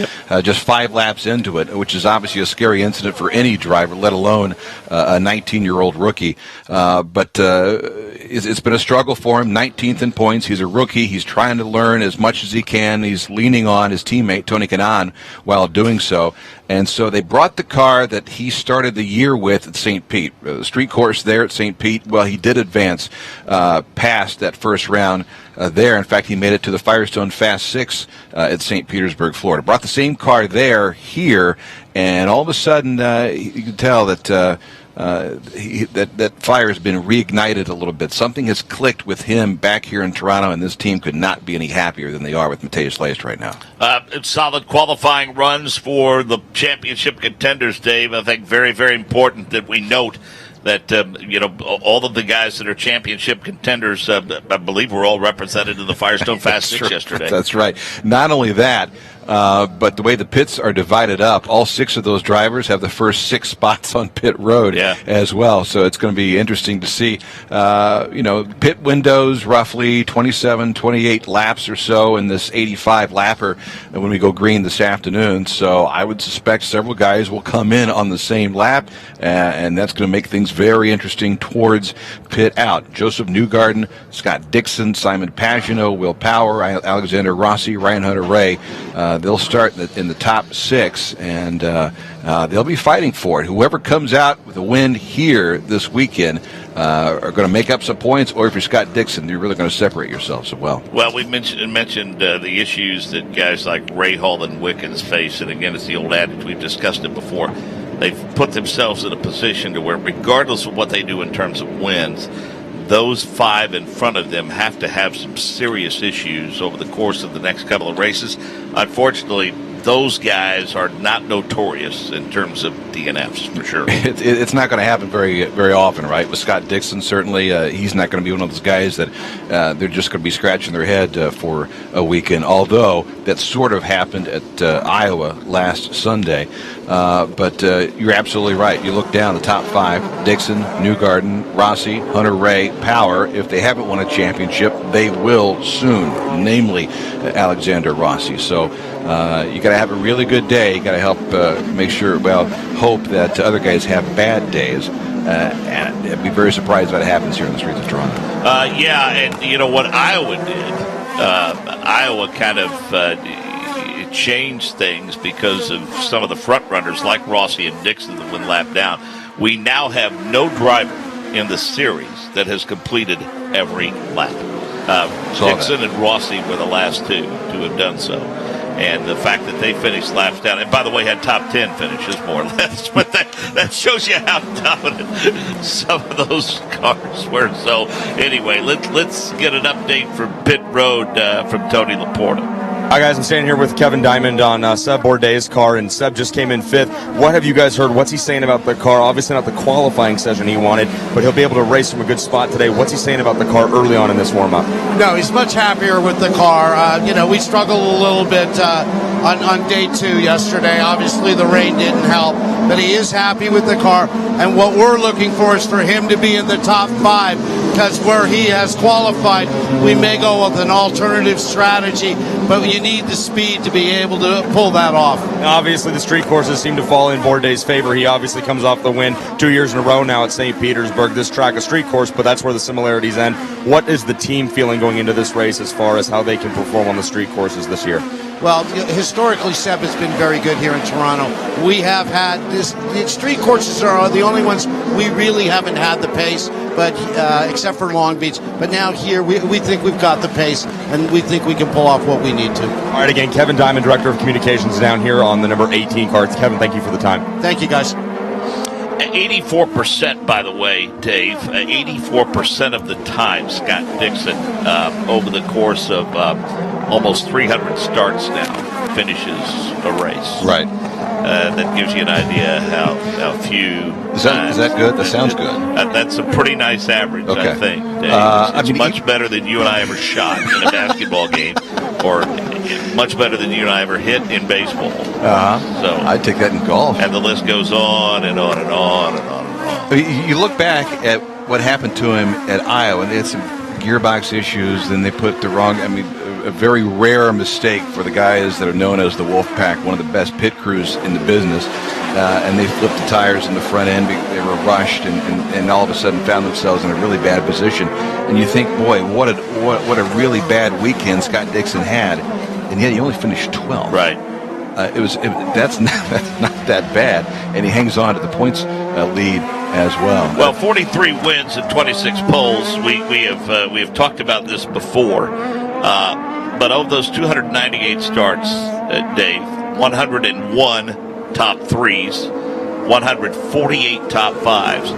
H: just 5 laps into it, which is obviously a scary incident for any driver, let alone a 19-year-old rookie. But it's been a struggle for him. 19th in points. He's a rookie. He's trying to learn as much as he can. He's leaning on his teammate, Tony Kanaan, while doing so. And so they brought the car that he started the year with at St. Pete. The street course there at St. Pete, well, he did advance past that first round there. In fact, he made it to the Firestone Fast 6 at St. Petersburg, Florida. Brought the same car there, here, and all of a sudden you can tell that that fire has been reignited a little bit. Something has clicked with him back here in Toronto, and this team could not be any happier than they are with Matthias Leicht right now.
G: Solid qualifying runs for the championship contenders, Dave. I think very, very important that we note that, all of the guys that are championship contenders, I believe, were all represented in the Firestone Fast Six yesterday.
H: That's right. Not only that, but the way the pits are divided up, all 6 of those drivers have the first 6 spots on pit road as well. So it's going to be interesting to see. Pit windows, roughly 27, 28 laps or so in this 85 lapper when we go green this afternoon. So I would suspect several guys will come in on the same lap, and that's going to make things very interesting towards pit out. Joseph Newgarden, Scott Dixon, Simon Pagenaud, Will Power, Alexander Rossi, Ryan Hunter-Reay. They'll start in the top 6, and they'll be fighting for it. Whoever comes out with a win here this weekend are going to make up some points, or if you're Scott Dixon, you're really going to separate yourselves as well.
G: Well, we mentioned the issues that guys like Ray Hall and Wickens face, and again, it's the old adage, we've discussed it before. They've put themselves in a position to where, regardless of what they do in terms of wins, those 5 in front of them have to have some serious issues over the course of the next couple of races. Unfortunately, those guys are not notorious in terms of DNFs, for sure.
H: It's not going to happen very, very often, right? With Scott Dixon, certainly, he's not going to be one of those guys that they're just going to be scratching their head for a weekend, although that sort of happened at Iowa last Sunday. But you're absolutely right. You look down the top 5, Dixon, Newgarden, Rossi, Hunter-Reay, Power. If they haven't won a championship, they will soon, namely Alexander Rossi. So you got to have a really good day. You got to help make sure, hope that other guys have bad days. And I'd be very surprised if that happens here in the streets of Toronto.
G: And you know what Iowa did? Iowa kind of changed things because of some of the front runners like Rossi and Dixon that went lap down. We now have no driver in the series that has completed every lap. Dixon and Rossi were the last 2 to have done so. And the fact that they finished laps down, and by the way, had top 10 finishes more or less, but that shows you how dominant some of those cars were. So anyway, let's get an update from pit road from Tony Laporta.
I: Hi, guys. I'm standing here with Kevin Diamond on Seb Bourdais' car, and Seb just came in 5th. What have you guys heard? What's he saying about the car? Obviously not the qualifying session he wanted, but he'll be able to race from a good spot today. What's he saying about the car early on in this warm-up?
K: No, he's much happier with the car. We struggled a little bit on day 2 yesterday. Obviously, the rain didn't help, but he is happy with the car. And what we're looking for is for him to be in the top 5, because where he has qualified, we may go with an alternative strategy, but you need the speed to be able to pull that off.
I: Now, obviously, the street courses seem to fall in Bourdais' favor. He obviously comes off the win 2 years in a row now at St. Petersburg. This track a street course, but that's where the similarities end. What is the team feeling going into this race as far as how they can perform on the street courses this year?
K: Well, historically, Seb has been very good here in Toronto. We have had this. The street courses are the only ones we really haven't had the pace, but except for Long Beach. But now here, we think we've got the pace, and we think we can pull off what we need to.
I: All right, again, Kevin Diamond, Director of Communications, down here on the number 18 cards. Kevin, thank you for the time.
K: Thank you, guys.
G: 84%, by the way, Dave, 84% of the time, Scott Dixon, over the course of almost 300 starts now, finishes a race.
H: Right.
G: That gives you an idea how few.
H: Is that good? That sounds good.
G: That's a pretty nice average,
H: okay.
G: I think, Dave. It's much better than you and I ever shot in a basketball game, or much better than you and I ever hit in baseball.
H: So I'd take that in golf.
G: And the list goes on and on and on and on and on.
H: You look back at what happened to him at Iowa, and they had some gearbox issues, and they put the wrong, a very rare mistake for the guys that are known as the Wolfpack, one of the best pit crews in the business, and they flipped the tires in the front end. They were rushed, and all of a sudden found themselves in a really bad position. And you think, boy, what a really bad weekend Scott Dixon had, and yet he only finished 12th.
G: Right.
H: That's not that bad, and he hangs on to the points lead as well.
G: Well, 43 wins and 26 poles. We have talked about this before, but of those 298 starts, Dave, 101 top threes, 148 top fives.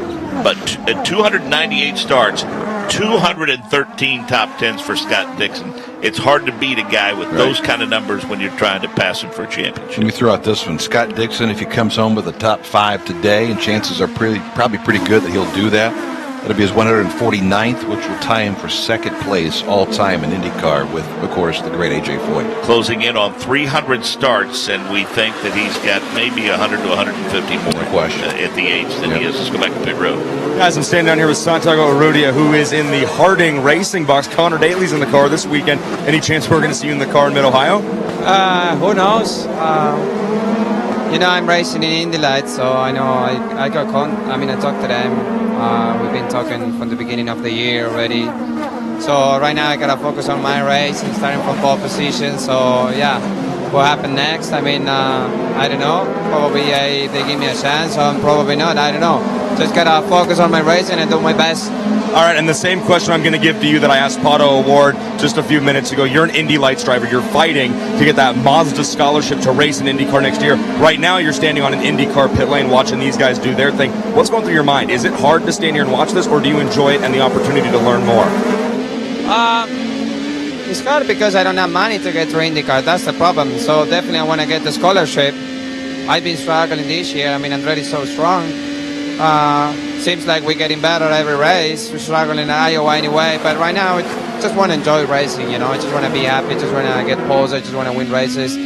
G: But 298 starts, 213 top tens for Scott Dixon. It's hard to beat a guy with those kind of numbers when you're trying to pass him for a championship.
H: Let me throw out this one. Scott Dixon, if he comes home with a top 5 today, and chances are probably pretty good that he'll do that, that'll be his 149th, which will tie him for second place all-time in IndyCar with, of course, the great A.J. Foyt.
G: Closing in on 300 starts, and we think that he's got maybe 100 to 150 more at the age than he is. Let's go back to pit road.
I: Guys, I'm standing down here with Santiago Urrutia, who is in the Harding Racing box. Connor Daly's in the car this weekend. Any chance we're going to see you in the car in Mid-Ohio?
L: Who knows? I'm racing in Indy Lights, so I know I talked to them. We've been talking from the beginning of the year already. So right now I got to focus on my race and starting from pole position. So, yeah, what happened next? I don't know. Probably they give me a chance, or probably not. I don't know. Just got to focus on my racing and do my best.
I: All right, and the same question I'm going to give to you that I asked Pato Award just a few minutes ago. You're an Indy Lights driver. You're fighting to get that Mazda scholarship to race in IndyCar next year. Right now, you're standing on an IndyCar pit lane watching these guys do their thing. What's going through your mind? Is it hard to stand here and watch this, or do you enjoy it and the opportunity to learn more?
L: It's hard because I don't have money to get to IndyCar. That's the problem. So definitely I want to get the scholarship. I've been struggling this year. Andretti's so strong. Seems like we're getting better every race. We're struggling in Iowa anyway, but right now I just want to enjoy racing, I just want to be happy, just want to get poles, I just want to win races.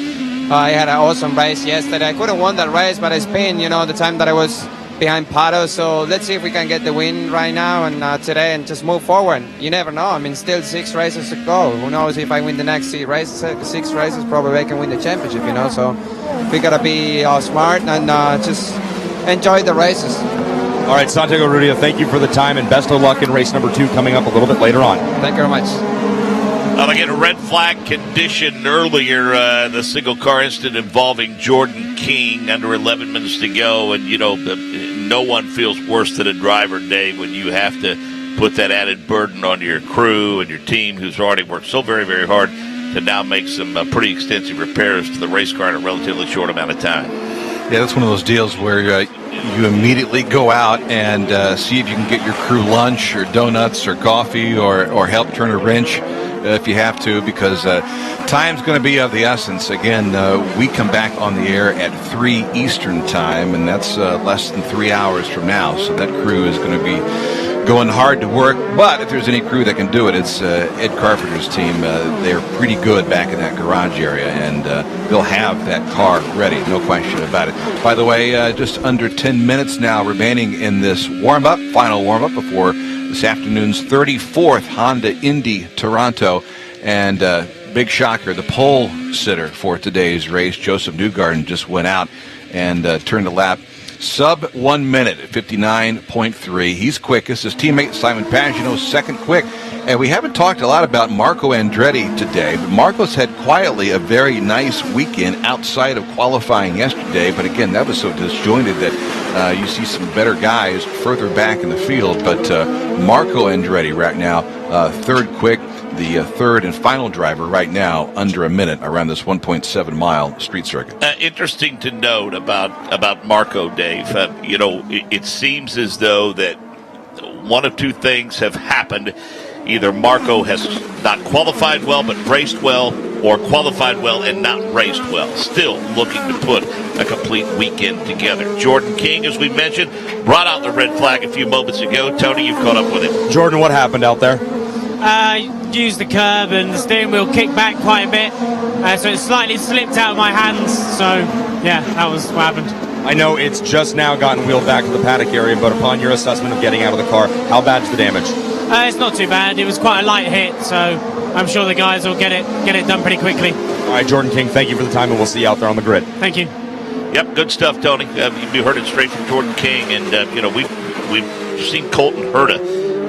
L: I had an awesome race yesterday. I couldn't win that race, but I spent, the time that I was behind Pato, so let's see if we can get the win right now and today and just move forward. You never know. Still 6 races to go. Who knows if I win the next 6 races, probably I can win the championship, so we got to be smart and just enjoy the races.
I: All right, Santiago Urrutia, thank you for the time, and best of luck in race number 2 coming up a little bit later on.
L: Thank you very much.
G: Again, a red flag condition earlier, the single car incident involving Jordan King under 11 minutes to go, and, no one feels worse than a driver, Dave, when you have to put that added burden on your crew and your team who's already worked so very, very hard to now make some pretty extensive repairs to the race car in a relatively short amount of time.
H: Yeah, that's one of those deals where you immediately go out and see if you can get your crew lunch or donuts or coffee or help turn a wrench if you have to, because time's going to be of the essence. Again, we come back on the air at 3 Eastern time, and that's less than 3 hours from now. So that crew is going to be going hard to work. But if there's any crew that can do it, it's Ed Carpenter's team. They're pretty good back in that garage area, and they'll have that car ready, no question about it. By the way, just under 10 minutes now remaining in this final warm-up before this afternoon's 34th Honda Indy Toronto. And big shocker, the pole sitter for today's race, Joseph Newgarden, just went out and turned a lap sub 1 minute at 59.3. He's quickest. His teammate Simon Pagenaud second quick. And we haven't talked a lot about Marco Andretti today, but Marco's had quietly a very nice weekend outside of qualifying yesterday. But again, that was so disjointed that you see some better guys further back in the field. But Marco Andretti right now, third quick, the third and final driver right now under a minute around this 1.7-mile street circuit.
G: Interesting to note about Marco, Dave. It seems as though that one of two things have happened. Either Marco has not qualified well but raced well, or qualified well and not raced well. Still looking to put a complete weekend together. Jordan King, as we mentioned, brought out the red flag a few moments ago. Tony, you've caught up with it.
I: Jordan, what happened out there?
J: Used the curb and the steering wheel kicked back quite a bit, so it slightly slipped out of my hands. So, yeah, that was what happened.
I: I know it's just now gotten wheeled back to the paddock area, but upon your assessment of getting out of the car, how bad's the damage?
J: It's not too bad. It was quite a light hit, so I'm sure the guys will get it done pretty quickly.
I: All right, Jordan King, thank you for the time, and we'll see you out there on the grid.
J: Thank you.
G: Yep, good stuff, Tony. You heard it straight from Jordan King, and we've seen Colton Herta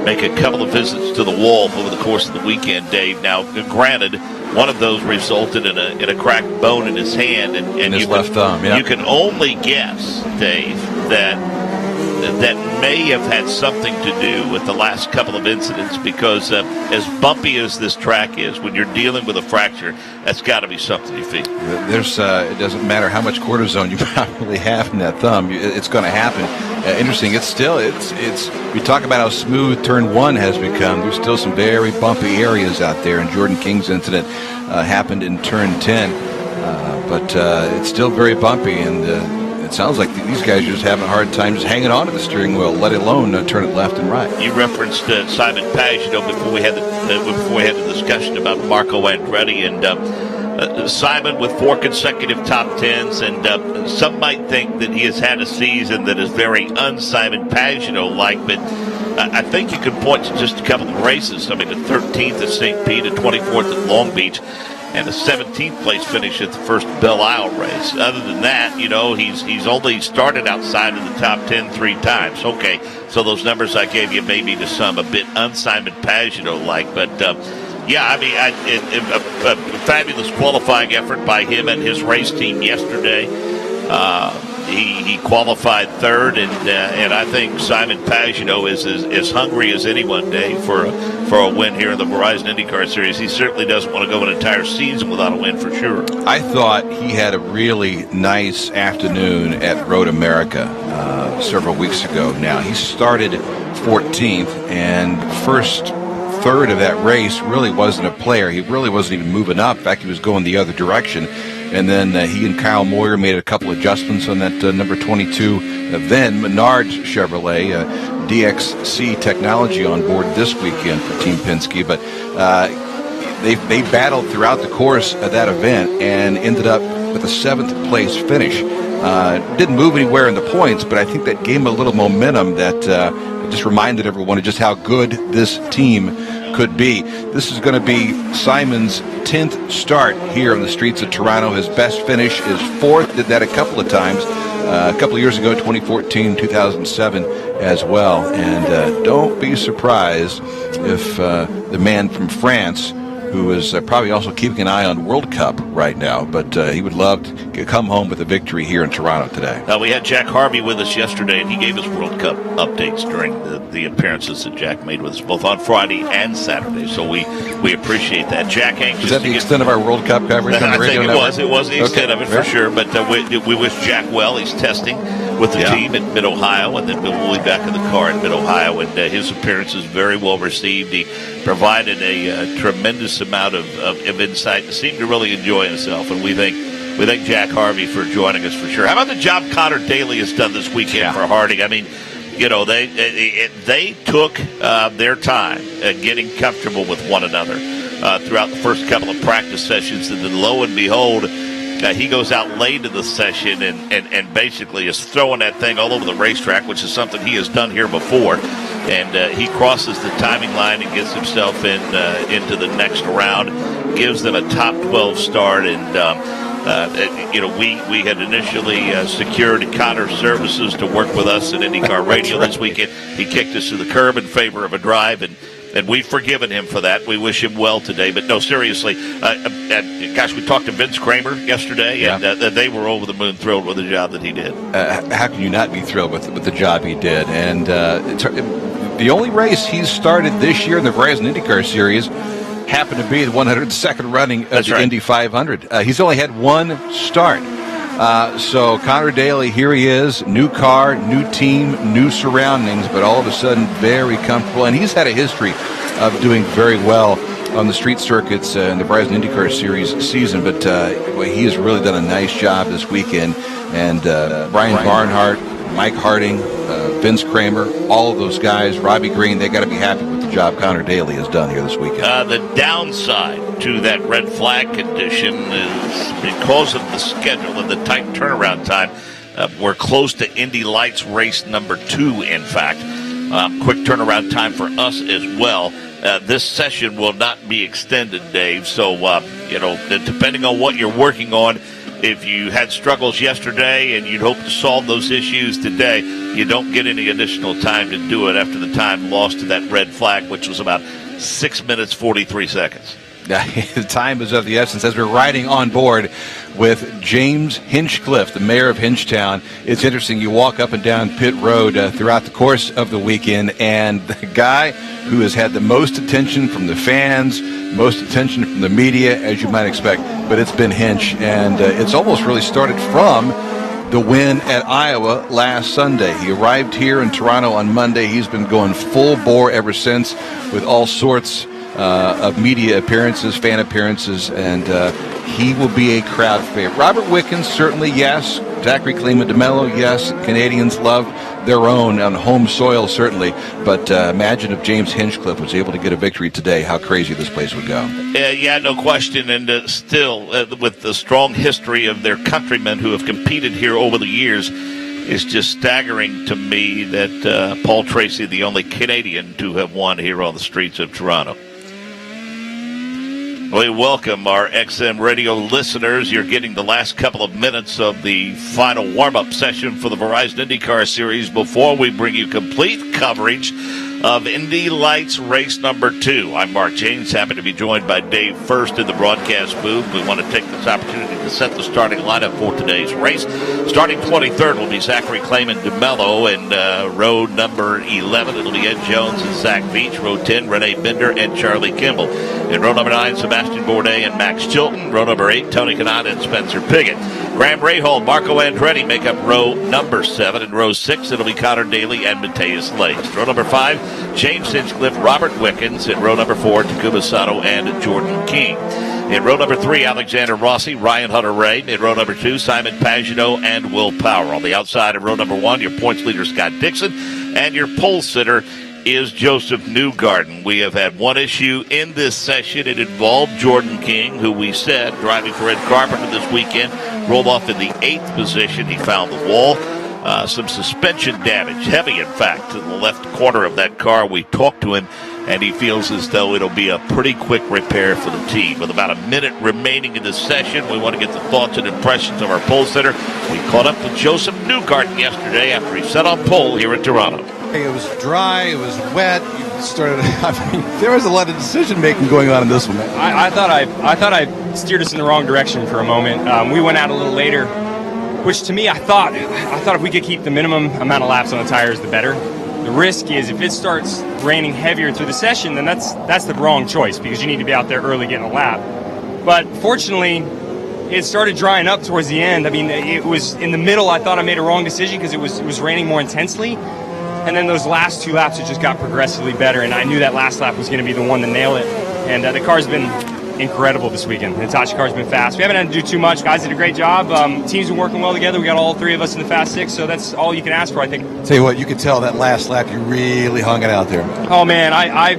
G: make a couple of visits to the wall over the course of the weekend, Dave. Now, granted, one of those resulted in a cracked bone in his hand, and
H: his left thumb. Yeah.
G: You can only guess, Dave, that that may have had something to do with the last couple of incidents, because as bumpy as this track is, when you're dealing with a fracture, that's got to be something you feel.
H: It doesn't matter how much cortisone you probably have in that thumb, it's going to happen. Interesting. It's we talk about how smooth turn 1 has become. There's still some very bumpy areas out there, and Jordan King's incident happened in turn 10, but it's still very bumpy, and it sounds like these guys are just having a hard time just hanging on to the steering wheel, let alone turn it left and right.
G: You referenced Simon Pagenaud before we had the discussion about Marco Andretti, and Simon with 4 consecutive top 10s, and some might think that he has had a season that is very un-Simon Pagenaud-like, but I think you could point to just a couple of races. I mean, the 13th at St. Pete, the 24th at Long Beach, and a 17th place finish at the first Belle Isle race. Other than that, he's only started outside of the top 10 3 times. Okay, so those numbers I gave you may be to some a bit un-Simon Pagenaud-like, but yeah, I mean, a fabulous qualifying effort by him and his race team yesterday. He qualified third, and I think Simon Pagenaud is as hungry as anyone, Dave, for a win here in the Verizon IndyCar Series. He certainly doesn't want to go an entire season without a win for sure.
H: I thought he had a really nice afternoon at Road America several weeks ago now. He started 14th, and first third of that race really wasn't a player. He really wasn't even moving up. In fact, he was going the other direction. And then he and Kyle Moyer made a couple adjustments on that number 22. Then Menard's Chevrolet, DXC technology on board this weekend for Team Penske. But they battled throughout the course of that event and ended up with a 7th place finish. Didn't move anywhere in the points, but I think that gave him a little momentum that just reminded everyone of just how good this team could be. This is going to be Simon's 10th start here on the streets of Toronto. His best finish is 4th. Did that a couple of times. A couple of years ago, 2014, 2007 as well. And don't be surprised if the man from France, who is probably also keeping an eye on World Cup right now, but he would love to come home with a victory here in Toronto today.
G: We had Jack Harvey with us yesterday, and he gave us World Cup updates during the appearances that Jack made with us, both on Friday and Saturday, so we appreciate that. Jack anxious.
H: Is that the extent of our World Cup coverage on the radio
G: network? I think it was the extent of it for sure, but we wish Jack well. He's testing with the team at Mid-Ohio, and then we'll be back in the car at Mid-Ohio, and his appearance is very well received. He provided a tremendous amount of insight and seemed to really enjoy himself, and we thank Jack Harvey for joining us for sure. How about the job Connor Daly has done this weekend for Harding? I mean, they took their time getting comfortable with one another throughout the first couple of practice sessions, and then lo and behold, he goes out late in the session and basically is throwing that thing all over the racetrack, which is something he has done here before. And he crosses the timing line and gets himself into the next round, gives them a top 12 start. And, we had initially secured Connor's services to work with us at IndyCar Radio this weekend. He kicked us to the curb in favor of a drive, and we've forgiven him for that. We wish him well today. But no, seriously, we talked to Vince Kramer yesterday, and they were over the moon thrilled with the job that he did.
H: How can you not be thrilled with the job he did? And the only race he's started this year in the Verizon IndyCar Series happened to be the 102nd running of the Indy 500. He's only had one start. So Connor Daly, here he is, new car, new team, new surroundings, but all of a sudden very comfortable. And he's had a history of doing very well on the street circuits in the Verizon IndyCar Series season. But he has really done a nice job this weekend. And Brian Barnhart, Mike Harding, Vince Kramer, all of those guys, Robbie Green, they got to be happy with the job Connor Daly has done here this weekend.
G: The downside to that red flag condition is because of the schedule and the tight turnaround time. We're close to Indy Lights race number 2, in fact. Quick turnaround time for us as well. This session will not be extended, Dave. So, depending on what you're working on, if you had struggles yesterday and you'd hope to solve those issues today, you don't get any additional time to do it after the time lost to that red flag, which was about 6 minutes, 43 seconds.
H: Time is of the essence as we're riding on board with James Hinchcliffe, the mayor of Hinchtown. It's interesting. You walk up and down Pit Road throughout the course of the weekend, and the guy who has had the most attention from the fans, most attention from the media, as you might expect, but it's been Hinch, and it's almost really started from the win at Iowa last Sunday. He arrived here in Toronto on Monday. He's been going full bore ever since with all sorts of media appearances, fan appearances, and he will be a crowd favorite. Robert Wickens, certainly, yes. Zachary Clement DeMello, yes. Canadians love their own on home soil, certainly. But imagine if James Hinchcliffe was able to get a victory today, how crazy this place would go.
G: Yeah, no question. And still, with the strong history of their countrymen who have competed here over the years, it's just staggering to me that Paul Tracy, the only Canadian to have won here on the streets of Toronto. We welcome our XM radio listeners. You're getting the last couple of minutes of the final warm-up session for the Verizon IndyCar Series before we bring you complete coverage of Indy Lights race number 2. I'm Mark James, happy to be joined by Dave First in the broadcast booth. We want to take this opportunity to set the starting lineup for today's race. Starting 23rd will be Zachary Clement DeMello, and row number 11, it'll be Ed Jones and Zach Veach. Row 10, Renee Binder and Charlie Kimball. In row number 9, Sebastian Bourdais and Max Chilton. Row number 8, Tony Kanata and Spencer Piggott. Graham Rahal, Marco Andretti make up row number 7. In row 6, it'll be Connor Daly and Mateus Lace. Row number 5, James Hinchcliffe, Robert Wickens. In row number 4, Takuma Sato and Jordan King. In row number 3, Alexander Rossi, Ryan Hunter-Ray. In row number 2, Simon Pagenaud and Will Power. On the outside of row number 1, your points leader, Scott Dixon. And your pole sitter is Joseph Newgarden. We have had one issue in this session. It involved Jordan King, who we said, driving for Ed Carpenter this weekend, rolled off in the 8th position. He found the wall. Some suspension damage, heavy in fact, to the left corner of that car. We talked to him, and he feels as though it'll be a pretty quick repair for the team. With about a minute remaining in the session, we want to get the thoughts and impressions of our pole sitter. We caught up with Joseph Newgarden yesterday after he set on pole here in Toronto.
M: It was dry, it was wet. There was a lot of decision making going on in this one.
J: I thought I steered us in the wrong direction for a moment. We went out a little later, which to me I thought if we could keep the minimum amount of laps on the tires, the better. The risk is if it starts raining heavier through the session, then that's the wrong choice because you need to be out there early getting a lap. But fortunately, it started drying up towards the end. I mean, it was in the middle. I thought I made a wrong decision because it was raining more intensely. And then those last 2 laps, it just got progressively better, and I knew that last lap was going to be the one to nail it. And the car's been incredible this weekend. The Hitachi car's been fast. We haven't had to do too much. Guys did a great job. Teams been working well together. We got all 3 of us in the Fast 6, so that's all you can ask for, I think.
M: Tell you what, you could tell that last lap you really hung it out there.
J: Oh, man, I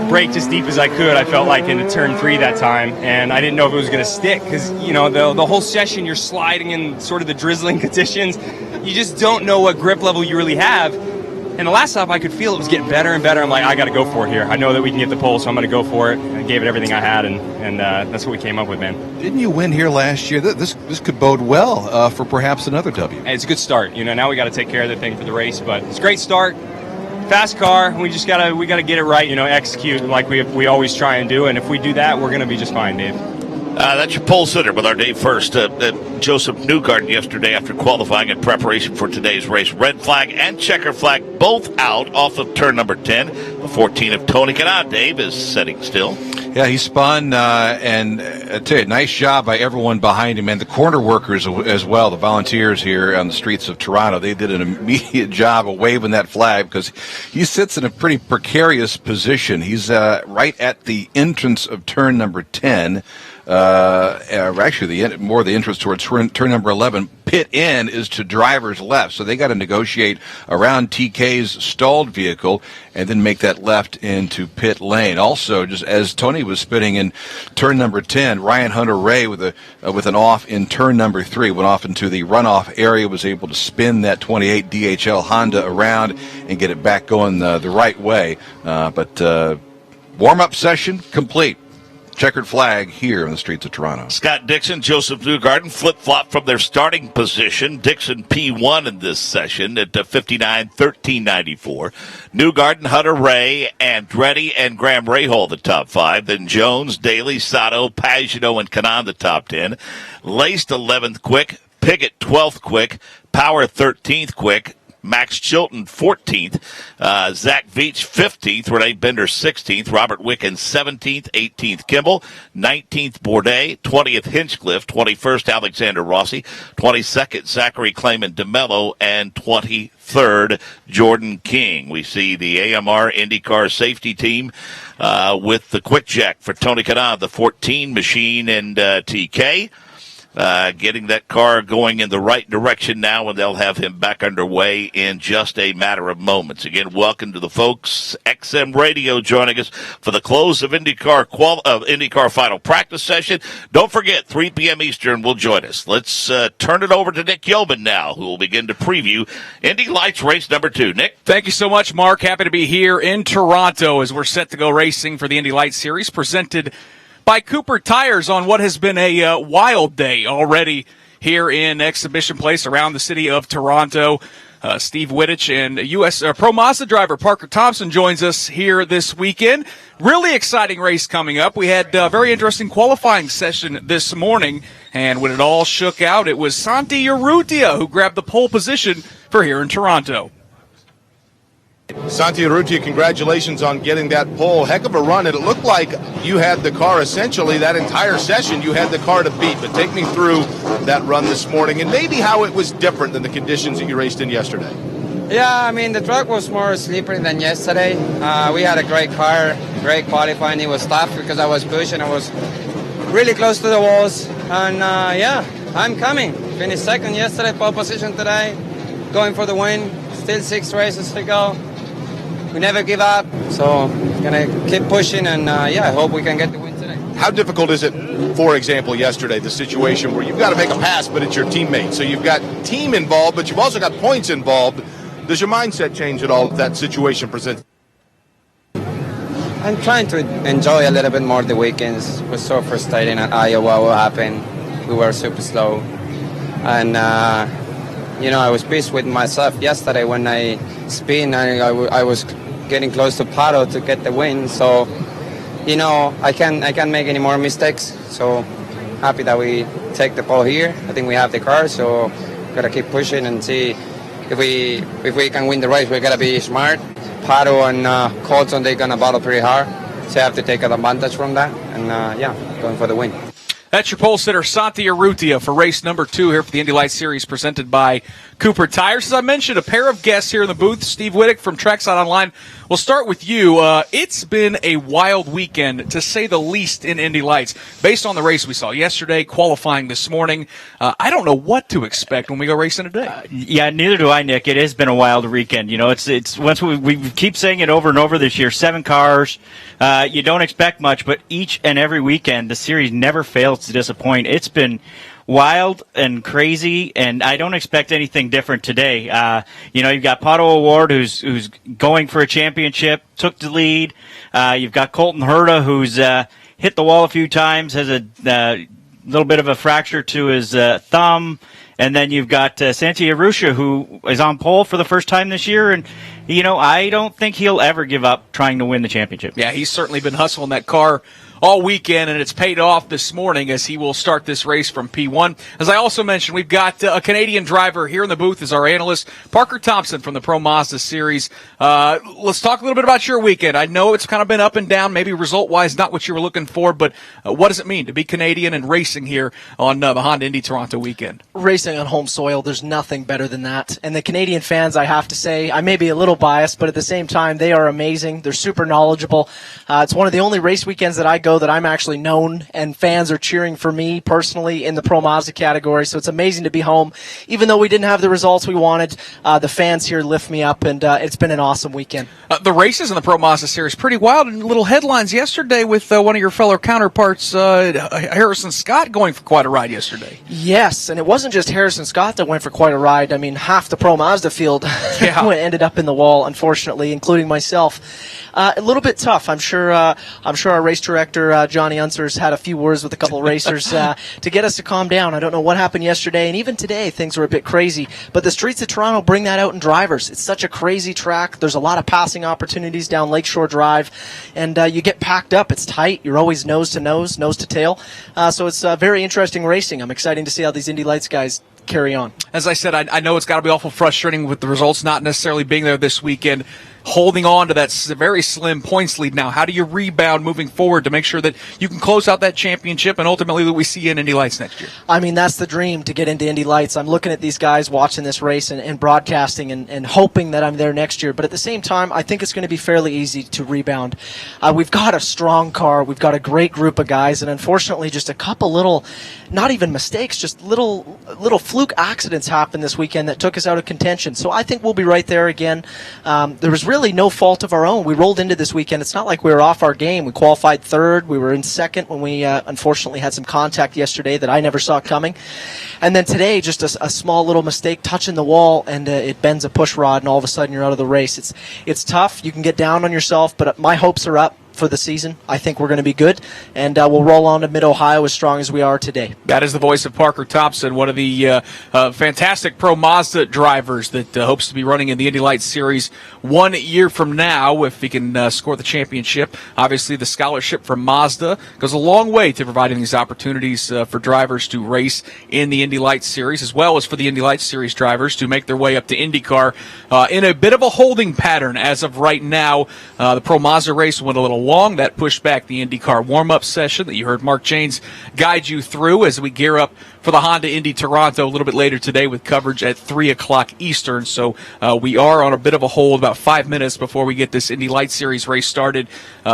J: braked as deep as I could, I felt like, into turn 3 that time, and I didn't know if it was going to stick because, you know, the whole session you're sliding in sort of the drizzling conditions. You just don't know what grip level you really have. And the last lap, I could feel it was getting better and better. I'm like, I got to go for it here. I know that we can get the pole, so I'm going to go for it. And I gave it everything I had, and that's what we came up with, man.
M: Didn't you win here last year? This could bode well for perhaps another W.
J: It's a good start. You know, now we got to take care of the thing for the race, but it's a great start. Fast car. We just gotta get it right. You know, execute like we always try and do. And if we do that, we're going to be just fine, Dave.
G: That's your pole sitter with our Dave First. Joseph Newgarden yesterday after qualifying in preparation for today's race. Red flag and checker flag both out off of turn number 10. The 14 of Tony Kanata, Dave, is setting still.
H: Yeah, he spun, and I tell you, nice job by everyone behind him, and the corner workers as well, the volunteers here on the streets of Toronto. They did an immediate job of waving that flag because he sits in a pretty precarious position. He's right at the entrance of turn number 10. Actually, the entrance towards turn number 11. Pit in is to driver's left, so they got to negotiate around TK's stalled vehicle and then make that left into pit lane. Also, just as Tony was spinning in turn number 10, Ryan Hunter-Ray with an off in turn number 3 went off into the runoff area, was able to spin that 28 DHL Honda around and get it back going the right way. But warm-up session complete. checkered flag here in the streets of Toronto.
G: Scott Dixon, Joseph Newgarden flip-flop from their starting position. Dixon P1 in this session at 59-13.94. Newgarden, Hunter Ray, Andretti, and Graham Rahal the top 5. Then Jones, Daly, Sato, Pagenaud, and Kanaan the top 10. Laced 11th quick. Piggott 12th quick. Power 13th quick. Max Chilton 14th, Zach Veach 15th, Renee Bender 16th, Robert Wicken 17th, 18th Kimball, 19th Bourdais, 20th Hinchcliffe, 21st Alexander Rossi, 22nd Zachary Clayman DeMello, and 23rd Jordan King. We see the AMR IndyCar safety team with the quick jack for Tony Kanaan, the 14 machine, and TK. Getting that car going in the right direction now, and they'll have him back underway in just a matter of moments. Again, welcome to the folks. XM Radio joining us for the close of IndyCar final practice session. Don't forget, 3 p.m. Eastern will join us. Let's turn it over to Nick Yeoman now, who will begin to preview Indy Lights race number 2. Nick?
N: Thank you so much, Mark. Happy to be here in Toronto as we're set to go racing for the Indy Lights Series, presented by Cooper Tires on what has been a wild day already here in Exhibition Place around the city of Toronto. Steve Wittich and U.S. Pro Mazda driver Parker Thompson joins us here this weekend. Really exciting race coming up. We had a very interesting qualifying session this morning, and when it all shook out, it was Santi Urrutia who grabbed the pole position for here in Toronto.
O: Santi Urrutia, congratulations on getting that pole. Heck of a run. It looked like you had the car essentially that entire session. You had the car to beat. But take me through that run this morning and maybe how it was different than the conditions that you raced in yesterday.
L: Yeah, I mean, the track was more slippery than yesterday. We had a great car, great qualifying. It was tough because I was pushing. I was really close to the walls. And, yeah, I'm coming. Finished second yesterday, pole position today. Going for the win. Still 6 races to go. We never give up, so gonna keep pushing, and yeah, I hope we can get the win today.
O: How difficult is it, for example, yesterday, the situation where you've got to make a pass, but it's your teammate? So you've got team involved, but you've also got points involved. Does your mindset change at all if that situation presents?
L: I'm trying to enjoy a little bit more the weekends. It was so frustrating at Iowa what happened. We were super slow, and you know, I was pissed with myself yesterday when I spin. I was getting close to Pato to get the win. So, you know, I can't make any more mistakes. So happy that we take the pole here. I think we have the car, so gotta keep pushing and see if we can win the race. We gotta be smart. Pato and Colton, they're gonna battle pretty hard. So I have to take advantage from that. And yeah, going for the win.
N: That's your pole sitter, Santi Urrutia, for race number 2 here for the Indy Lights Series presented by Cooper Tires. As I mentioned, a pair of guests here in the booth. Steve Wittich from Trackside Online. We'll start with you. It's been a wild weekend, to say the least, in Indy Lights. Based on the race we saw yesterday, qualifying this morning, I don't know what to expect when we go racing today.
P: Yeah, neither do I, Nick. It has been a wild weekend. You know, it's once we keep saying it over and over this year. 7 cars. You don't expect much, but each and every weekend, the series never fails to disappoint. It's been wild and crazy, and I don't expect anything different today. You know, you've got Pato O'Ward, who's going for a championship, took the lead. You've got Colton Herta, who's hit the wall a few times, has a little bit of a fracture to his thumb. And then you've got Santi Urrutia, who is on pole for the first time this year. And, you know, I don't think he'll ever give up trying to win the championship.
N: Yeah, he's certainly been hustling that car all weekend, and it's paid off this morning as he will start this race from P1. As I also mentioned, we've got a Canadian driver here in the booth as our analyst, Parker Thompson from the Pro Mazda Series. Let's talk a little bit about your weekend. I know it's kind of been up and down, maybe result-wise not what you were looking for, but what does it mean to be Canadian and racing here on the Honda Indy Toronto weekend?
Q: Racing on home soil, there's nothing better than that. And the Canadian fans, I have to say, I may be a little biased, but at the same time, they are amazing. They're super knowledgeable. It's one of the only race weekends that I go that I'm actually known, and fans are cheering for me personally in the Pro Mazda category. So it's amazing to be home. Even though we didn't have the results we wanted, the fans here lift me up, and it's been an awesome weekend.
N: The races in the Pro Mazda Series pretty wild, and little headlines yesterday with one of your fellow counterparts, Harrison Scott, going for quite a ride yesterday.
Q: Yes, and it wasn't just Harrison Scott that went for quite a ride. I mean, half the Pro Mazda field ended up in the wall, unfortunately, including myself. A little bit tough. I'm sure our race director after Johnny Unser's had a few words with a couple racers to get us to calm down. I don't know what happened yesterday, and even today things were a bit crazy. But the streets of Toronto bring that out in drivers. It's such a crazy track. There's a lot of passing opportunities down Lakeshore Drive, and you get packed up. It's tight. You're always nose to nose, nose to tail. So it's very interesting racing. I'm excited to see how these Indy Lights guys carry on.
N: As I said, I know it's got to be awful frustrating with the results not necessarily being there this weekend, holding on to that very slim points lead now. How do you rebound moving forward to make sure that you can close out that championship and ultimately that we see you in Indy Lights next year?
Q: I mean, that's the dream, to get into Indy Lights. I'm looking at these guys watching this race and broadcasting and hoping that I'm there next year. But at the same time, I think it's going to be fairly easy to rebound. We've got a strong car. We've got a great group of guys. And unfortunately, just a couple little, not even mistakes, just little fluke accidents happened this weekend that took us out of contention. So I think we'll be right there again. There was really no fault of our own. We rolled into this weekend. It's not like we were off our game. We qualified third. We were in second when we unfortunately had some contact yesterday that I never saw coming. And then today, just a small little mistake touching the wall, and it bends a push rod, and all of a sudden you're out of the race. It's tough. You can get down on yourself, but my hopes are up for the season. I think we're going to be good, and we'll roll on to Mid-Ohio as strong as we are today.
N: That is the voice of Parker Thompson, one of the fantastic pro Mazda drivers that hopes to be running in the Indy Lights Series 1 year from now if he can score the championship. Obviously, the scholarship from Mazda goes a long way to providing these opportunities for drivers to race in the Indy Lights Series, as well as for the Indy Lights Series drivers to make their way up to IndyCar in a bit of a holding pattern as of right now. The pro Mazda race went a little long. That pushed back the IndyCar warm-up session that you heard Mark Janes guide you through as we gear up for the Honda Indy Toronto a little bit later today with coverage at 3 o'clock Eastern. So we are on a bit of a hold, about 5 minutes before we get this Indy Lights Series race started.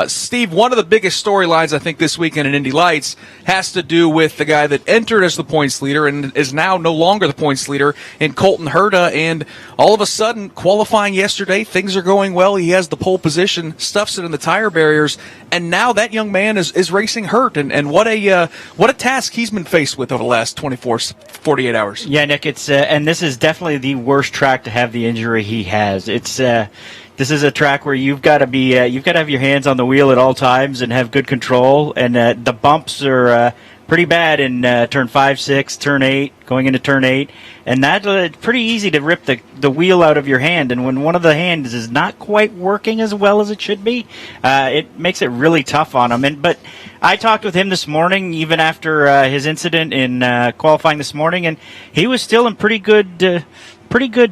N: Steve, one of the biggest storylines I think this weekend in Indy Lights has to do with the guy that entered as the points leader and is now no longer the points leader in Colton Herta. And all of a sudden, qualifying yesterday, things are going well. He has the pole position, stuffs it in the tire barriers, and now that young man is racing hurt. And what a task he's been faced with over the last 48 hours.
P: Yeah, Nick, it's and this is definitely the worst track to have the injury he has. It's this is a track where you've got to have your hands on the wheel at all times and have good control. And the bumps are pretty bad in turn 5, 6, turn 8, going into turn 8, and that's pretty easy to rip the wheel out of your hand. And when one of the hands is not quite working as well as it should be, it makes it really tough on him. But I talked with him this morning, even after his incident in qualifying this morning, and he was still in pretty good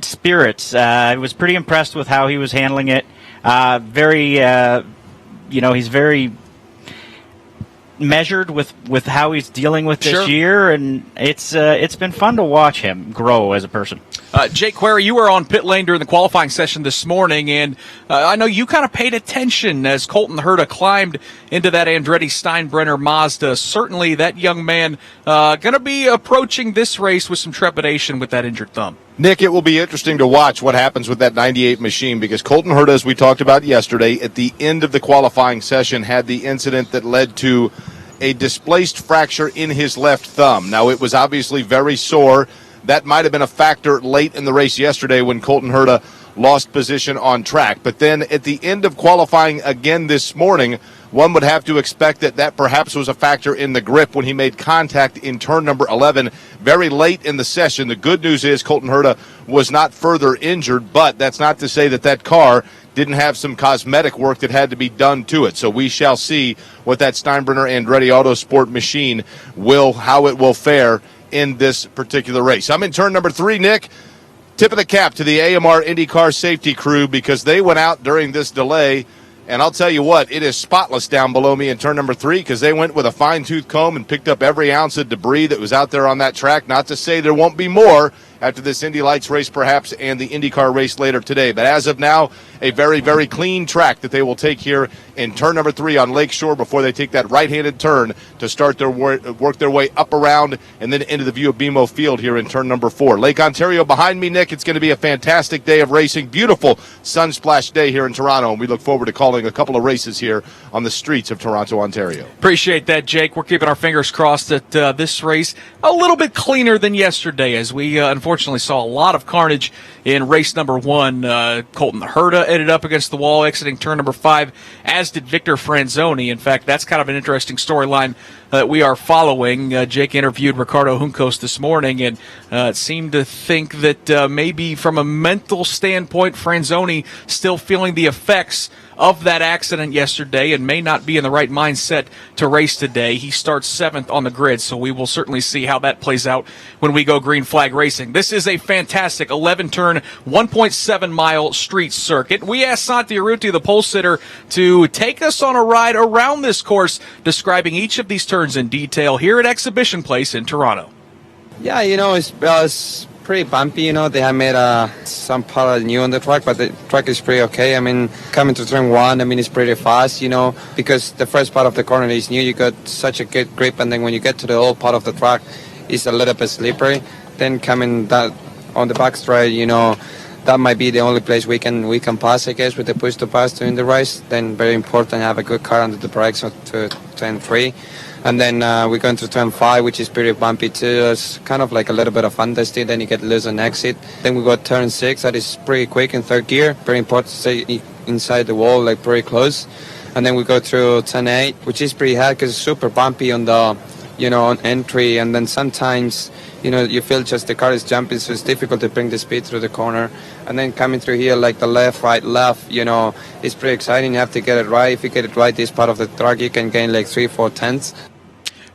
P: spirits. I was pretty impressed with how he was handling it. He's very measured with how he's dealing with this year, and it's been fun to watch him grow as a person.
N: Jake Query, you were on pit lane during the qualifying session this morning, and I know you kind of paid attention as Colton Herta climbed into that Andretti Steinbrenner Mazda. Certainly that young man going to be approaching this race with some trepidation with that injured thumb.
O: Nick, it will be interesting to watch what happens with that 98 machine, because Colton Herta, as we talked about yesterday, at the end of the qualifying session had the incident that led to a displaced fracture in his left thumb. Now, it was obviously very sore. That might have been a factor late in the race yesterday when Colton Herta lost position on track. But then at the end of qualifying again this morning, one would have to expect that perhaps was a factor in the grip when he made contact in turn number 11 very late in the session. The good news is Colton Herta was not further injured, but that's not to say that car didn't have some cosmetic work that had to be done to it. So we shall see what that Steinbrenner Andretti Autosport machine how it will fare in this particular race. I'm in turn number 3, Nick. Tip of the cap to the AMR IndyCar safety crew, because they went out during this delay, and I'll tell you what, it is spotless down below me in turn number 3, because they went with a fine-tooth comb and picked up every ounce of debris that was out there on that track. Not to say there won't be more after this Indy Lights race perhaps and the IndyCar race later today. But as of now, a very, very clean track that they will take here in turn number 3 on Lakeshore before they take that right-handed turn to start their work their way up around and then into the view of BMO Field here in turn number 4. Lake Ontario behind me, Nick. It's going to be a fantastic day of racing. Beautiful sunsplash day here in Toronto, and we look forward to calling a couple of races here on the streets of Toronto, Ontario.
N: Appreciate that, Jake. We're keeping our fingers crossed that this race a little bit cleaner than yesterday, as we unfortunately unfortunately saw a lot of carnage in race number 1. Colton Herta ended up against the wall, exiting turn number 5, as did Victor Franzoni. In fact, that's kind of an interesting storyline that we are following. Jake interviewed Ricardo Juncos this morning and seemed to think that maybe from a mental standpoint, Franzoni still feeling the effects of that accident yesterday and may not be in the right mindset to race today. He starts 7th on the grid, so we will certainly see how that plays out when we go green flag racing. This is a fantastic 11-turn, 1.7-mile street circuit. We asked Santi Urrutia, the pole sitter, to take us on a ride around this course, describing each of these turns in detail here at Exhibition Place in Toronto.
L: Yeah, it's pretty bumpy. They have made some part new on the track, but the track is pretty okay. I mean, coming to turn 1, it's pretty fast, because the first part of the corner is new. You got such a good grip, and then when you get to the old part of the track, it's a little bit slippery. Then coming that on the back straight, that might be the only place we can pass, I guess, with the push to pass during the race. Then very important to have a good car under the brakes to turn 3. And then we go into turn 5, which is pretty bumpy too. It's kind of like a little bit of understeer. Then you get loose on exit. Then we go turn 6. That is pretty quick in third gear. Very important to stay inside the wall, like pretty close. And then we go through turn 8, which is pretty hard because it's super bumpy on the, on entry. And then sometimes, you feel just the car is jumping, so it's difficult to bring the speed through the corner. And then coming through here, like the left, right, left, it's pretty exciting. You have to get it right. If you get it right, this part of the track, you can gain like 3-4 tenths.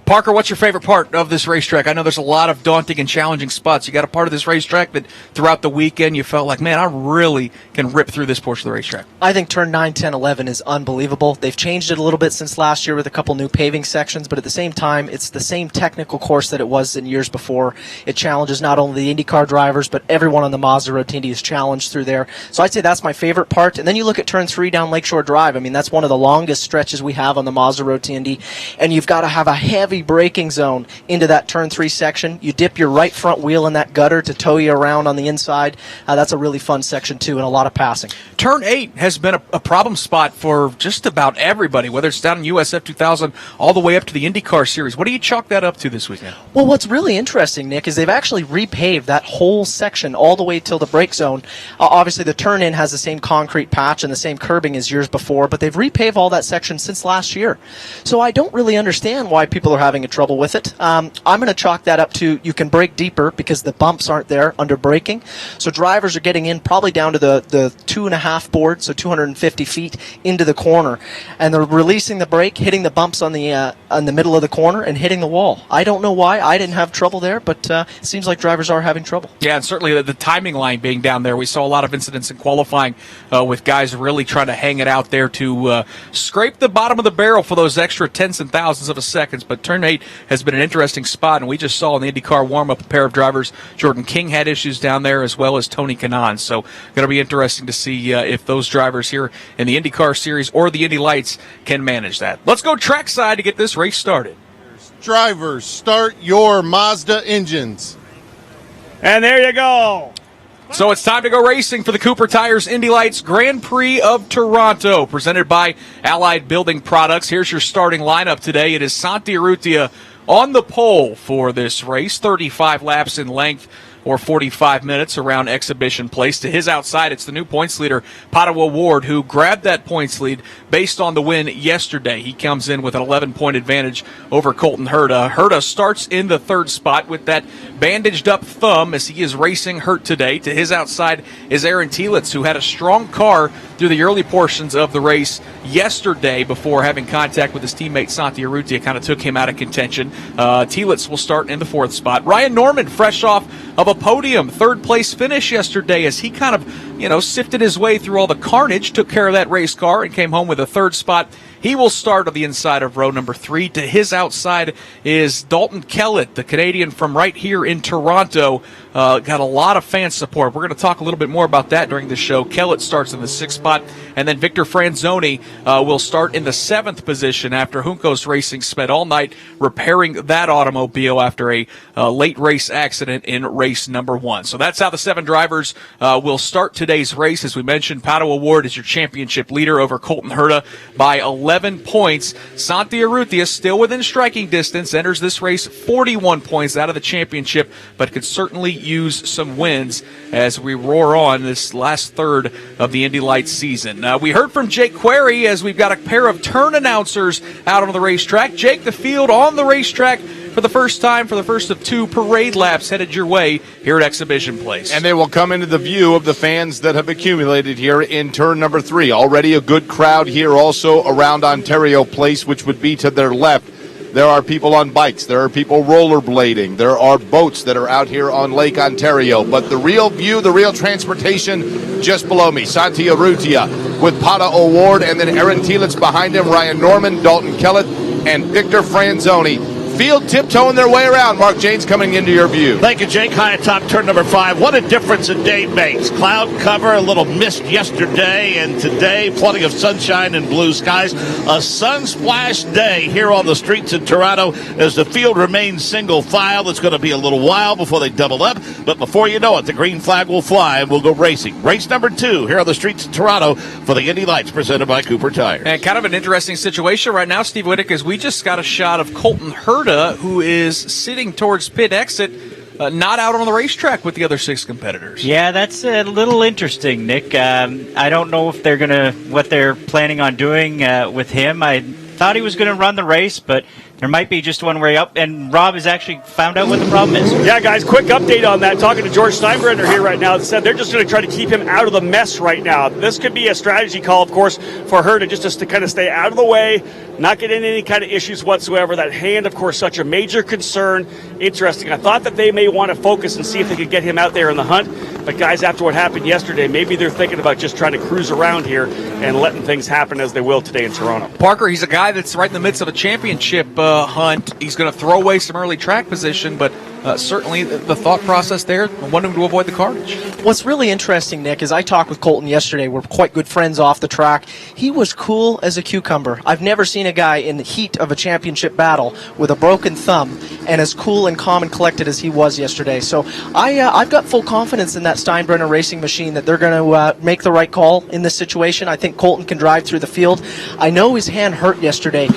N: Parker, what's your favorite part of this racetrack? I know there's a lot of daunting and challenging spots. You got a part of this racetrack that throughout the weekend you felt like, man, I really can rip through this portion of the racetrack.
Q: I think turn 9, 10, 11 is unbelievable. They've changed it a little bit since last year with a couple new paving sections, but at the same time, it's the same technical course that it was in years before. It challenges not only the IndyCar drivers, but everyone on the Mazda Road to Indy is challenged through there. So I'd say that's my favorite part. And then you look at turn 3 down Lakeshore Drive. I mean, that's one of the longest stretches we have on the Mazda Road to Indy, and you've got to have a heavy braking zone into that turn 3 section. You dip your right front wheel in that gutter to tow you around on the inside. That's a really fun section too, and a lot of passing.
N: Turn 8 has been a problem spot for just about everybody, whether it's down in USF2000 all the way up to the IndyCar Series. What do you chalk that up to this weekend?
Q: Well, what's really interesting, Nick, is they've actually repaved that whole section all the way till the brake zone. Obviously, the turn-in has the same concrete patch and the same curbing as years before, but they've repaved all that section since last year. So I don't really understand why people are having trouble with it. I'm going to chalk that up to you can brake deeper because the bumps aren't there under braking. So drivers are getting in probably down to the 2.5 board, so 250 feet into the corner, and they're releasing the brake, hitting the bumps on the middle of the corner, and hitting the wall. I don't know why. I didn't have trouble there, but it seems like drivers are having trouble.
N: Yeah, and certainly the timing line being down there. We saw a lot of incidents in qualifying with guys really trying to hang it out there to scrape the bottom of the barrel for those extra tenths and thousandths of a seconds. But turn 8 has been an interesting spot, and we just saw in the IndyCar warm-up a pair of drivers. Jordan King had issues down there as well as Tony Kanaan. So going to be interesting to see if those drivers here in the IndyCar Series or the Indy Lights can manage that. Let's go trackside to get this race started.
R: Drivers, start your Mazda engines.
B: And there you go.
N: So it's time to go racing for the Cooper Tires Indy Lights Grand Prix of Toronto, presented by Allied Building Products. Here's your starting lineup today. It is Santi Urrutia on the pole for this race, 35 laps in length, or 45 minutes around Exhibition Place. To his outside, it's the new points leader, Padawa Ward, who grabbed that points lead based on the win yesterday. He comes in with an 11-point advantage over Colton Herta. Herta starts in the third spot with that bandaged-up thumb as he is racing hurt today. To his outside is Aaron Telitz, who had a strong car through the early portions of the race yesterday before having contact with his teammate Santi Urrutia, kind of took him out of contention. Telitz will start in the fourth spot. Ryan Norman, fresh off of a podium, third-place finish yesterday as he kind of, sifted his way through all the carnage, took care of that race car, and came home with a third spot. He will start on the inside of row number 3. To his outside is Dalton Kellett, the Canadian from right here in Toronto. Got a lot of fan support. We're going to talk a little bit more about that during the show. Kellett starts in the 6th spot, and then Victor Franzoni will start in the 7th position after Juncos Racing spent all night repairing that automobile after a late race accident in race number 1. So that's how the 7 drivers will start today's race. As we mentioned, Padawa Ward is your championship leader over Colton Herta by 11 11 points. Santi Urrutia still within striking distance, enters this race 41 points out of the championship, but could certainly use some wins as we roar on this last third of the Indy Lights season. We heard from Jake Query as we've got a pair of turn announcers out on the racetrack. Jake, the field on the racetrack for the first time, for the first of 2 parade laps headed your way here at Exhibition Place.
O: And they will come into the view of the fans that have accumulated here in turn number 3. Already a good crowd here also around Ontario Place, which would be to their left. There are people on bikes. There are people rollerblading. There are boats that are out here on Lake Ontario. But the real view, the real transportation, just below me. Santi Urrutia with Pato O'Ward, and then Aaron Telitz behind him, Ryan Norman, Dalton Kellett, and Victor Franzoni. Field tiptoeing their way around. Mark Janes coming into your view.
G: Thank you, Jake. High atop turn number 5. What a difference a day makes. Cloud cover, a little mist yesterday, and today plenty of sunshine and blue skies. A sun-splashed day here on the streets in Toronto as the field remains single file. It's going to be a little while before they double up, but before you know it, the green flag will fly and we'll go racing. Race number 2 here on the streets in Toronto for the Indy Lights presented by Cooper Tires.
N: And kind of an interesting situation right now, Steve Whittick, as we just got a shot of Colton Herta, who is sitting towards pit exit, not out on the racetrack with the other 6 competitors.
P: Yeah, that's a little interesting, Nick. I don't know if what they're planning on doing with him. I thought he was going to run the race, but there might be just one way up, and Rob has actually found out what the problem is.
B: Yeah, guys, quick update on that. Talking to George Steinbrenner here right now. They said they're just going to try to keep him out of the mess right now. This could be a strategy call, of course, for her to kind of stay out of the way, not get in any kind of issues whatsoever. That hand, of course, such a major concern. Interesting. I thought that they may want to focus and see if they could get him out there in the hunt. But, guys, after what happened yesterday, maybe they're thinking about just trying to cruise around here and letting things happen as they will today in Toronto.
N: Parker, he's a guy that's right in the midst of a championship hunt. He's going to throw away some early track position, but certainly the thought process there, wanting to avoid the carnage.
Q: What's really interesting, Nick, is I talked with Colton yesterday. We're quite good friends off the track. He was cool as a cucumber. I've never seen a guy in the heat of a championship battle with a broken thumb and as cool and calm and collected as he was yesterday. So I've got full confidence in that Steinbrenner racing machine that they're going to make the right call in this situation. I think Colton can drive through the field. I know his hand hurt yesterday,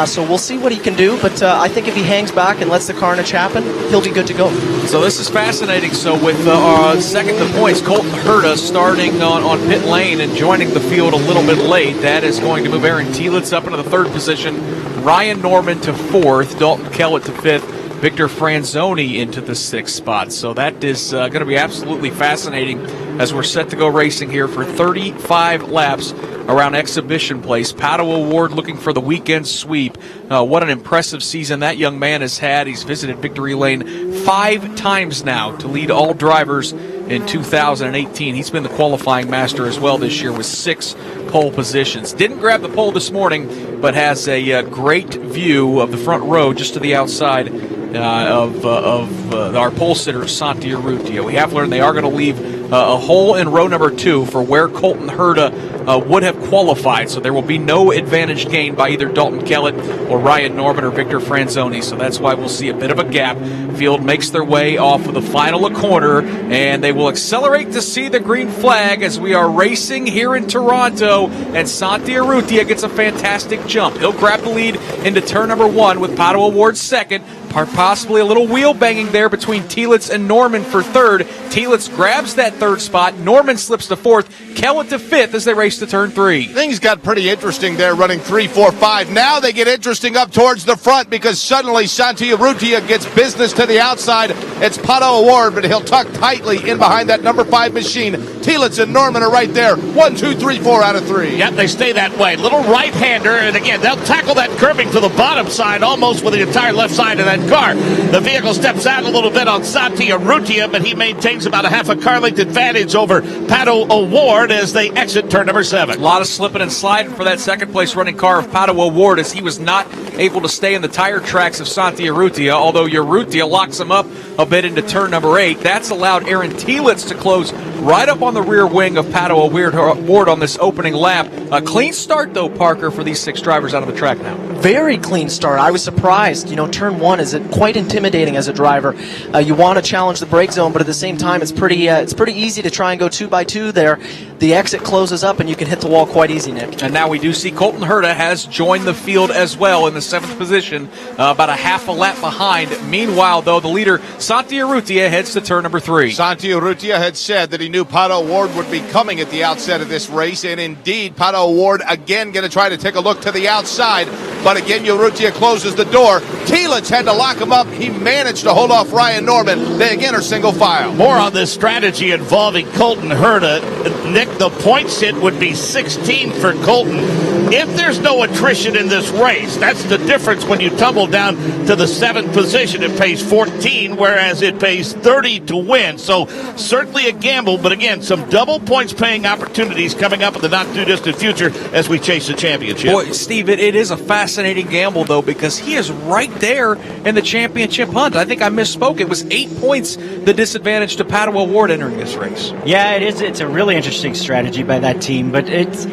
Q: so we'll see what he can do. But I think if he hangs back and lets the carnage happen, he'll be good to go.
N: So this is fascinating. So with second to points, Colton Herta starting on pit lane and joining the field a little bit late. That is going to move Aaron Telitz up into the 3rd position, Ryan Norman to 4th, Dalton Kellett to 5th, Victor Franzoni into the 6th spot. So that is going to be absolutely fascinating as we're set to go racing here for 35 laps around Exhibition Place. Pato O'Ward looking for the weekend sweep. What an impressive season that young man has had. He's visited Victory Lane 5 times now to lead all drivers in 2018. He's been the qualifying master as well this year with 6 pole positions. Didn't grab the pole this morning, but has a great view of the front row just to the outside of our pole sitter, Santi Urrutia. We have learned they are going to leave a hole in row number 2 for where Colton Herta would have qualified, so there will be no advantage gained by either Dalton Kellett or Ryan Norman or Victor Franzoni, so that's why we'll see a bit of a gap. Field makes their way off of the final corner, and they will accelerate to see the green flag as we are racing here in Toronto, and Santi Urrutia gets a fantastic jump. He'll grab the lead into turn number 1 with Pato O'Ward 2nd, possibly a little wheel banging there between Telitz and Norman for 3rd. Telitz grabs that 3rd spot. Norman slips to 4th. Kellett to 5th as they race to turn 3.
O: Things got pretty interesting there running 3, 4, 5. Now they get interesting up towards the front because suddenly Santi Urrutia gets business to the outside. It's Pato O'Ward, but he'll tuck tightly in behind that number 5 machine. Telitz and Norman are right there. 1, 2, 3, 4 out of 3.
G: Yep, they stay that way. Little right-hander, and again, they'll tackle that curving to the bottom side almost with the entire left side of that car. The vehicle steps out a little bit on Santi Urrutia, but he maintains about a half a car length advantage over Pato O'Ward as they exit turn number 7.
N: A lot of slipping and sliding for that 2nd place running car of Pato O'Ward as he was not able to stay in the tire tracks of Santi Urrutia, although Urrutia locks him up a bit into turn number 8. That's allowed Aaron Telitz to close right up on the rear wing of Pato O'Ward on this opening lap. A clean start, though, Parker, for these 6 drivers out of the track now.
Q: Very clean start. I was surprised. Turn 1 is quite intimidating as a driver. You want to challenge the brake zone, but at the same time, it's pretty easy to try and go 2 by 2 there. The exit closes up, and you can hit the wall quite easy, Nick.
N: And now we do see Colton Herta has joined the field as well in the 7th position, about a half a lap behind. Meanwhile, though, the leader, Santi Urrutia, heads to turn number 3.
O: Santi Urrutia had said that he knew Pato O'Ward would be coming at the outset of this race, and indeed, Pato O'Ward again going to try to take a look to the outside, but again, Urrutia closes the door. Telitz had to lock him up. He managed to hold off Ryan Norman. They again are single file.
G: More on this strategy involving Colton Herta. Nick, the points hit would be 16 for Colton. If there's no attrition in this race, that's the difference when you tumble down to the 7th position. It pays 14, whereas it pays 30 to win. So certainly a gamble, but again, some double points paying opportunities coming up in the not-too-distant future as we chase the championship.
N: Boy, Steve, it is a fascinating gamble, though, because he is right there in the championship hunt. I think I misspoke. It was 8 points the disadvantage to Pato O'Ward entering this race.
P: Yeah, it is. It's a really interesting strategy by that team, but it's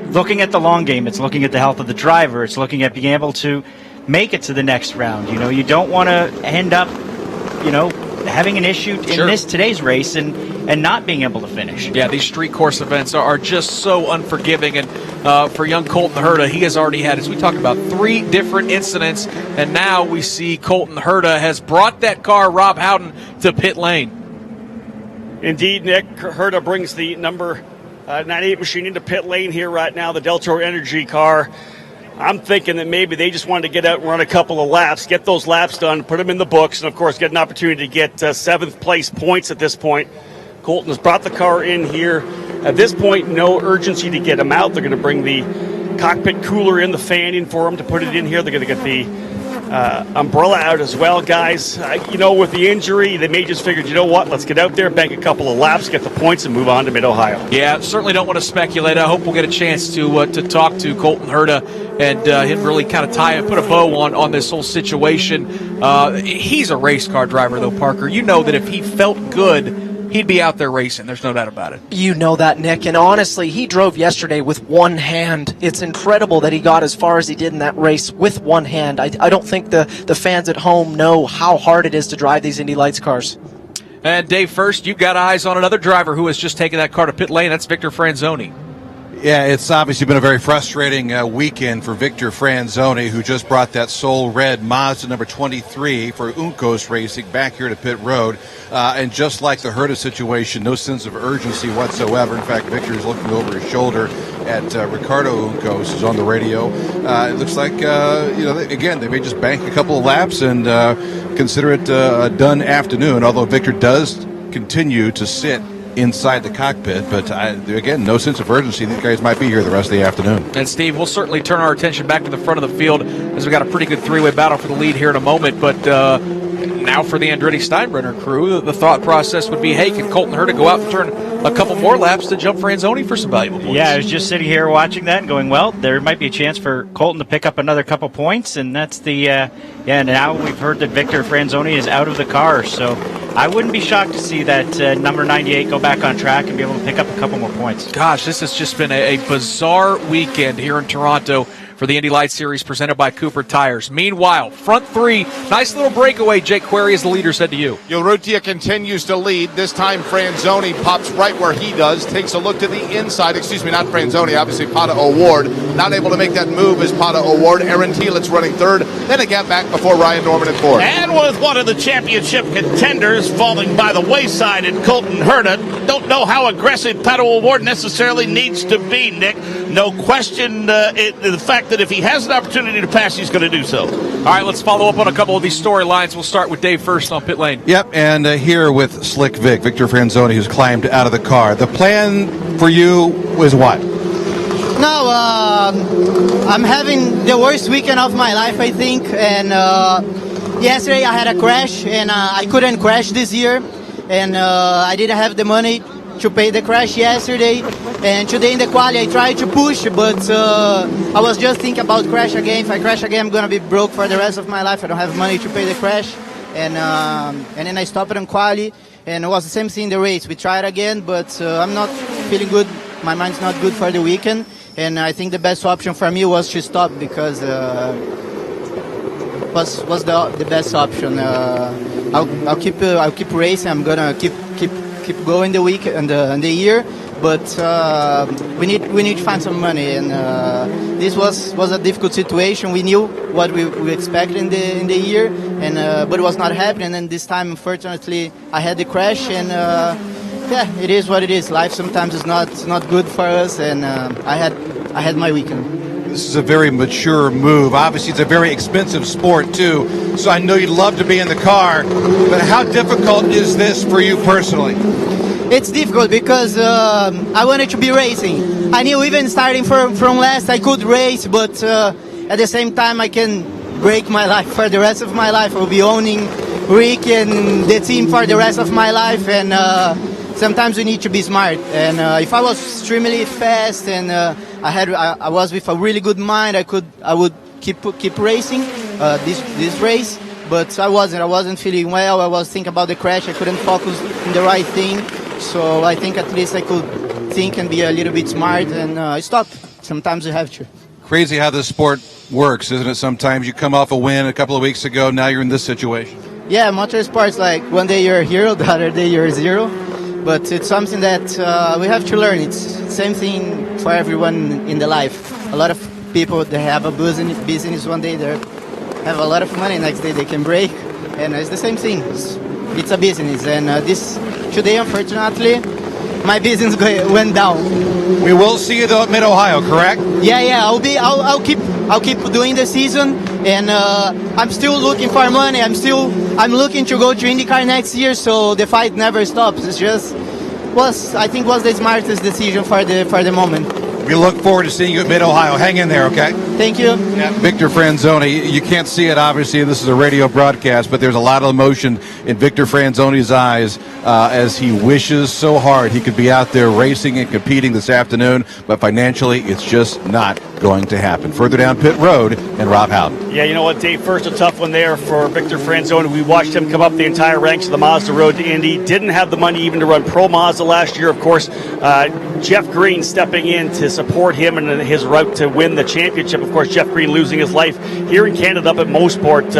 P: looking at the long game. It's looking at the health of the driver. It's looking at being able to make it to the next round. You don't want to end up, having an issue in today's race and not being able to finish.
N: Yeah, these street course events are just so unforgiving, and for young Colton Herta, he has already had, as we talked about, 3 different incidents, and now we see Colton Herta has brought that car, Rob Howden, to pit lane.
B: Indeed, Nick, Herta brings the number 98 machine into pit lane here right now, the Deltro Energy car. I'm thinking that maybe they just wanted to get out and run a couple of laps, get those laps done, put them in the books, and, of course, get an opportunity to get 7th place points at this point. Colton has brought the car in here. At this point, no urgency to get him out. They're going to bring the cockpit cooler in, the fan in for him to put it in here. They're going to get the umbrella out as well, guys. With the injury, they may just figured, let's get out there, bank a couple of laps, get the points, and move on to Mid-Ohio.
N: Yeah, certainly don't want to speculate. I hope we'll get a chance to talk to Colton Herta and him really kind of put a bow on this whole situation. He's a race car driver, though, Parker. You know that if he felt good, he'd be out there racing. There's no doubt about it.
Q: You know that, Nick. And honestly, he drove yesterday with one hand. It's incredible that he got as far as he did in that race with one hand. I don't think the fans at home know how hard it is to drive these Indy Lights cars.
N: And Dave, first, you've got eyes on another driver who has just taken that car to pit lane. That's Victor Franzoni.
M: Yeah, it's obviously been a very frustrating weekend for Victor Franzoni, who just brought that Soul Red Mazda number 23 for Uncos Racing back here to pit road. And just like the Herta situation, no sense of urgency whatsoever. In fact, Victor is looking over his shoulder at Ricardo Uncos, who's on the radio. It looks like, again, they may just bank a couple of laps and consider it a done afternoon, although Victor does continue to sit inside the cockpit, but again, no sense of urgency. These guys might be here the rest of the afternoon.
N: And Steve, we'll certainly turn our attention back to the front of the field as we got a pretty good 3-way battle for the lead here in a moment, but now for the Andretti Steinbrenner crew, the thought process would be, hey, can Colton Herta go out and turn a couple more laps to jump Franzoni for some valuable points?
P: Yeah, I was just sitting here watching that and going, well, there might be a chance for Colton to pick up another couple points, and that's the now we've heard that Victor Franzoni is out of the car, so I wouldn't be shocked to see that number 98 go back on track and be able to pick up a couple more points.
N: Gosh, this has just been a bizarre weekend here in Toronto for the Indy Lights Series presented by Cooper Tires. Meanwhile, front 3, nice little breakaway. Jake Query, as the leader, said to you.
O: Urrutia continues to lead. This time Franzoni pops right where he does, takes a look to the inside. Excuse me, not Franzoni, obviously Pato O'Ward. Not able to make that move as Pato O'Ward. Aaron Telitz running 3rd. Then a gap back before Ryan Norman at 4th.
G: And with one of the championship contenders falling by the wayside in Colton Herta, don't know how aggressive Pato O'Ward necessarily needs to be, Nick. No question the fact that if he has an opportunity to pass, he's going to do so.
N: All right, let's follow up on a couple of these storylines. We'll start with Dave first on pit lane.
M: Yep, and here with Slick Vic, Victor Franzoni, who's climbed out of the car. The plan for you was what?
S: No, I'm having the worst weekend of my life, I think. And yesterday I had a crash, and I couldn't crash this year. And I didn't have the money to pay the crash yesterday. And today in the quali I tried to push, but I was just thinking about crash again. If I crash again, I'm gonna be broke for the rest of my life. I don't have money to pay the crash. And then I stopped on quali, and it was the same thing in the race. We tried again, but I'm not feeling good. My mind's not good for the weekend, and I think the best option for me was to stop because was the best option. I'll keep racing. I'm gonna keep going the week and the year, but we need to find some money, and this was a difficult situation. We knew what we expected in the year, and but it was not happening. And this time, unfortunately, I had the crash, and it is what it is. Life sometimes is not good for us, and I had my weekend.
M: This is a very mature move. Obviously, it's a very expensive sport, too, so I know you'd love to be in the car, but how difficult is this for you personally?
S: It's difficult because I wanted to be racing. I knew even starting from last I could race, but at the same time I can break my life for the rest of my life. I'll be owning Rick and the team for the rest of my life, and sometimes we need to be smart. And if I was extremely fast and I was with a really good mind, I would keep racing this race. But I wasn't feeling well. I was thinking about the crash. I couldn't focus on the right thing. So I think at least I could think and be a little bit smart and stop. Sometimes you have to.
M: Crazy how this sport works, isn't it? Sometimes you come off a win a couple of weeks ago, now you're in this situation.
S: Yeah, motorsports, like one day you're a hero, the other day you're a zero. But it's something that we have to learn. It's the same thing for everyone in the life. A lot of people, they have a business one day, they have a lot of money, next day they can break. And it's the same thing. It's a business. And today, unfortunately, my business went down.
M: We will see you though at Mid-Ohio, correct?
S: Yeah. I'll keep doing the season, and I'm still looking for money. I'm looking to go to IndyCar next year, so the fight never stops. It's just I think was the smartest decision for the moment.
M: We look forward to seeing you at Mid-Ohio. Hang in there, okay?
S: Thank you.
M: Yeah. Victor Franzoni, you can't see it, obviously. This is a radio broadcast, but there's a lot of emotion in Victor Franzoni's eyes as he wishes so hard he could be out there racing and competing this afternoon, but financially, it's just not going to happen. Further down pit road, and Rob Howden.
B: Yeah, you know what, Dave? First, a tough one there for Victor Franzoni. We watched him come up the entire ranks of the Mazda road to Indy. Didn't have the money even to run Pro Mazda last year. Of course, Jeff Green stepping in to support him in his route to win the championship. Of course, Jeff Green losing his life here in Canada up at Mosport,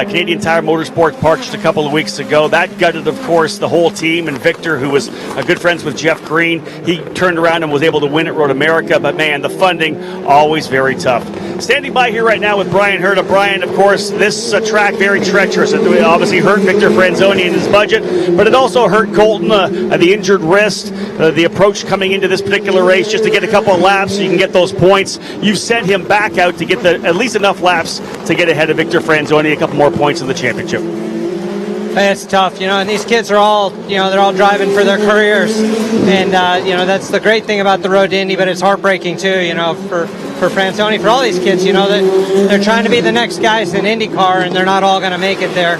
B: Canadian Tire Motorsports Park just a couple of weeks ago. That gutted, of course, the whole team, and Victor, who was good friends with Jeff Green, he turned around and was able to win at Road America. But man, the funding, always very tough. Standing by here right now with Brian Herta. Brian, of course, this track very treacherous. It obviously hurt Victor Franzoni in his budget, but it also hurt Colton, the injured wrist, the approach coming into this particular race just to get a couple of laps so you can get those points. You've sent him back out to get at least enough laps to get ahead of Victor Franzoni, a couple more points in the championship.
T: It's tough, and these kids are all, they're all driving for their careers, and that's the great thing about the road to Indy, but it's heartbreaking too, for Franzoni, for all these kids, they're trying to be the next guys in IndyCar, and they're not all going to make it there,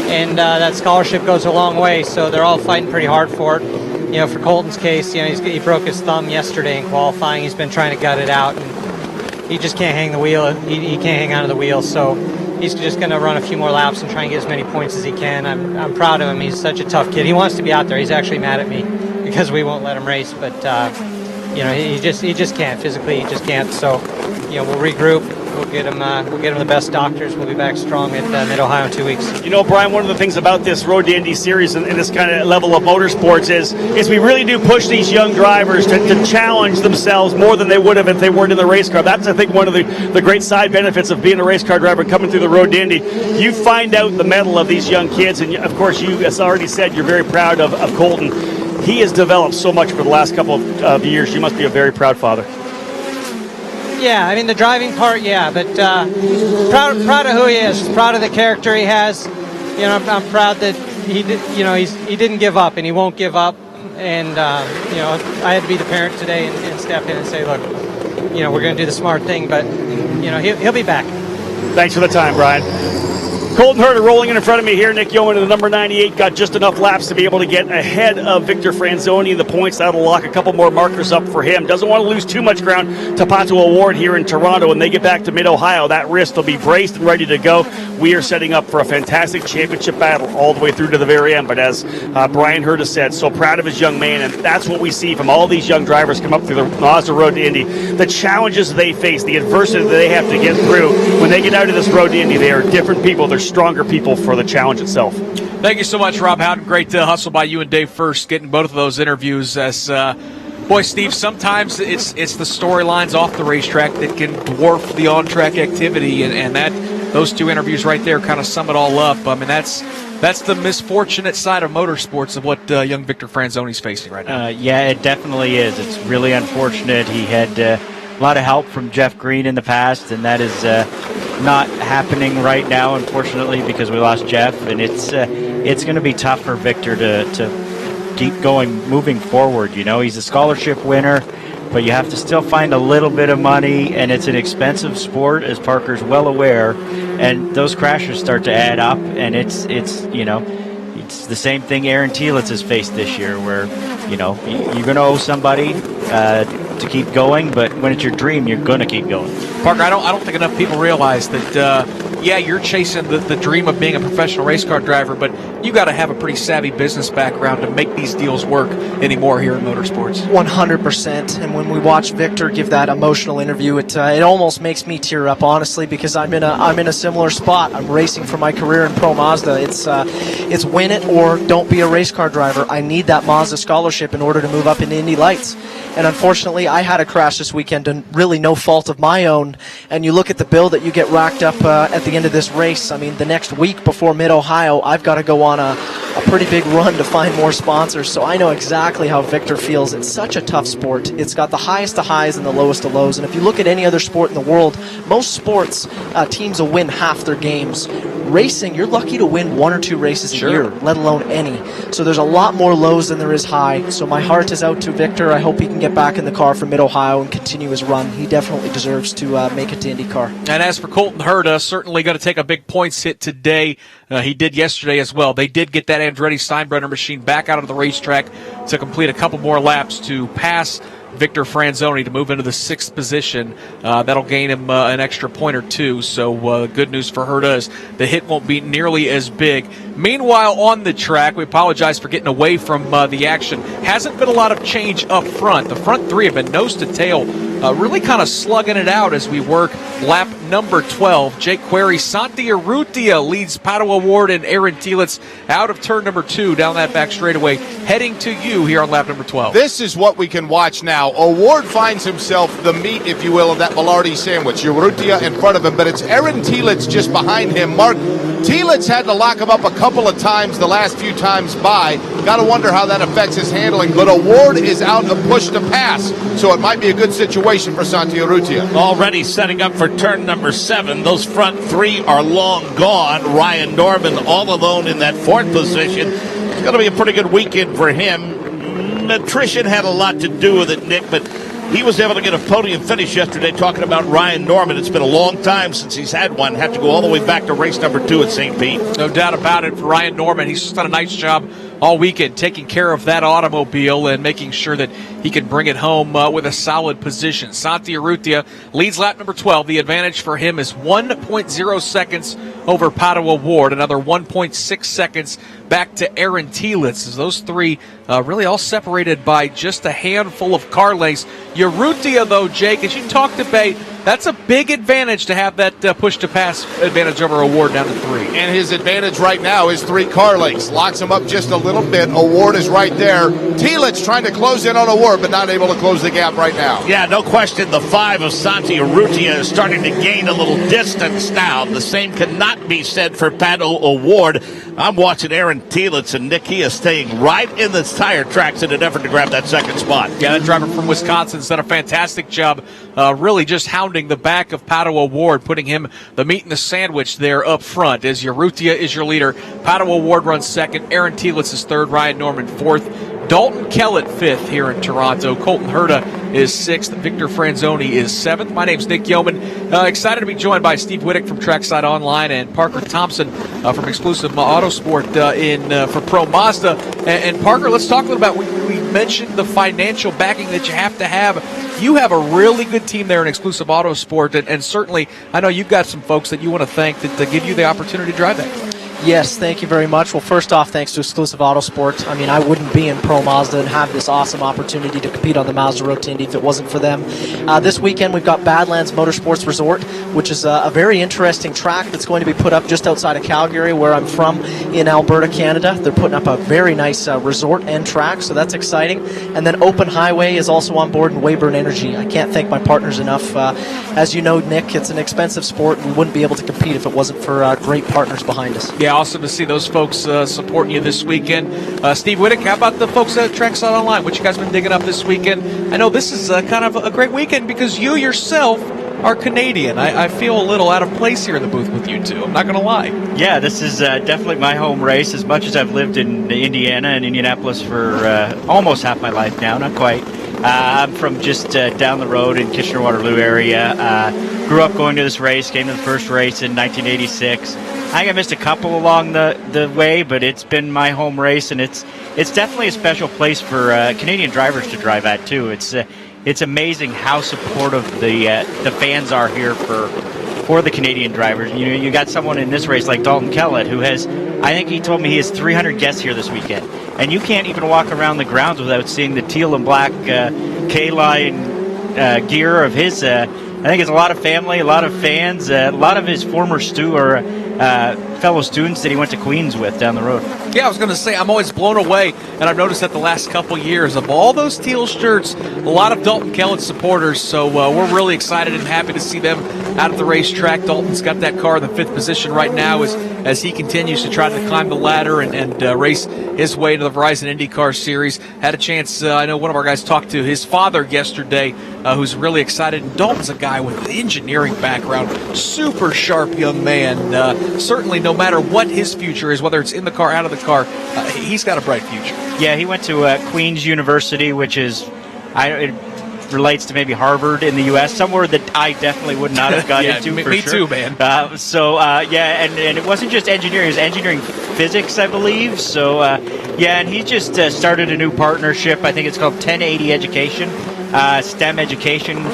T: and that scholarship goes a long way, so they're all fighting pretty hard for it. For Colton's case, he broke his thumb yesterday in qualifying. He's been trying to gut it out, and he just can't hang the wheel. He can't hang onto the wheel, so he's just going to run a few more laps and try and get as many points as he can. I'm proud of him. He's such a tough kid. He wants to be out there. He's actually mad at me because we won't let him race, but he just can't physically. He just can't. So we'll regroup. We'll get him the best doctors. We'll be back strong at Mid-Ohio in 2 weeks.
B: Brian, one of the things about this Road to Indy series and this kind of level of motorsports is we really do push these young drivers to challenge themselves more than they would have if they weren't in the race car. That's, I think, one of the great side benefits of being a race car driver coming through the Road to Indy. You find out the mettle of these young kids, and of course, you, as already said, you're very proud of Colton. He has developed so much for the last couple of years. You must be a very proud father.
T: Yeah, I mean the driving part, yeah, but proud of who he is, proud of the character he has. I'm proud that he didn't give up and he won't give up. And I had to be the parent today and step in and say, look, we're going to do the smart thing, but he'll be back.
B: Thanks for the time, Brian. Colton Herta rolling in front of me here. Nick Yeoman in the number 98 got just enough laps to be able to get ahead of Victor Franzoni in the points. That'll lock a couple more markers up for him. Doesn't want to lose too much ground to Pato O'Ward here in Toronto. When they get back to Mid-Ohio, that wrist will be braced and ready to go. We are setting up for a fantastic championship battle all the way through to the very end. But as Brian Herta said, so proud of his young man, and that's what we see from all these young drivers come up through the Mazda Road to Indy. The challenges they face, the adversity that they have to get through. When they get out of this Road to Indy, they are different people. They're stronger people for the challenge itself.
N: Thank you so much, Rob Howden. Great hustle by you and Dave First, getting both of those interviews. As boy, Steve, sometimes it's the storylines off the racetrack that can dwarf the on-track activity, and that those two interviews right there kind of sum it all up. I mean, that's the misfortunate side of motorsports of what young Victor Franzoni's facing right now.
P: Yeah, it definitely is. It's really unfortunate. He had a lot of help from Jeff Green in the past, and that is not happening right now, unfortunately, because we lost Jeff. And it's going to be tough for Victor to keep going, moving forward. You know, he's a scholarship winner, but you have to still find a little bit of money, and it's an expensive sport, as Parker's well aware. And those crashes start to add up, and it's the same thing Aaron Telitz has faced this year, where you're going to owe somebody to keep going, but when it's your dream, you're going to keep going.
N: Parker, I don't think enough people realize that. You're chasing the dream of being a professional race car driver, but you got to have a pretty savvy business background to make these deals work anymore here in motorsports.
Q: 100%. And when we watch Victor give that emotional interview, it almost makes me tear up, honestly, because I'm in a similar spot. I'm racing for my career in Pro Mazda. It's win it or don't be a race car driver. I need that Mazda scholarship in order to move up into Indy Lights. And unfortunately, I had a crash this weekend, and really no fault of my own. And you look at the bill that you get racked up at the end of this race. I mean, the next week before Mid-Ohio, I've got to go on a pretty big run to find more sponsors. So I know exactly how Victor feels. It's such a tough sport. It's got the highest of highs and the lowest of lows. And if you look at any other sport in the world, most sports teams will win half their games. Racing, you're lucky to win one or two races a year, let alone any. So there's a lot more lows than there is high. So my heart is out to Victor. I hope he can get back in the car for Mid-Ohio and continue his run. He definitely deserves to make it to IndyCar.
N: And as for Colton Herta, certainly going to take a big points hit today. He did yesterday as well. They did get that Andretti Steinbrenner machine back out of the racetrack to complete a couple more laps to pass Victor Franzoni to move into the 6th position. That'll gain him an extra point or two. So good news for Herta is the hit won't be nearly as big. Meanwhile, on the track, we apologize for getting away from the action. Hasn't been a lot of change up front. The front three have been nose to tail, really kind of slugging it out as we work lap number 12. Jake Query, Santi Urrutia leads Pato O'Ward and Aaron Telitz out of turn number 2 down that back straightaway, heading to you here on lap number 12.
O: This is what we can watch now. O'Ward finds himself the meat, if you will, of that Velarde sandwich. Urrutia in front of him, but it's Aaron Telitz just behind him. Mark, Telitz had to lock him up a couple of times the last few times by. Got to wonder how that affects his handling, but O'Ward is out to push to pass, so it might be a good situation for Santi Urrutia.
G: Already setting up for turn number 7. Those front 3 are long gone. Ryan Norman all alone in that 4th position. It's going to be a pretty good weekend for him. Attrition had a lot to do with it, Nick, but he was able to get a podium finish yesterday. Talking about Ryan Norman, it's been a long time since he's had one. Have to go all the way back to race number 2 at St. Pete.
N: No doubt about it for Ryan Norman. He's just done a nice job all weekend taking care of that automobile and making sure that he can bring it home with a solid position. Santi Urrutia leads lap number 12. The advantage for him is 1.0 seconds over Pato O'Ward, another 1.6 seconds back to Aaron Telitz, as those three really all separated by just a handful of car lengths. Urrutia, though, Jake, as you talked about, that's a big advantage to have that push-to-pass advantage over O'Ward down to 3.
O: And his advantage right now is 3 car lengths. Locks him up just a little bit. O'Ward is right there. Telitz trying to close in on O'Ward, but not able to close the gap right now.
G: Yeah, no question. The 5 of Santi Urrutia is starting to gain a little distance now. The same cannot be said for Pato O'Ward. I'm watching Aaron Telitz, and Nick, he is staying right in the tire tracks in an effort to grab that 2nd spot.
N: Yeah, that driver from Wisconsin's done a fantastic job really just hounding the back of Pato O'Ward, putting him the meat in the sandwich there up front, as Urrutia is your leader. Pato O'Ward runs 2nd. Aaron Telitz is 3rd. Ryan Norman 4th. Dalton Kellett 5th here in Toronto. Colton Herta is 6th. Victor Franzoni is 7th. My name's Nick Yeoman. Excited to be joined by Steve Whittick from Trackside Online and Parker Thompson from Exclusive Autosport for Pro Mazda. And Parker, let's talk a little about, we mentioned the financial backing that you have to have. You have a really good team there in Exclusive Autosport, and certainly I know you've got some folks that you want to thank that give you the opportunity to drive that car.
Q: Yes, thank you very much. Well, first off, thanks to Exclusive Autosport. I mean, I wouldn't be in Pro Mazda and have this awesome opportunity to compete on the Mazda Road to Indy if it wasn't for them. This weekend, we've got Badlands Motorsports Resort, which is a very interesting track that's going to be put up just outside of Calgary, where I'm from, in Alberta, Canada. They're putting up a very nice resort and track, so that's exciting. And then Open Highway is also on board in Weyburn Energy. I can't thank my partners enough. As you know, Nick, it's an expensive sport. We wouldn't be able to compete if it wasn't for great partners behind us.
N: Yeah, awesome to see those folks supporting you this weekend. Steve Whittick, how about the folks at Trackside Online? What you guys been digging up this weekend? I know this is kind of a great weekend because you yourself are Canadian. I feel a little out of place here in the booth with you two. I'm not going to lie.
P: Yeah, this is definitely my home race. As much as I've lived in Indiana and Indianapolis for almost half my life now, not quite. I'm from just down the road in Kitchener-Waterloo area. Grew up going to this race, came to the first race in 1986. I think I missed a couple along the way, but it's been my home race, and it's definitely a special place for Canadian drivers to drive at, too. It's amazing how supportive the fans are here for the Canadian drivers. You know, you got someone in this race like Dalton Kellett, who has, I think he told me he has 300 guests here this weekend. And you can't even walk around the grounds without seeing the teal and black K-Line gear of his. I think it's a lot of family, a lot of fans, a lot of his former fellow students that he went to Queens with down the road.
N: Yeah, I was going to say, I'm always blown away, and I've noticed that the last couple years of all those teal shirts, a lot of Dalton Kellett supporters, so we're really excited and happy to see them out at the racetrack. Dalton's got that car in the 5th position right now as he continues to try to climb the ladder and race his way to the Verizon IndyCar Series. Had a chance, I know one of our guys talked to his father yesterday, who's really excited. And Dalton's a guy with an engineering background, super sharp young man. Certainly, no matter what his future is, whether it's in the car, out of the car, he's got a bright future.
P: Yeah, he went to Queens University, which is, it relates to maybe Harvard in the U.S., somewhere that I definitely would not have got into.
N: Me
P: sure.
N: too, man.
P: And it wasn't just engineering; it was engineering physics, I believe. So, and he just started a new partnership. I think it's called 1080 Education, STEM education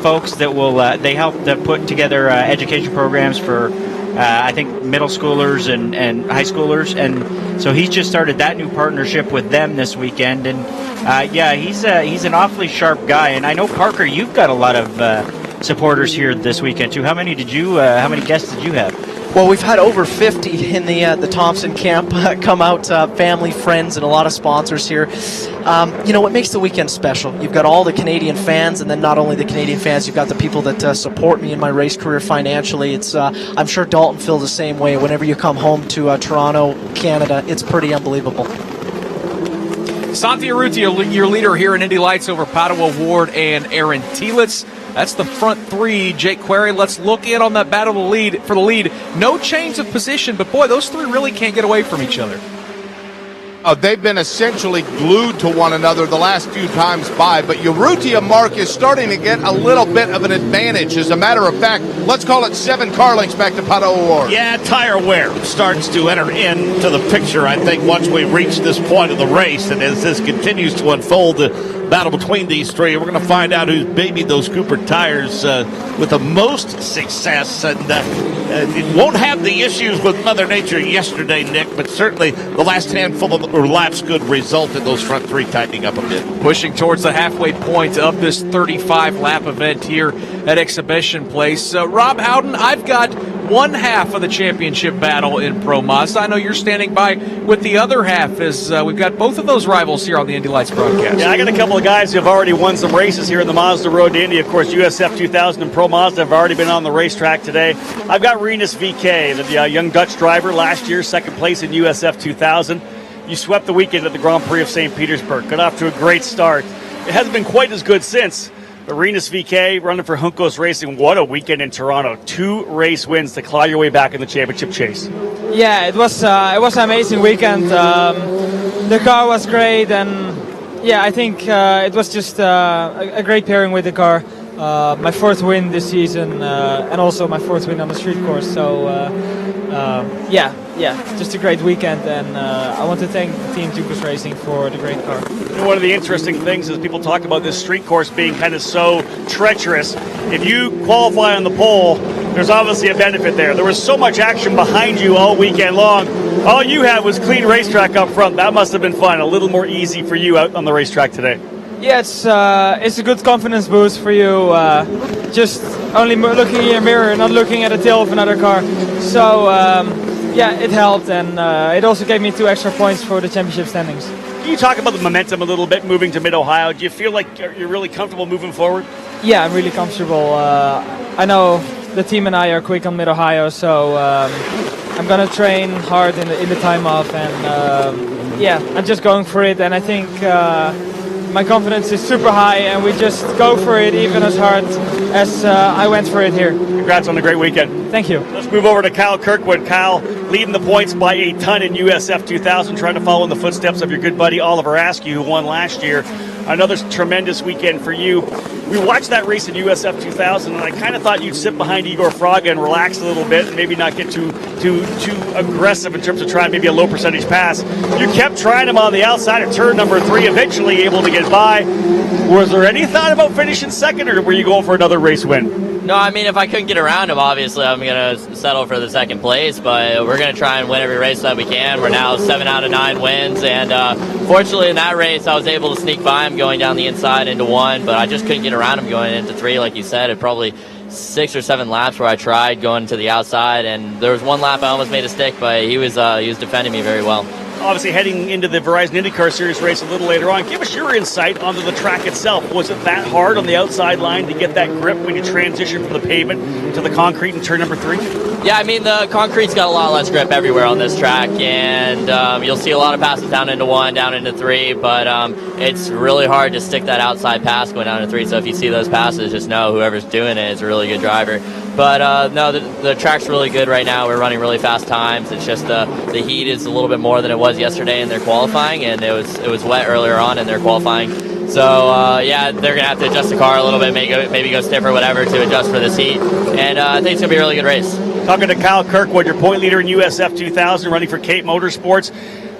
P: folks that will they help to put together education programs for I think middle schoolers and high schoolers, and so he's just started that new partnership with them this weekend. And he's an awfully sharp guy. And I know, Parker, you've got a lot of supporters here this weekend too. How many guests did you have?
Q: Well, we've had over 50 in the Thompson camp come out, family, friends, and a lot of sponsors here. What makes the weekend special? You've got all the Canadian fans, and then not only the Canadian fans, you've got the people that support me in my race career financially. I'm sure Dalton feels the same way. Whenever you come home to Toronto, Canada, it's pretty unbelievable.
N: Santi Urrutia, your leader here in Indy Lights over Padua Ward and Aaron Telitz. That's the front three. Jake Query, let's look in on that battle for the lead. No change of position, but boy, those three really can't get away from each other.
O: They've been essentially glued to one another the last few times by, but Urrutia, Mark, is starting to get a little bit of an advantage. As a matter of fact, let's call it 7 car lengths back to Padua Ward.
G: Yeah, tire wear starts to enter into the picture, I think, once we reach this point of the race. And as this continues to unfold, the battle between these three, we're going to find out who's babied those Cooper tires with the most success. And it won't have the issues with Mother Nature yesterday, Nick, but certainly the last handful of laps could result in those front three tightening up a bit.
N: Pushing towards the halfway point of this 35-lap event here at Exhibition Place. Rob Howden, I've got one half of the championship battle in Pro Mazda. I know you're standing by with the other half as we've got both of those rivals here on the Indy Lights broadcast.
S: Yeah, I got a couple of guys who have already won some races here in the Mazda Road to Indy. Of course, USF2000 and Pro Mazda have already been on the racetrack today. I've got Rinus VK, the young Dutch driver last year, second place in USF2000. You swept the weekend at the Grand Prix of St. Petersburg. Got off to a great start. It hasn't been quite as good since. But Rinus VK running for Juncos Racing. What a weekend in Toronto. 2 race wins to claw your way back in the championship chase.
T: Yeah, it was an amazing weekend. The car was great, and yeah, I think it was just a great pairing with the car.
J: my fourth win this season, and also my fourth win on the street course. So just a great weekend, and I want to thank Team Ducas Racing for the great car.
B: And one of the interesting things is people talk about this street course being kind of so treacherous. If you qualify on the pole, there's obviously a benefit there. There was so much action behind you all weekend long. All you had was clean racetrack up front. That must have been fun. A little more easy for you out on the racetrack today.
J: Yeah, it's a good confidence boost for you. Just only looking in your mirror, not looking at the tail of another car. So it helped, and it also gave me 2 extra points for the championship standings.
B: Can you talk about the momentum a little bit moving to Mid-Ohio? Do you feel like you're really comfortable moving forward?
J: Yeah, I'm really comfortable. I know the team and I are quick on Mid-Ohio, so I'm gonna train hard in the time off, and I'm just going for it. And I think my confidence is super high, and we just go for it even as hard as I went for it here.
B: Congrats on a great weekend.
J: Thank you.
B: Let's move over to Kyle Kirkwood. Kyle leading the points by a ton in USF2000, trying to follow in the footsteps of your good buddy Oliver Askew, who won last year. Another tremendous weekend for you. We watched that race in USF2000, and I kind of thought you'd sit behind Igor Fraga and relax a little bit and maybe not get too aggressive in terms of trying maybe a low percentage pass. You kept trying him on the outside at turn number 3, eventually able to get by. Was there any thought about finishing second, or were you going for another race win?
S: No, I mean, if I couldn't get around him, obviously I'm going to settle for the second place, but we're going to try and win every race that we can. We're now 7 out of 9 wins, and fortunately in that race I was able to sneak by him going down the inside into 1, but I just couldn't get around him going into 3, like you said. It probably 6 or 7 laps where I tried going to the outside, and there was 1 lap I almost made a stick, but he was defending me very well.
B: Obviously heading into the Verizon IndyCar Series race a little later on, give us your insight onto the track itself. Was it that hard on the outside line to get that grip when you transition from the pavement to the concrete in turn number 3?
S: Yeah, I mean, the concrete's got a lot less grip everywhere on this track, and you'll see a lot of passes down into 1, down into 3, but it's really hard to stick that outside pass going down into 3, so if you see those passes, just know whoever's doing it is a really good driver. But no, the track's really good right now. We're running really fast times. It's just the heat is a little bit more than it was yesterday in their qualifying, and it was wet earlier on in their qualifying. So they're gonna have to adjust the car a little bit, maybe go stiff or whatever to adjust for this heat. And I think it's gonna be a really good race.
B: Talking to Kyle Kirkwood, your point leader in USF2000, running for Cape Motorsports.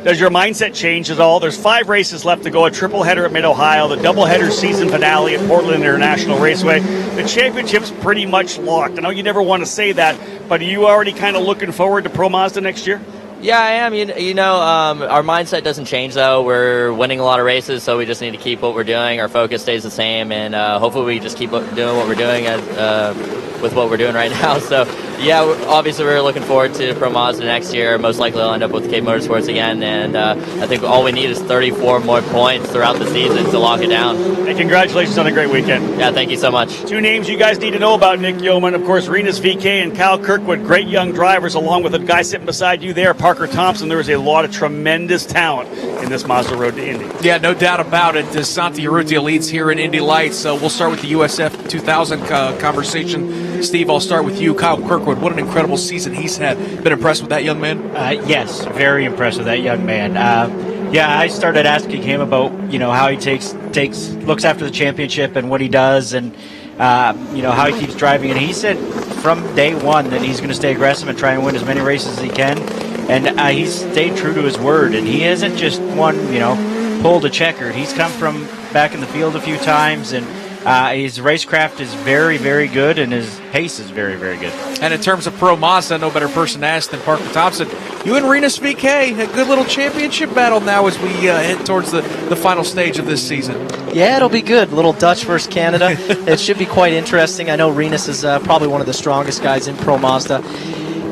B: Does your mindset change at all? There's 5 races left to go, a triple header at Mid-Ohio, the doubleheader season finale at Portland International Raceway. The championship's pretty much locked. I know you never want to say that, but are you already kind of looking forward to Pro Mazda next year?
S: Yeah, I am. Our mindset doesn't change, though. We're winning a lot of races, so we just need to keep what we're doing. Our focus stays the same, and hopefully we just keep doing what we're doing with what we're doing right now. So, yeah, obviously we're looking forward to Pro Mazda next year. Most likely I'll end up with Cape Motorsports again, and I think all we need is 34 more points throughout the season to lock it down.
B: And congratulations on a great weekend.
S: Yeah, thank you so much.
B: 2 names you guys need to know about, Nick Yeoman. Of course, Rinus VeeKay and Kyle Kirkwood, great young drivers, along with the guy sitting beside you there, Parker Thompson. There is a lot of tremendous talent in this Mazda Road to Indy.
N: Yeah, no doubt about it. Santi Urrutia leads here in Indy Lights. We'll start with the USF2000 conversation. Steve, I'll start with you. Kyle Kirkwood, what an incredible season he's had. Been impressed with that young man?
P: Yes, very impressed with that young man. I started asking him about how he looks after the championship and what he does, and how he keeps driving. And he said from day one that he's going to stay aggressive and try and win as many races as he can. And he's stayed true to his word. And he hasn't just pulled a checkered. He's come from back in the field a few times, and his racecraft is very, very good, and his pace is very, very good.
N: And in terms of Pro Mazda, no better person to ask than Parker Thompson. You and Rinus VeeKay, a good little championship battle now as we head towards the final stage of this season.
Q: Yeah, it'll be good. Little Dutch versus Canada. It should be quite interesting. I know Rinus is probably one of the strongest guys in Pro Mazda.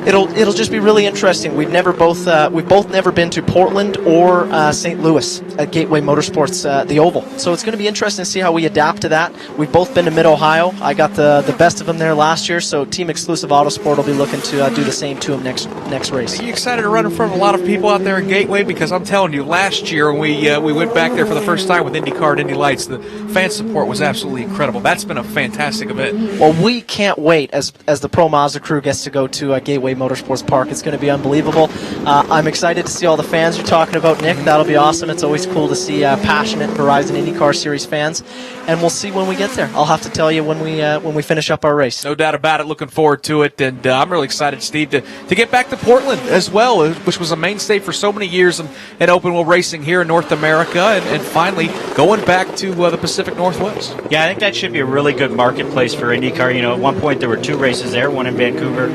Q: It'll just be really interesting. We've both never been to Portland or St. Louis at Gateway Motorsports, the Oval. So it's going to be interesting to see how we adapt to that. We've both been to Mid-Ohio. I got the best of them there last year, so Team Exclusive Autosport will be looking to do the same to them next race.
N: Are you excited to run in front of a lot of people out there at Gateway? Because I'm telling you, last year when we went back there for the first time with IndyCar and Indy Lights, the fan support was absolutely incredible. That's been a fantastic event.
Q: Well, we can't wait as the Pro Mazda crew gets to go to Gateway Motorsports Park. It's going to be unbelievable. I'm excited to see all the fans you're talking about, Nick. That'll be awesome. It's always cool to see passionate Verizon IndyCar Series fans, and we'll see when we get there. I'll have to tell you when we finish up our race.
N: No doubt about it. Looking forward to it, and I'm really excited, Steve, to get back to Portland as well, which was a mainstay for so many years in open wheel racing here in North America, and finally going back to the Pacific Northwest.
P: Yeah, I think that should be a really good marketplace for IndyCar. At one point there were 2 races there, one in Vancouver,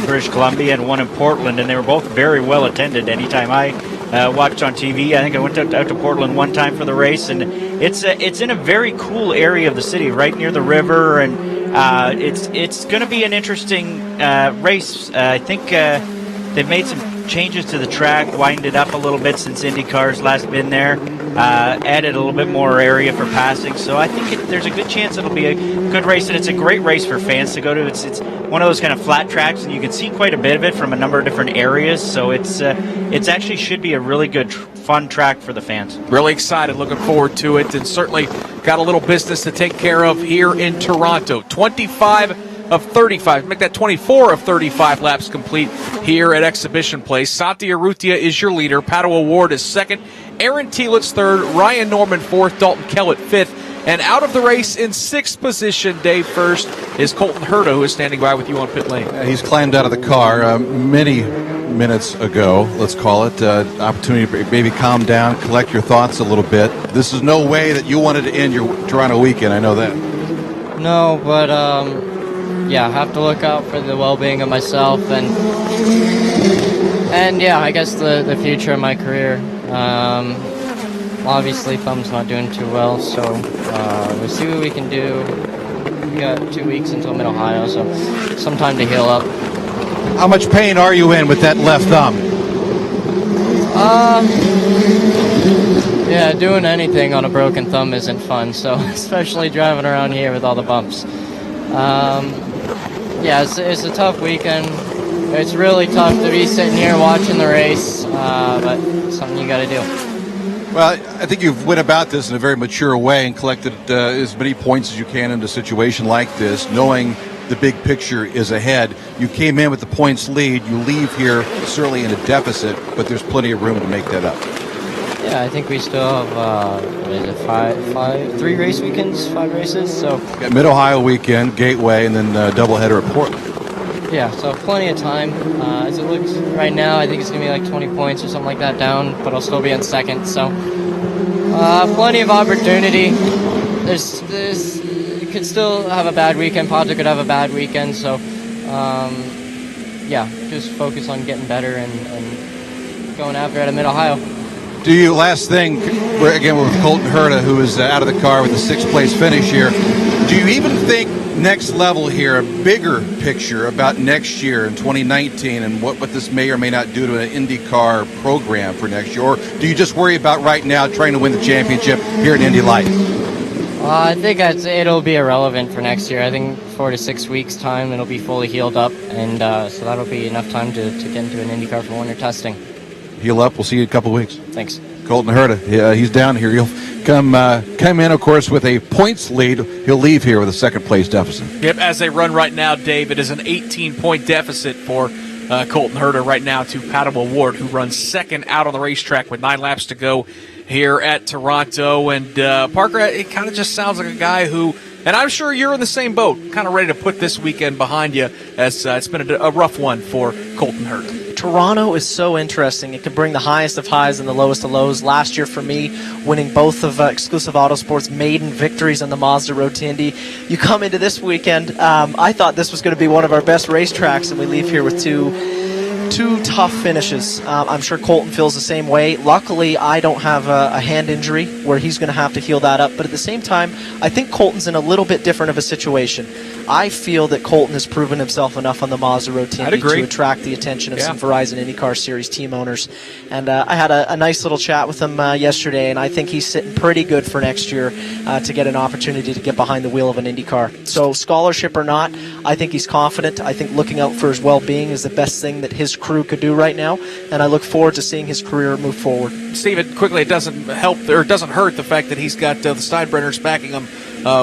P: British Columbia, and one in Portland, and they were both very well attended. Anytime I watched on TV, I think I went out to Portland one time for the race, and it's in a very cool area of the city, right near the river, and it's going to be an interesting race. I think they've made some changes to the track, widened it up a little bit since IndyCar's last been there, added a little bit more area for passing. So I think there's a good chance it'll be a good race, and it's a great race for fans to go to. It's one of those kind of flat tracks, and you can see quite a bit of it from a number of different areas. So it's actually should be a really good, fun track for the fans.
N: Really excited, looking forward to it, and certainly got a little business to take care of here in Toronto. 25 of 35. Make that 24 of 35 laps complete here at Exhibition Place. Santi Urrutia is your leader. Pato Ward is second. Aaron Thielitz third. Ryan Norman fourth. Dalton Kellett fifth. And out of the race in sixth position, Dave, first, is Colton Herta, who is standing by with you on pit lane.
M: He's climbed out of the car many minutes ago, let's call it. Opportunity to maybe calm down, collect your thoughts a little bit. This is no way that you wanted to end your Toronto weekend, I know that.
S: No, but yeah, I have to look out for the well-being of myself and yeah, I guess the future of my career. Obviously, Thumb's not doing too well, so we'll see what we can do. We got 2 weeks until Mid-Ohio, so some time to heal up.
M: How much pain are you in with that left thumb?
S: Yeah, doing anything on a broken thumb isn't fun, so especially driving around here with all the bumps. Yeah, it's a tough weekend. It's really tough to be sitting here watching the race, but it's something you got to do.
M: Well, I think you've went about this in a very mature way and collected as many points as you can in a situation like this, knowing the big picture is ahead. You came in with the points lead. You leave here certainly in a deficit, but there's plenty of room to make that up.
S: Yeah, I think we still have, what is it, 3 race weekends, 5 races, so.
M: Got Mid-Ohio weekend, Gateway, and then doubleheader at Portland.
S: Yeah, so plenty of time. As it looks right now, I think it's going to be like 20 points or something like that down, but I'll still be in second, so. Plenty of opportunity. You could still have a bad weekend. Pato could have a bad weekend, so, yeah, just focus on getting better and going after it at Mid-Ohio.
M: Do you, last thing, we're with Colton Herta, who is out of the car with a 6th place finish here. Do you even think next level here, a bigger picture about next year in 2019 and what this may or may not do to an IndyCar program for next year? Or do you just worry about right now trying to win the championship here at Indy Lights?
S: I think it'll be irrelevant for next year. I think 4 to 6 weeks' time it'll be fully healed up, and so that'll be enough time to get into an IndyCar for winter testing.
M: Heal up. We'll see you in a couple of weeks.
S: Thanks.
M: Colton Herta, he's down here. He'll come in, of course, with a points lead. He'll leave here with a 2nd place deficit.
N: Yep, as they run right now, Dave, it is an 18-point deficit for Colton Herta right now to Pato Ward, who runs 2nd out on the racetrack with 9 laps to go here at Toronto. And Parker, it kind of just sounds like a guy who, and I'm sure you're in the same boat, kind of ready to put this weekend behind you, as it's been a rough one for Colton Herta.
Q: Toronto is so interesting. It can bring the highest of highs and the lowest of lows. Last year for me, winning both of Exclusive Autosport's maiden victories on the Mazda Road to Indy. You come into this weekend, I thought this was going to be one of our best racetracks, and we leave here with two tough finishes. I'm sure Colton feels the same way. Luckily, I don't have a hand injury where he's going to have to heal that up. But at the same time, I think Colton's in a little bit different of a situation. I feel that Colton has proven himself enough on the Mazda Road to Indy to attract the attention of some Verizon IndyCar Series team owners. And I had a nice little chat with him yesterday, and I think he's sitting pretty good for next year to get an opportunity to get behind the wheel of an IndyCar. So scholarship or not, I think he's confident. I think looking out for his well-being is the best thing that his crew could do right now, and I look forward to seeing his career move forward.
N: Steven, quickly, it doesn't help or it doesn't hurt the fact that he's got the Steinbrenners backing him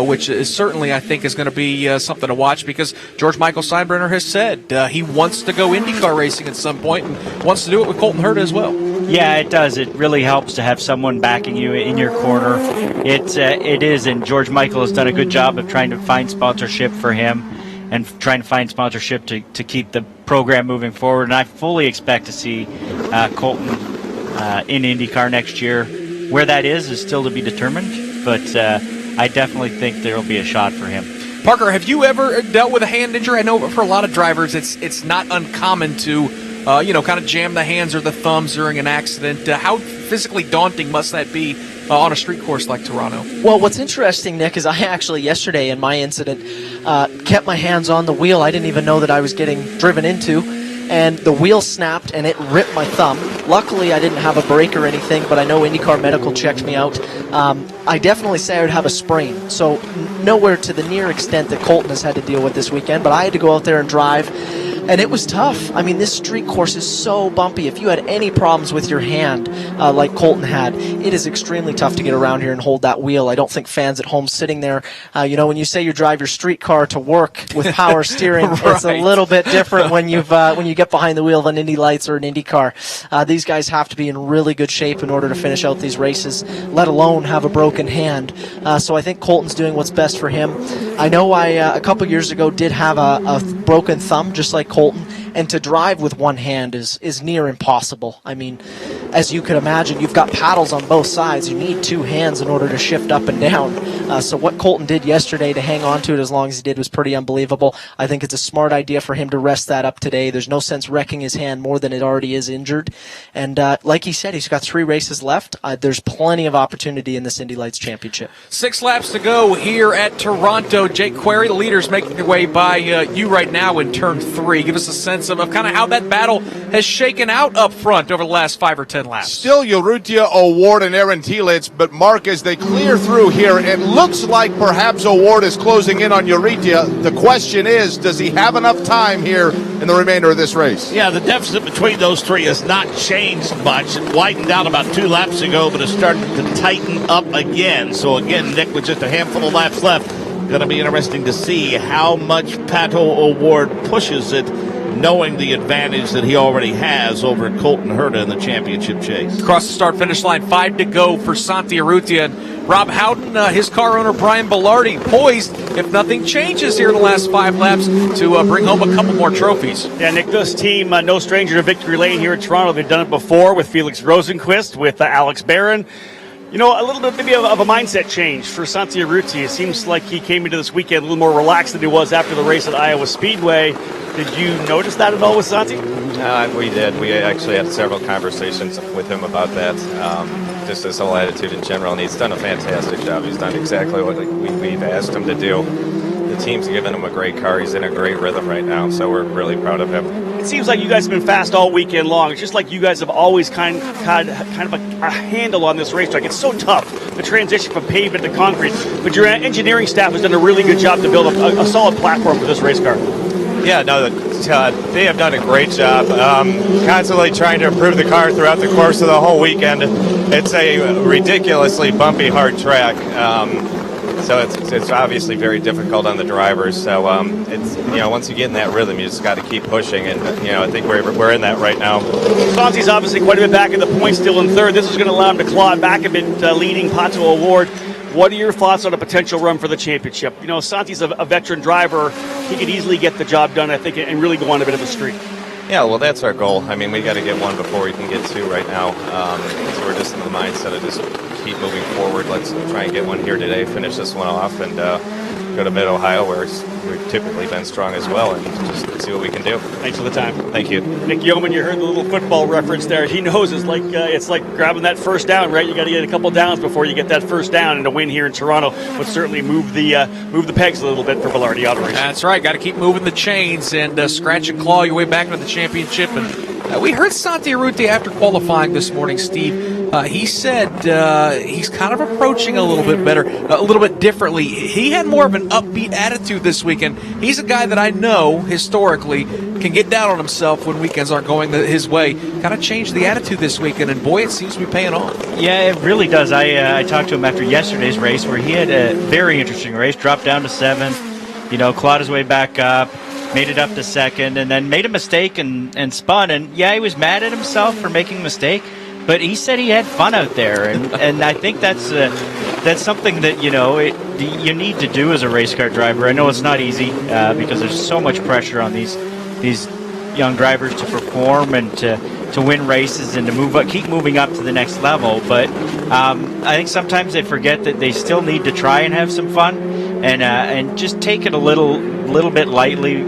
N: which is certainly, I think, is going to be something to watch because George Michael Steinbrenner has said he wants to go IndyCar racing at some point and wants to do it with Colton Herta as well.
P: Yeah, it does. It really helps to have someone backing you in your corner. It is, and George Michael has done a good job of trying to find sponsorship for him and trying to find sponsorship to keep the program moving forward. And I fully expect to see Colton in IndyCar next year. Where that is still to be determined, but I definitely think there will be a shot for him.
N: Parker, have you ever dealt with a hand injury? I know for a lot of drivers it's not uncommon to kind of jam the hands or the thumbs during an accident. How physically daunting must that be on a street course like Toronto?
Q: Well, what's interesting, Nick, is I actually yesterday in my incident kept my hands on the wheel. I didn't even know that I was getting driven into, and the wheel snapped and it ripped my thumb. Luckily, I didn't have a break or anything, but I know IndyCar Medical checked me out. I definitely say I would have a sprain, so nowhere to the near extent that Colton has had to deal with this weekend, but I had to go out there and drive. And it was tough. I mean, this street course is so bumpy. If you had any problems with your hand, like Colton had, it is extremely tough to get around here and hold that wheel. I don't think fans at home sitting there, when you say you drive your street car to work with power steering,
N: Right.
Q: It's a little bit different when you get behind the wheel of an Indy Lights or an Indy car. These guys have to be in really good shape in order to finish out these races, let alone have a broken hand. So I think Colton's doing what's best for him. I know I a couple years ago did have a broken thumb, just like Colton, and to drive with one hand is near impossible. I mean, as you can imagine, you've got paddles on both sides. You need two hands in order to shift up and down. So what Colton did yesterday to hang on to it as long as he did was pretty unbelievable. I think it's a smart idea for him to rest that up today. There's no sense wrecking his hand more than it already is injured. And like he said, he's got 3 races left. There's plenty of opportunity in this Indy Lights Championship.
N: 6 laps to go here at Toronto. Jake Query, the leader's making their way by you right now in turn 3. Give us a sense of kind of how that battle has shaken out up front over the last 5 or 10 laps.
O: Still Urrutia, O'Ward, and Aaron Telitz, but Mark, as they clear through here, it looks like perhaps O'Ward is closing in on Urrutia. The question is, does he have enough time here in the remainder of this race?
G: Yeah, the deficit between those three has not changed much. It widened out about 2 laps ago, but it's starting to tighten up again. So again, Nick, with just a handful of laps left, going to be interesting to see how much Pato O'Ward pushes it, knowing the advantage that he already has over Colton Herta in the championship chase.
N: Across the start-finish line, 5 to go for Santi Urrutia. And Rob Howden, his car owner Brian Bellardi, poised, if nothing changes here in the last 5 laps, to bring home a couple more trophies.
B: Yeah, Nick, this team, no stranger to victory lane here in Toronto. They've done it before with Felix Rosenquist, with Alex Barron. You know, a little bit maybe of a mindset change for Santi Urrutia. It seems like he came into this weekend a little more relaxed than he was after the race at Iowa Speedway. Did you notice that at all with Santi?
S: We did. We actually had several conversations with him about that, just his whole attitude in general, and he's done a fantastic job. He's done exactly what we've asked him to do. The team's given him a great car. He's in a great rhythm right now, so we're really proud of him.
B: It seems like you guys have been fast all weekend long. It's just like you guys have always kind of a handle on this racetrack. It's so tough, the transition from pavement to concrete. But your engineering staff has done a really good job to build a solid platform for this race car.
S: Yeah, no, they have done a great job. Constantly trying to improve the car throughout the course of the whole weekend. It's a ridiculously bumpy, hard track. So it's obviously very difficult on the drivers. So it's once you get in that rhythm, you just got to keep pushing, and I think we're in that right now.
B: Santi's obviously quite a bit back in the points, still in third. This is going to allow him to claw it back a bit, leading Pato O'Ward. What are your thoughts on a potential run for the championship? Santi's a veteran driver. He could easily get the job done, I think, and really go on a bit of a streak.
S: Yeah, well, that's our goal. I mean, we got to get 1 before we can get 2 right now. So we're just in the mindset of just keep moving forward. Let's try and get 1 here today, finish this one off, and go to Mid-Ohio, where we've typically been strong as well, and just see what we can do.
B: Thanks for the time.
S: Thank you.
B: Nick Yeoman, you heard the little football reference there. He knows it's like grabbing that first down, right? You got to get a couple downs before you get that first down, and a win here in Toronto would certainly move the pegs a little bit for Bellardi Auto Racing.
N: That's right. Got to keep moving the chains and scratch and claw your way back into the championship. And we heard Santi Urrutia after qualifying this morning, Steve, he said he's kind of approaching a little bit better, a little bit differently. He had more of an upbeat attitude this weekend. He's a guy that I know historically can get down on himself when weekends aren't going his way. Kind of changed the attitude this weekend, and boy, it seems to be paying off.
P: Yeah, it really does. I talked to him after yesterday's race where he had a very interesting race, dropped down to 7th, clawed his way back up, made it up to 2nd, and then made a mistake and spun. And yeah, he was mad at himself for making a mistake, but he said he had fun out there, and I think that's something that you need to do as a race car driver. I know it's not easy because there's so much pressure on these young drivers to perform and to win races and to keep moving up to the next level. But I think sometimes they forget that they still need to try and have some fun and just take it a little bit lightly.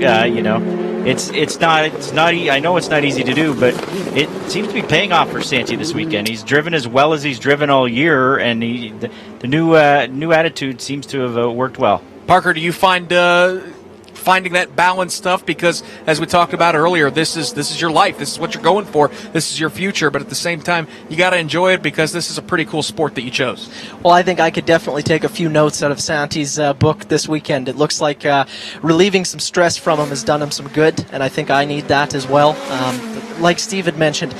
P: It's not. I know it's not easy to do, but it seems to be paying off for Santi this weekend. He's driven as well as he's driven all year, and the new attitude seems to have worked well.
N: Parker, do you find finding that balanced stuff? Because as we talked about earlier, this is your life. This is what you're going for. This is your future. But at the same time, you got to enjoy it because this is a pretty cool sport that you chose.
Q: Well, I think I could definitely take a few notes out of Santi's book this weekend. It looks like relieving some stress from him has done him some good, and I think I need that as well. Like Steve had mentioned,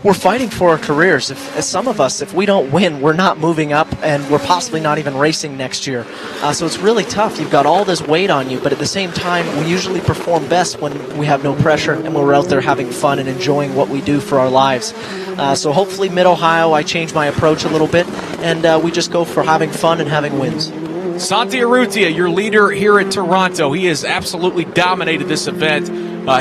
Q: we're fighting for our careers. As some of us, if we don't win, we're not moving up, and we're possibly not even racing next year. So it's really tough. You've got all this weight on you, but at the same time, we usually perform best when we have no pressure and we're out there having fun and enjoying what we do for our lives. So hopefully Mid-Ohio, I change my approach a little bit, and we just go for having fun and having wins.
N: Santi Urrutia, your leader here at Toronto, he has absolutely dominated this event.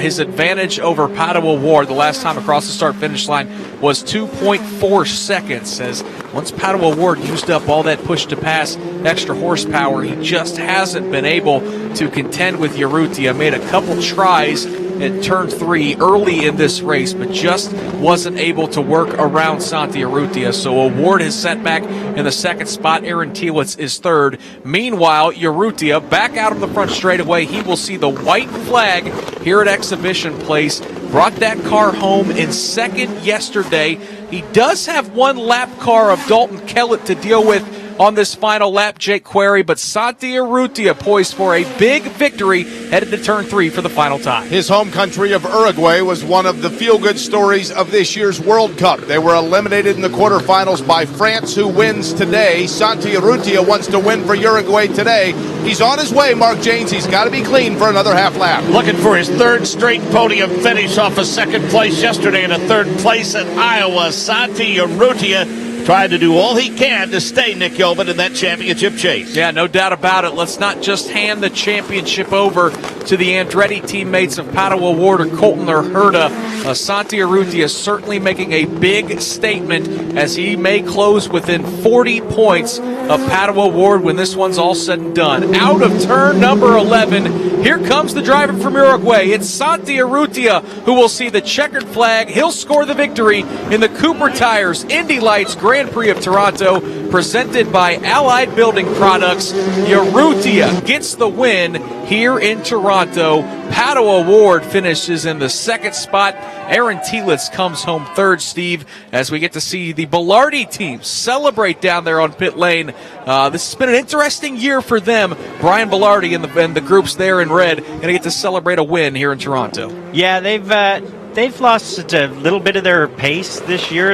N: His advantage over Padua Ward the last time across the start-finish line was 2.4 seconds. As once Padua Ward used up all that push-to-pass extra horsepower, he just hasn't been able to contend with Urrutia. Made a couple tries at turn 3 early in this race, but just wasn't able to work around Santi Urrutia. So Ward is set back in the second spot. Aaron Tielitz is third. Meanwhile, Urrutia back out of the front straightaway. He will see the white flag here at Exhibition Place. Brought that car home in second yesterday. He does have one lap car of Dalton Kellett to deal with on this final lap, Jake Query, but Santi Urrutia poised for a big victory headed to turn 3 for the final time.
O: His home country of Uruguay was one of the feel-good stories of this year's World Cup. They were eliminated in the quarterfinals by France, who wins today. Santi Urrutia wants to win for Uruguay today. He's on his way, Mark Janes. He's got to be clean for another half lap.
G: Looking for his third straight podium finish off of second place yesterday and a third place at Iowa. Santi Urrutia trying to do all he can to stay, Nick Yeoman, in that championship chase.
N: Yeah, no doubt about it. Let's not just hand the championship over to the Andretti teammates of Padua Ward or Colton or Herta. Santi Urrutia is certainly making a big statement as he may close within 40 points of Padua Ward when this one's all said and done. Out of turn number 11, here comes the driver from Uruguay. It's Santi Urrutia who will see the checkered flag. He'll score the victory in the Cooper Tires Indy Lights Grand Prix of Toronto, presented by Allied Building Products. Urrutia gets the win here in Toronto. Padua Ward finishes in the second spot. Aaron Tielitz comes home third, Steve, as we get to see the Belardi team celebrate down there on pit lane. This has been an interesting year for them. Brian Belardi and the groups there in red going to get to celebrate a win here in Toronto.
P: Yeah, they've lost a little bit of their pace this year.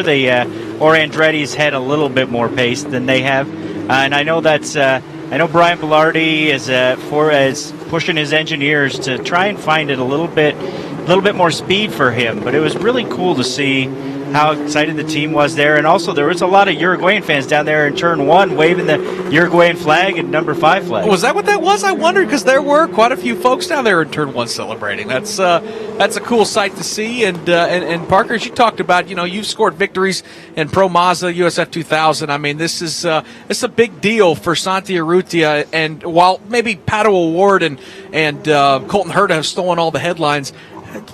P: Or Andretti's had a little bit more pace than they have, and I know I know Brian Belardi is pushing his engineers to try and find it a little bit more speed for him. But it was really cool to see how excited the team was there, and also there was a lot of Uruguayan fans down there in turn 1 waving the Uruguayan flag and number 5 flag.
N: Was that what that was? I wondered, because there were quite a few folks down there in turn 1 celebrating. That's a cool sight to see. And Parker, as you talked about, you've scored victories in Pro Mazda, USF2000. I mean, this is a big deal for Santi Urrutia. And while maybe Padua Ward and Colton Herta have stolen all the headlines,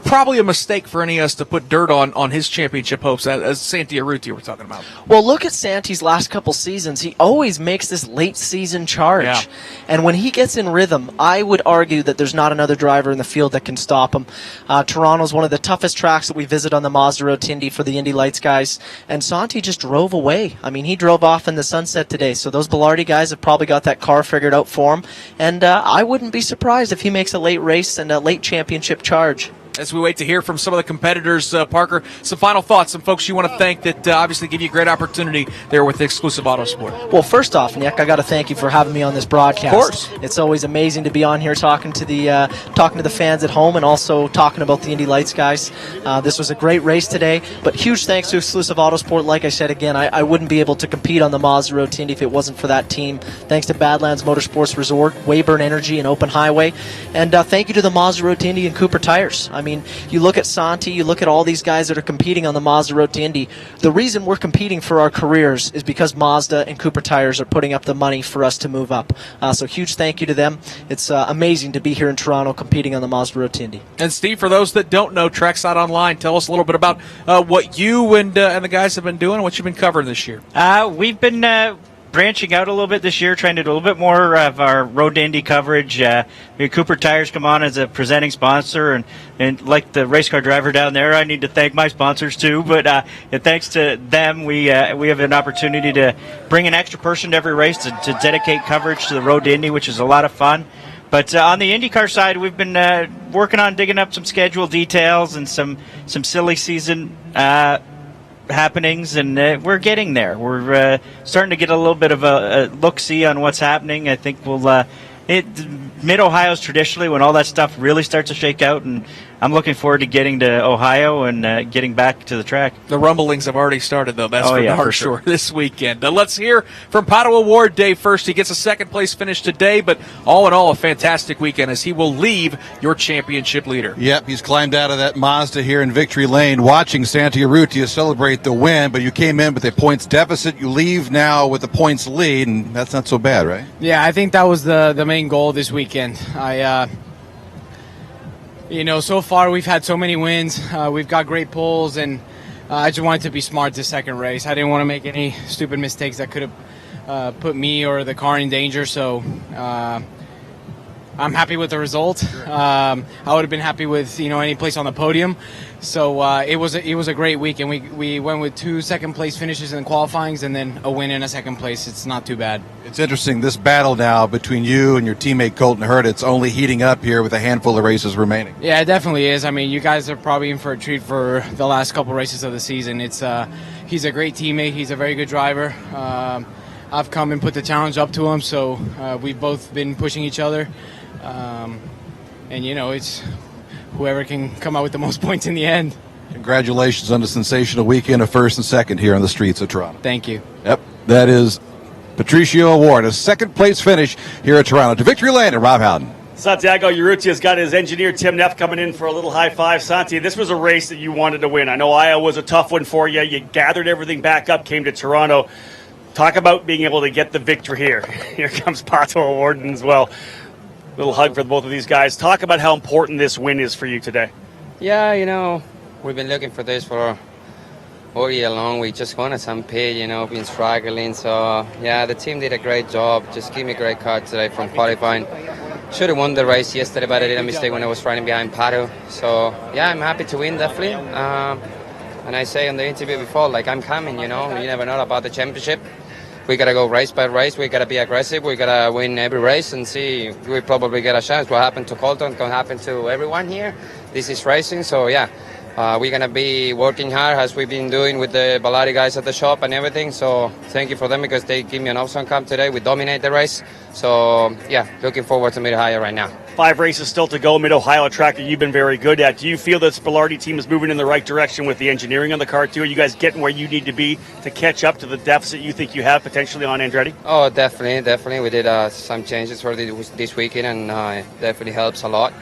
N: probably a mistake for NES to put dirt on his championship hopes, as Santi Urruti we're talking about.
Q: Well, look at Santi's last couple seasons. He always makes this late season charge.
N: Yeah.
Q: And when he gets in rhythm, I would argue that there's not another driver in the field that can stop him. Toronto's one of the toughest tracks that we visit on the Mazda Road to Indy for the Indy Lights guys. And Santi just drove away. I mean, he drove off in the sunset today. So those Bilardi guys have probably got that car figured out for him. And I wouldn't be surprised if he makes a late race and a late championship charge.
N: As we wait to hear from some of the competitors, Parker, some final thoughts, some folks you want to thank that obviously give you a great opportunity there with Exclusive Autosport.
Q: Well, first off, Nick, I got to thank you for having me on this broadcast.
N: Of course.
Q: It's always amazing to be on here talking to the fans at home and also talking about the Indy Lights guys. This was a great race today, but huge thanks to Exclusive Autosport. Like I said again, I wouldn't be able to compete on the Mazda Road to Indy if it wasn't for that team. Thanks to Badlands Motorsports Resort, Weyburn Energy, and Open Highway. And thank you to the Mazda Road to Indy and Cooper Tires. I mean, you look at Santi, you look at all these guys that are competing on the Mazda Road to Indy. The reason we're competing for our careers is because Mazda and Cooper Tires are putting up the money for us to move up. So huge thank you to them. It's amazing to be here in Toronto competing on the Mazda Road to Indy.
N: And Steve, for those that don't know Trackside Online, tell us a little bit about what you and the guys have been doing and what you've been covering this year.
P: We've been branching out a little bit this year, trying to do a little bit more of our Road to Indy coverage. Cooper Tires come on as a presenting sponsor, and like the race car driver down there, I need to thank my sponsors too. But thanks to them, we have an opportunity to bring an extra person to every race to dedicate coverage to the Road to Indy, which is a lot of fun. But on the IndyCar side, we've been working on digging up some schedule details and some silly season happenings, and we're getting there. We're starting to get a little bit of a look-see on what's happening. I think Mid-Ohio is traditionally when all that stuff really starts to shake out, and I'm looking forward to getting to Ohio and getting back to the track.
N: The rumblings have already started, though. That's
P: for
N: sure. This weekend. Let's hear from Pato Award Day first. He gets a second-place finish today, but all in all, a fantastic weekend as he will leave your championship leader.
M: Yep, he's climbed out of that Mazda here in Victory Lane, watching Santi Urrutia celebrate the win, but you came in with a points deficit. You leave now with a points lead, and that's not so bad, right?
J: Yeah, I think that was the main goal this weekend. So far we've had so many wins. We've got great pulls, and I just wanted to be smart this second race. I didn't want to make any stupid mistakes that could have put me or the car in danger. So I'm happy with the result. I would have been happy with any place on the podium. So it was a great week, and we went with 2 second-place finishes in the qualifyings and then a win in a second place. It's not too bad.
M: It's interesting, this battle now between you and your teammate Colton Hurd, it's only heating up here with a handful of races remaining.
J: Yeah, it definitely is. I mean, you guys are probably in for a treat for the last couple races of the season. He's a great teammate. He's a very good driver. I've come and put the challenge up to him, so we've both been pushing each other. It's whoever can come out with the most points in the end.
M: Congratulations on the sensational weekend of first and second here on the streets of Toronto.
J: Thank you.
M: Yep, that is Patricio Award, a second-place finish here at Toronto. To Victory Lane and Rob Howden.
S: Santiago Urrutia's got his engineer Tim Neff coming in for a little high five. Santi, this was a race that you wanted to win. I know Iowa was a tough one for you. You gathered everything back up, came to Toronto. Talk about being able to get the victory here. Here comes Pato Award as well. Little hug for both of these guys. Talk about how important this win is for you today.
L: Yeah, we've been looking for this for all year long. We just wanted some pay, been struggling. So, yeah, the team did a great job. Just gave me a great car today from qualifying. Should have won the race yesterday, but I did a mistake when I was riding behind Pato. So, yeah, I'm happy to win, definitely. And I say in the interview before, I'm coming, you never know about the championship. We got to go race by race. We got to be aggressive. We got to win every race and see if we probably get a chance. What happened to Colton can happen to everyone here. This is racing, so yeah. We're going to be working hard as we've been doing with the Bilardi guys at the shop and everything. So thank you for them because they give me an awesome cup today. We dominate the race. So, yeah, looking forward to Mid-Ohio right now.
S: 5 races still to go. Mid-Ohio, a track that you've been very good at. Do you feel this Bilardi team is moving in the right direction with the engineering on the car, too? Are you guys getting where you need to be to catch up to the deficit you think you have potentially on Andretti?
L: Oh, definitely. We did some changes for this weekend, and it definitely helps a lot.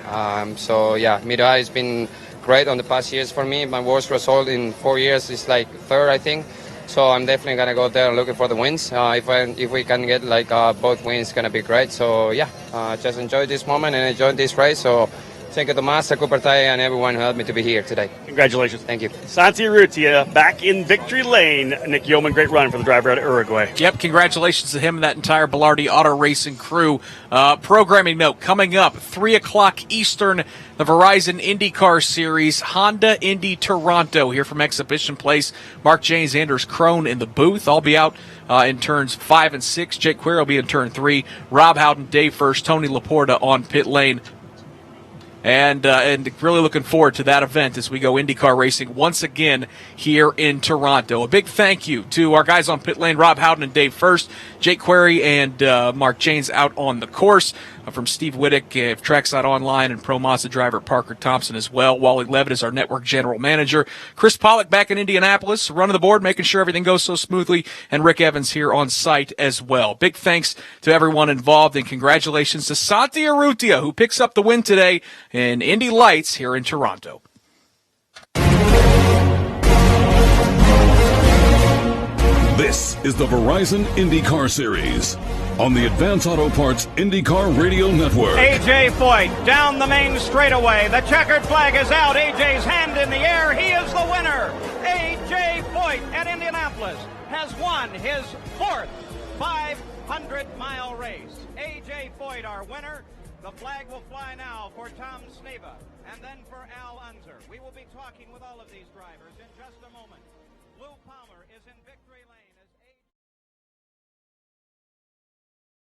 L: So, yeah, Mid-Ohio has been great on the past years for me. My worst result in 4 years is third, I think. So I'm definitely going to go there and looking for the wins. If we can get both wins, it's going to be great. So yeah, just enjoy this moment and enjoy this race. So Thank you to Mazda, Cooper Tire, and everyone who helped me to be here today.
B: Congratulations.
L: Thank you.
B: Santi Urrutia back in victory lane. Nick Yeoman, great run for the driver out of Uruguay.
N: Yep, congratulations to him and that entire Bilardi Auto Racing crew. Programming note, coming up, 3 o'clock Eastern, the Verizon IndyCar Series, Honda Indy Toronto, here from Exhibition Place. Mark James, Anders Krohn in the booth. I'll be out in turns 5 and 6. Jake Query will be in turn 3. Rob Howden, Dave First, Tony Laporta on pit lane. And really looking forward to that event as we go IndyCar racing once again here in Toronto. A big thank you to our guys on pit lane, Rob Howden and Dave First, Jake Query and Mark Janes out on the course. From Steve Whittick of Trackside Online and Pro Mazda driver Parker Thompson as well. Wally Levitt is our network general manager. Chris Pollock back in Indianapolis, running the board, making sure everything goes so smoothly, and Rick Evans here on site as well. Big thanks to everyone involved, and congratulations to Santi Urrutia, who picks up the win today in Indy Lights here in Toronto.
F: This is the Verizon IndyCar Series on the Advance Auto Parts IndyCar Radio Network.
S: A.J. Foyt down the main straightaway. The checkered flag is out. A.J.'s hand in the air. He is the winner. A.J. Foyt at Indianapolis has won his 4th 500-mile race. A.J. Foyt, our winner. The flag will fly now for Tom Sneva and then for Al Unser. We will be talking with all of these drivers in just a moment. Lou Palmer is in victory lane.